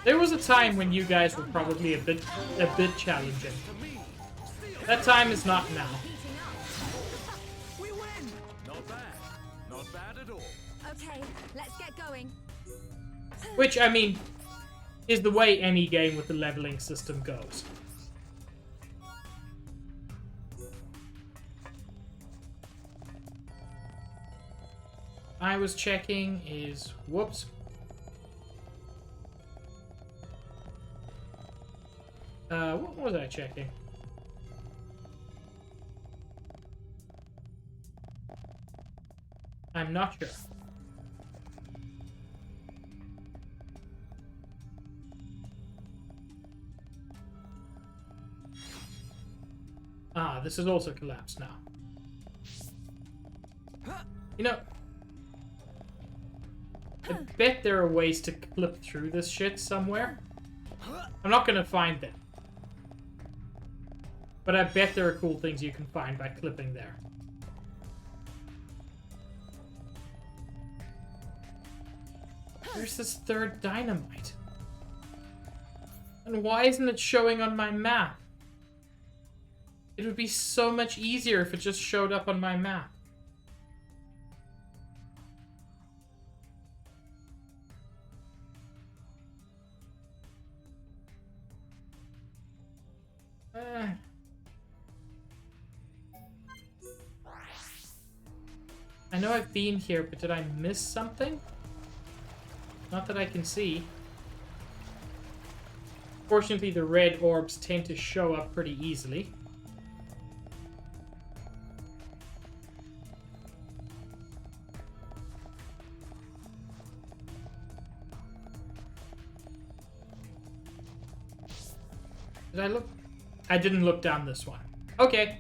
There was a time when you guys were probably a bit challenging. That time is not now. We win! Not bad. Not bad at all. Okay, let's get going. Which, I mean, is the way any game with the leveling system goes. I was checking is... Whoops. What was I checking? I'm not sure. Ah, this is also collapsed now. You know, I bet there are ways to clip through this shit somewhere. I'm not gonna find them. But I bet there are cool things you can find by clipping there. Where's this third dynamite? And why isn't it showing on my map? It would be so much easier if it just showed up on my map. I know I've been here, but did I miss something? Not that I can see. Fortunately, the red orbs tend to show up pretty easily. Did I look? I didn't look down this one. Okay.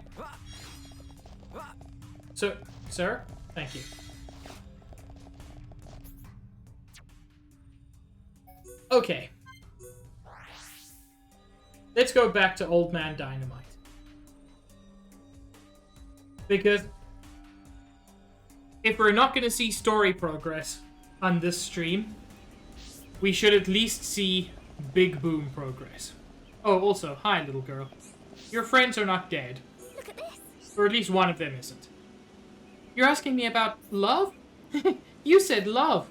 So, sir? Thank you. Okay. Let's go back to Old Man Dynamite. Because if we're not going to see story progress on this stream, we should at least see Big Boom progress. Oh, also, hi, little girl. Your friends are not dead. Look at this. Or at least one of them isn't. You're asking me about love? You said love.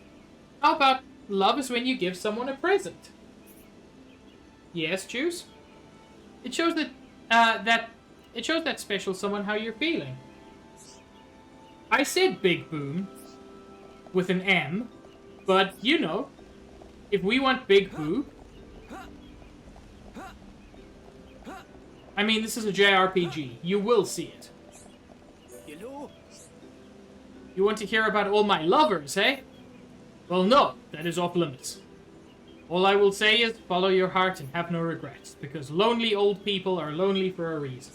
How about love is when you give someone a present? Yes, Juice? It shows that, it shows that special someone how you're feeling. I said Big Boom with an M, but, you know, if we want Big Boo... I mean, this is a JRPG. You will see it. You know? You want to hear about all my lovers, eh? Well, no, that is off limits. All I will say is follow your heart and have no regrets, because lonely old people are lonely for a reason.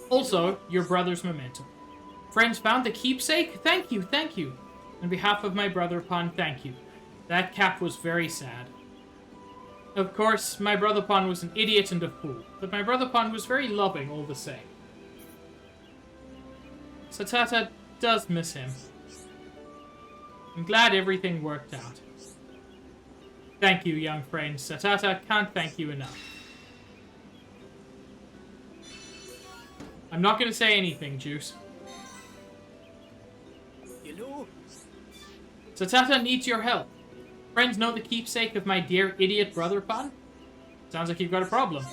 Also, your brother's memento. Friends found the keepsake? Thank you, thank you. On behalf of my brother Pon, thank you. That cap was very sad. Of course, my brother Pon was an idiot and a fool, but my brother Pon was very loving all the same. Satata does miss him. I'm glad everything worked out. Thank you, young friend. Satata can't thank you enough. I'm not going to say anything, Juice. You know, Satata needs your help. Friends know the keepsake of my dear idiot brother Pon? Sounds like you've got a problem.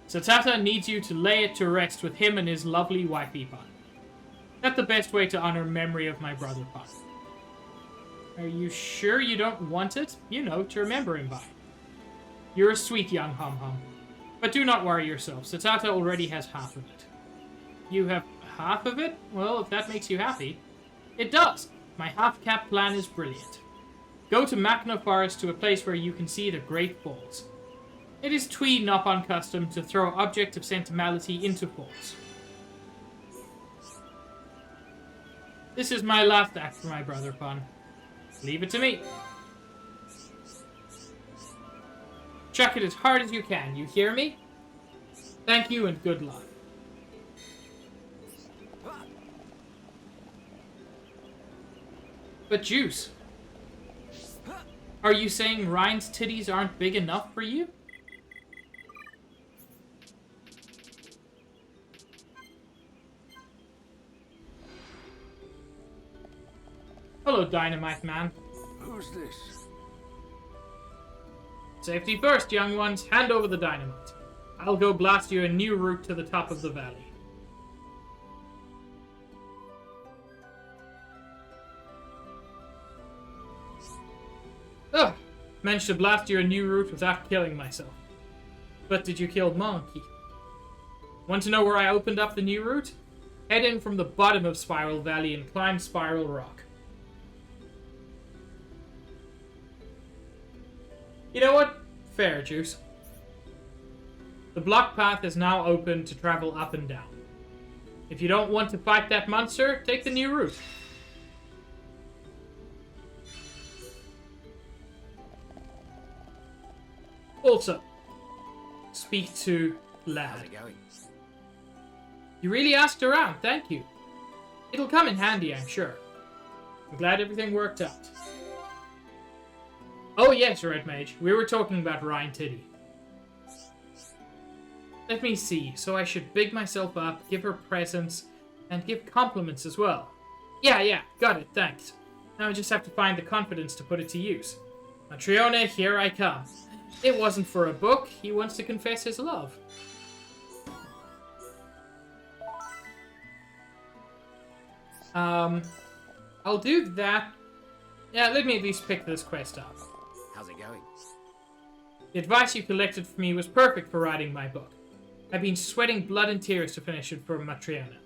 Satata needs you to lay it to rest with him and his lovely wifey Pon. That's the best way to honor memory of my brother Pon. Are you sure you don't want it? You know, to remember him by. You're a sweet young hum-hum. But do not worry yourself. Satata already has half of it. You have half of it? Well, if that makes you happy. It does. My half-cap plan is brilliant. Go to Machna Forest to a place where you can see the Great Falls. It is twee not uncustom to throw object of sentimentality into falls. This is my last act for my brother Pon. Leave it to me. Chuck it as hard as you can, you hear me? Thank you and good luck. But Juice, are you saying Ryan's titties aren't big enough for you? Hello, Dynamite Man. who's this? Safety first, young ones. Hand over the dynamite. I'll go blast you a new route to the top of the valley. Ugh! Managed to blast you a new route without killing myself. But did you kill Monkey? Want to know where I opened up the new route? Head in from the bottom of Spiral Valley and climb Spiral Rock. You know what? Fair, Juice. The block path is now open to travel up and down. If you don't want to fight that monster, take the new route. Also, speak to Lad. How's it going? You really asked around, thank you. It'll come in handy, I'm sure. I'm glad everything worked out. Oh yes, Red Mage, we were talking about Ryan Titty. Let me see, so I should big myself up, give her presents, and give compliments as well. Yeah, got it, thanks. Now I just have to find the confidence to put it to use. Matriona, here I come. It wasn't for a book, he wants to confess his love. I'll do that. Yeah, let me at least pick this quest up. How's it going? The advice you collected for me was perfect for writing my book. I've been sweating blood and tears to finish it for Matriona.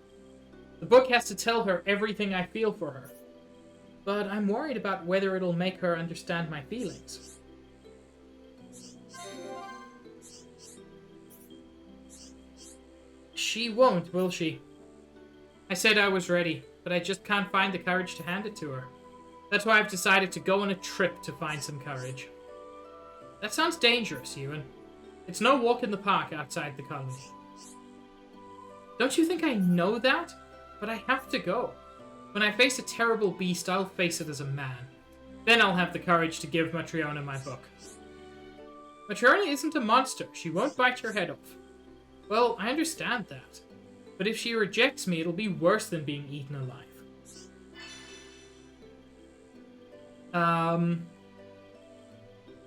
The book has to tell her everything I feel for her. But I'm worried about whether it'll make her understand my feelings. She won't, will she? I said I was ready, but I just can't find the courage to hand it to her. That's why I've decided to go on a trip to find some courage. That sounds dangerous, Ewan. It's no walk in the park outside the colony. Don't you think I know that? But I have to go. When I face a terrible beast, I'll face it as a man. Then I'll have the courage to give Matriona my book. Matriona isn't a monster. She won't bite your head off. Well, I understand that. But if she rejects me, it'll be worse than being eaten alive.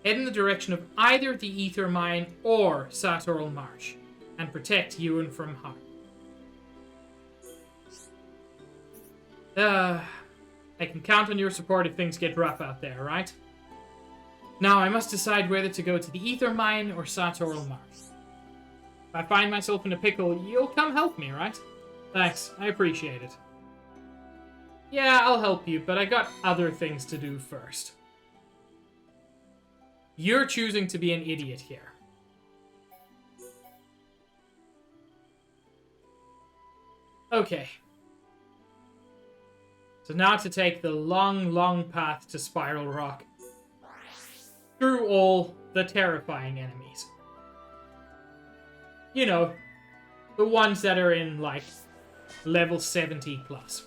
Head in the direction of either the Ether Mine or Sartorial Marsh, and protect Ewan from harm. I can count on your support if things get rough out there, right? Now I must decide whether to go to the Ether Mine or Sartorial Marsh. If I find myself in a pickle, you'll come help me, right? Thanks, I appreciate it. Yeah, I'll help you, but I got other things to do first. You're choosing to be an idiot here. Okay. So now to take the long, long path to Spiral Rock. Through all the terrifying enemies. You know, the ones that are in, like, level 70 plus.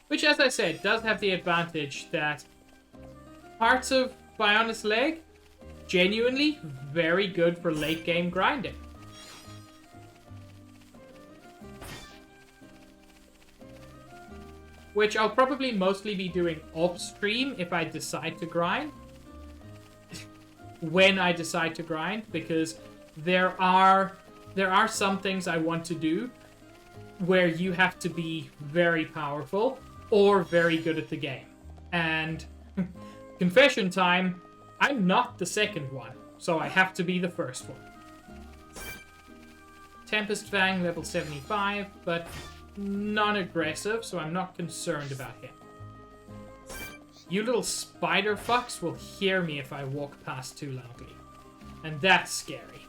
Which, as I said, does have the advantage that parts of Bionis Leg, genuinely very good for late game grinding. Which I'll probably mostly be doing off stream if I decide to grind. When I decide to grind, because there are some things I want to do where you have to be very powerful or very good at the game. And confession time, I'm not the second one, so I have to be the first one. Tempest Fang, level 75, but non-aggressive, so I'm not concerned about him. You little spider fucks will hear me if I walk past too loudly. And that's scary.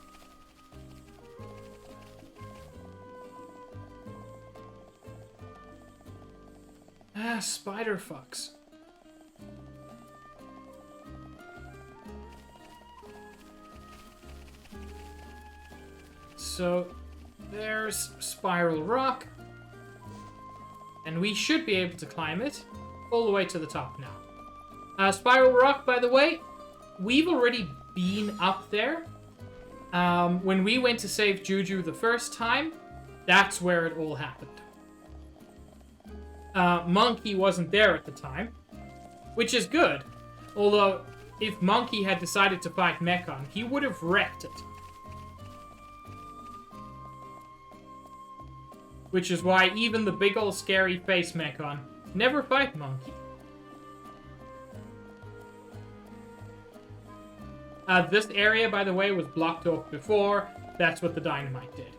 Ah, spider fucks. So, there's Spiral Rock. And we should be able to climb it all the way to the top now. Spiral Rock, by the way, we've already been up there. When we went to save Juju the first time, that's where it all happened. Monkey wasn't there at the time, which is good. Although, if Monkey had decided to fight Mechon, he would have wrecked it. Which is why even the big ol' scary face Mechon never fight Monkey. This area, by the way, was blocked off before. That's what the dynamite did.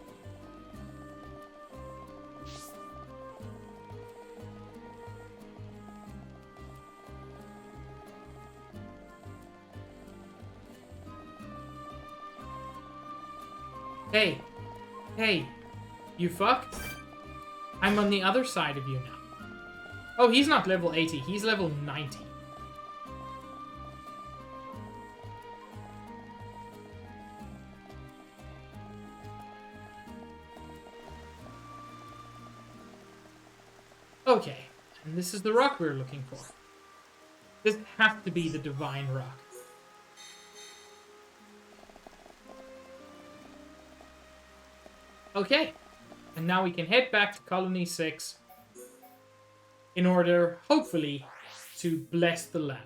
Hey. Hey. You fucked? I'm on the other side of you now. Oh, he's not level 80. He's level 90. Okay. And this is the rock we're looking for. This has to be the Divine Rock. Okay. And now we can head back to Colony 6 in order, hopefully, to bless the land.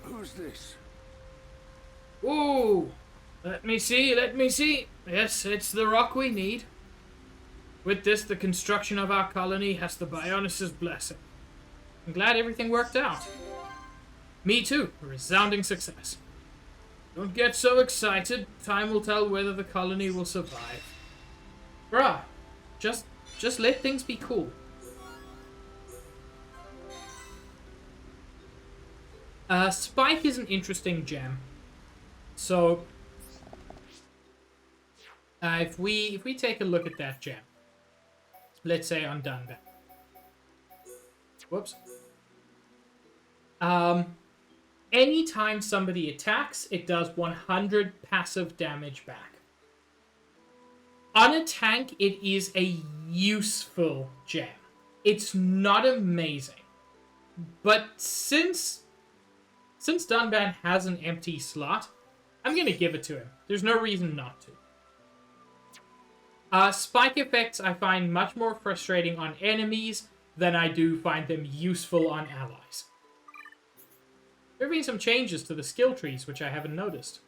Who's this? Ooh! Let me see, let me see. Yes, it's the rock we need. With this, the construction of our colony has the Bionis' blessing. I'm glad everything worked out. Me too. A resounding success. Don't get so excited. Time will tell whether the colony will survive. Bruh, just let things be cool. Spike is an interesting gem. So, if we take a look at that gem, let's say on Dunban. Whoops. Anytime somebody attacks, it does 100 passive damage back. On a tank, it is a useful gem. It's not amazing. But since Dunban has an empty slot, I'm going to give it to him. There's no reason not to. Spike effects I find much more frustrating on enemies than I do find them useful on allies. There have been some changes to the skill trees, which I haven't noticed.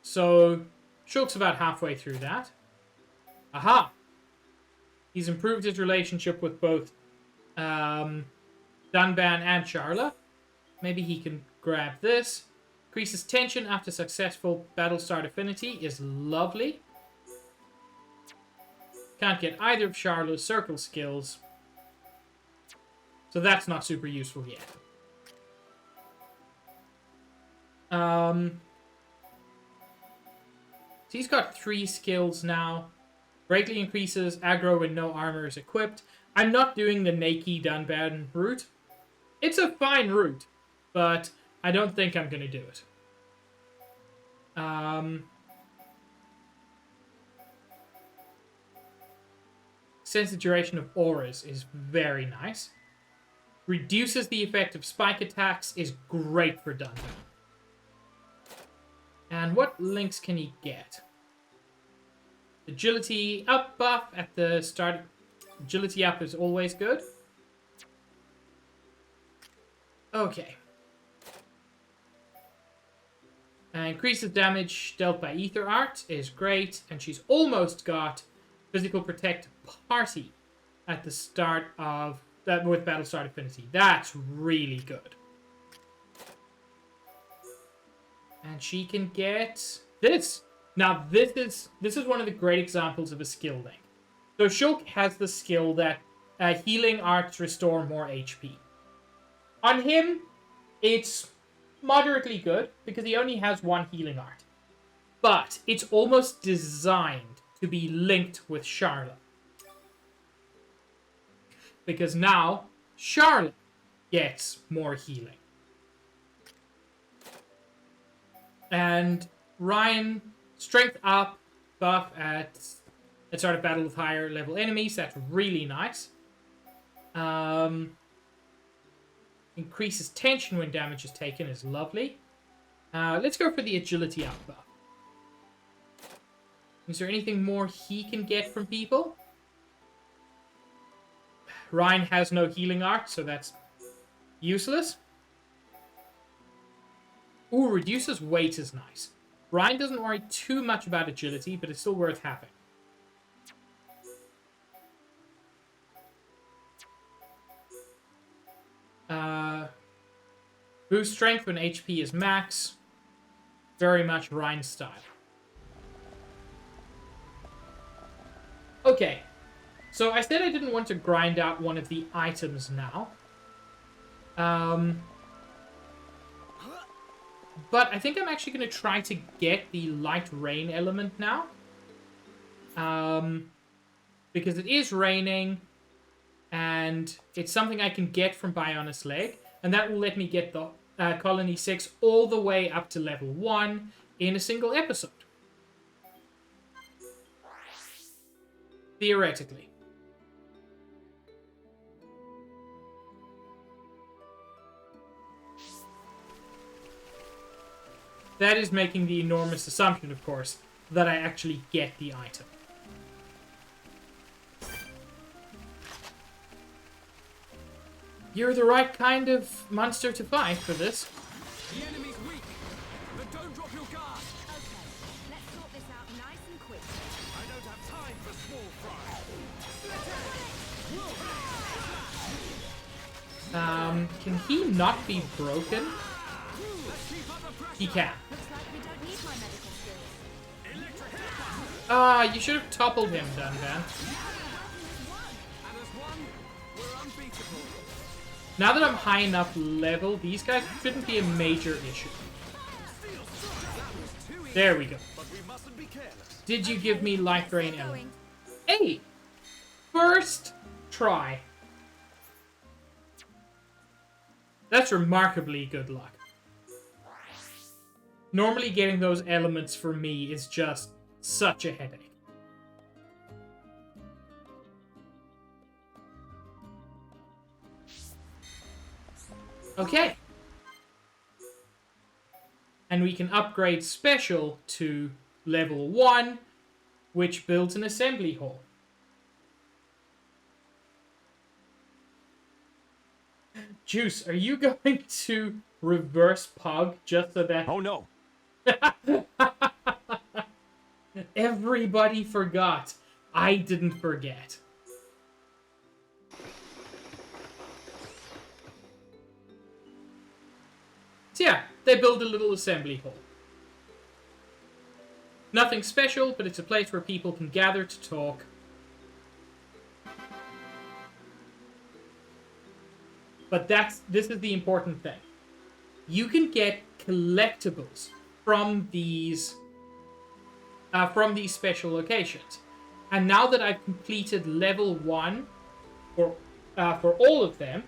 So, Shulk's about halfway through that. Aha! He's improved his relationship with both Dunban and Charla. Maybe he can grab this. Increases tension after successful Battlestar Affinity is lovely. Can't get either of Charlotte's circle skills. So that's not super useful yet. So he's got 3 skills now. Greatly increases aggro when no armor is equipped. I'm not doing the Nakey Dunban route. It's a fine route, but I don't think I'm going to do it. Since the duration of auras is very nice. Reduces the effect of spike attacks is great for Dunban. And what links can he get? Agility up buff at the start. Agility up is always good. Okay. Increases damage dealt by Ether Art is great. And she's almost got Physical Protect Party at the start of... with Battlestar Affinity. That's really good. And she can get this. Now, this is one of the great examples of a skill link. So Shulk has the skill that healing arts restore more HP. On him, it's moderately good because he only has 1 healing art. But it's almost designed to be linked with Charlotte. Because now, Charlotte gets more healing. And Ryan, strength up, buff at start of battle with higher level enemies. That's really nice. Increases tension when damage is taken is lovely. Let's go for the agility up buff. Is there anything more he can get from people? Ryan has no healing art, so that's useless. Ooh, reduces weight is nice. Ryan doesn't worry too much about agility, but it's still worth having. Boost strength when HP is max. Very much Ryan style. Okay. So I said I didn't want to grind out one of the items now. But I think I'm actually going to try to get the light rain element now. Because it is raining. And it's something I can get from Bionis Leg. And that will let me get the Colony 6 all the way up to level 1 in a single episode. Theoretically. That is making the enormous assumption, of course, that I actually get the item. You're the right kind of monster to fight for this. The enemy's weak, but don't drop your guard. Okay, let's sort this out nice and quick. I don't have time for small fry. Can he not be broken? Let's keep up the pressure. He can. Looks like we don't need my medical skills. Electric. Ah, you should have toppled him, Dunban. And as one, we're unbeatable. Now that I'm high enough level, these guys shouldn't be a major issue. There we go. But we mustn't be careless. Did you give me light rain Going. element? Hey! First try. That's remarkably good luck. Normally getting those elements for me is just such a headache. Okay. And we can upgrade Special to level 1, which builds an assembly hall. Juice, are you going to reverse Pug just so that... Oh no. Everybody forgot. I didn't forget. So yeah, they build a little assembly hall. Nothing special, but it's a place where people can gather to talk. But this is the important thing. You can get collectibles from these special locations. And now that I've completed level 1 for all of them,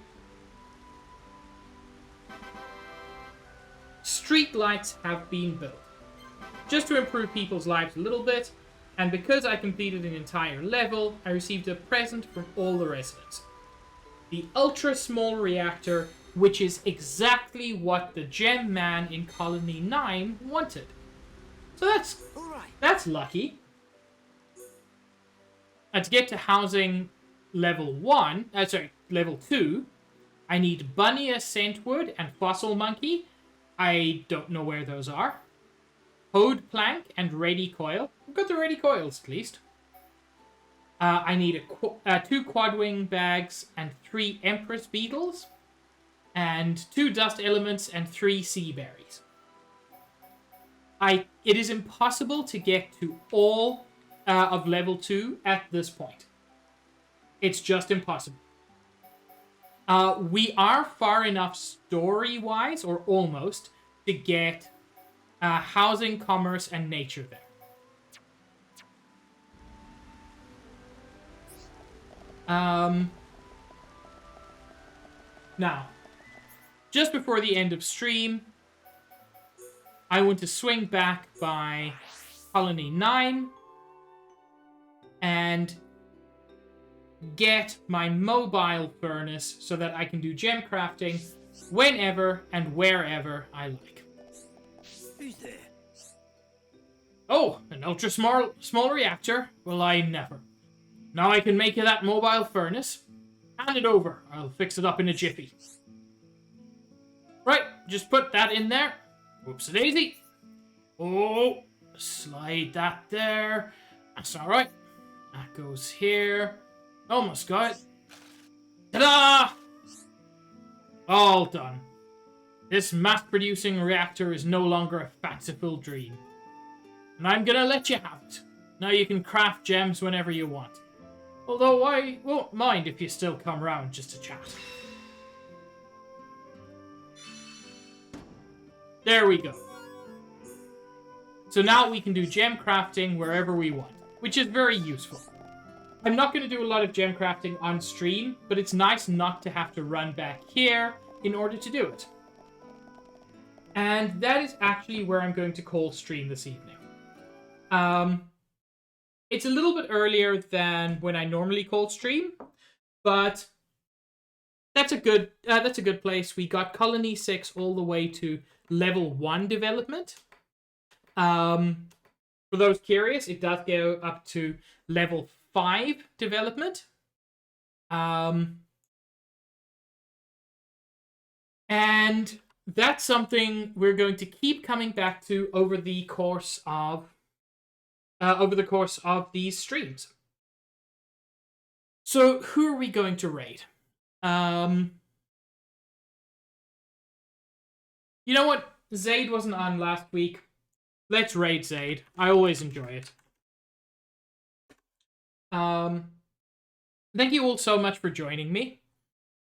street lights have been built. Just to improve people's lives a little bit, and because I completed an entire level, I received a present from all the residents. The ultra small reactor, which is exactly what the gem man in Colony 9 wanted. So that's lucky. And to get to housing level 2, I need Bunya Scentwood and Fossil Monkey. I don't know where those are. Hode Plank and Ready Coil. I've got the Ready Coils at least. I need 2 Quadwing bags and 3 Empress Beetles. And 2 Dust Elements and 3 Sea Berries. It is impossible to get to all of level 2 at this point. It's just impossible. We are far enough story-wise, or almost, to get housing, commerce, and nature there. Now, just before the end of stream, I want to swing back by Colony 9 and get my mobile furnace so that I can do gem crafting whenever and wherever I like. Who's there? Oh, an ultra small reactor? Well, I never. Now I can make you that mobile furnace. Hand it over. I'll fix it up in a jiffy. Right, just put that in there. Whoops-a-daisy. Oh, slide that there. That's alright. That goes here. Almost got it. Ta-da! All done. This mass-producing reactor is no longer a fanciful dream. And I'm gonna let you have it. Now you can craft gems whenever you want. Although I won't mind if you still come round just to chat. There we go. So now we can do gem crafting wherever we want, which is very useful. I'm not going to do a lot of gem crafting on stream, but it's nice not to have to run back here in order to do it. And that is actually where I'm going to call stream this evening. It's a little bit earlier than when I normally call stream, but that's a good place. We got Colony 6 all the way to level 1 development. For those curious, it does go up to level 5 development. And that's something we're going to keep coming back to over the course of these streams. So who are we going to raid? You know what? Zaid wasn't on last week. Let's raid Zaid. I always enjoy it. Thank you all so much for joining me.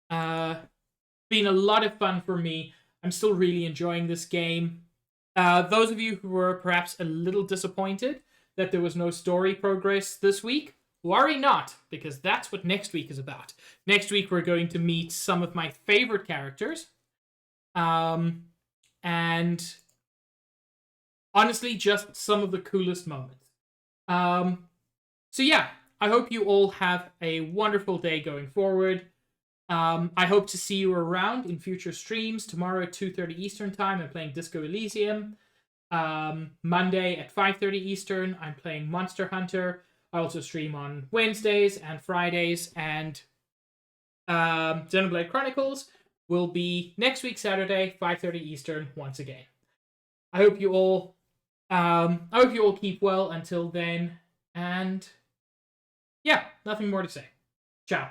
Been a lot of fun for me. I'm still really enjoying this game. Those of you who were perhaps a little disappointed that there was no story progress this week, worry not, because that's what next week is about. Next week we're going to meet some of my favorite characters. And honestly, just some of the coolest moments. So yeah, I hope you all have a wonderful day going forward. I hope to see you around in future streams. Tomorrow at 2:30 Eastern Time, I'm playing Disco Elysium. Monday at 5:30 Eastern, I'm playing Monster Hunter. I also stream on Wednesdays and Fridays, and Xenoblade Chronicles will be next week Saturday, 5:30 Eastern once again. I hope you all keep well until then, and yeah, nothing more to say. Ciao.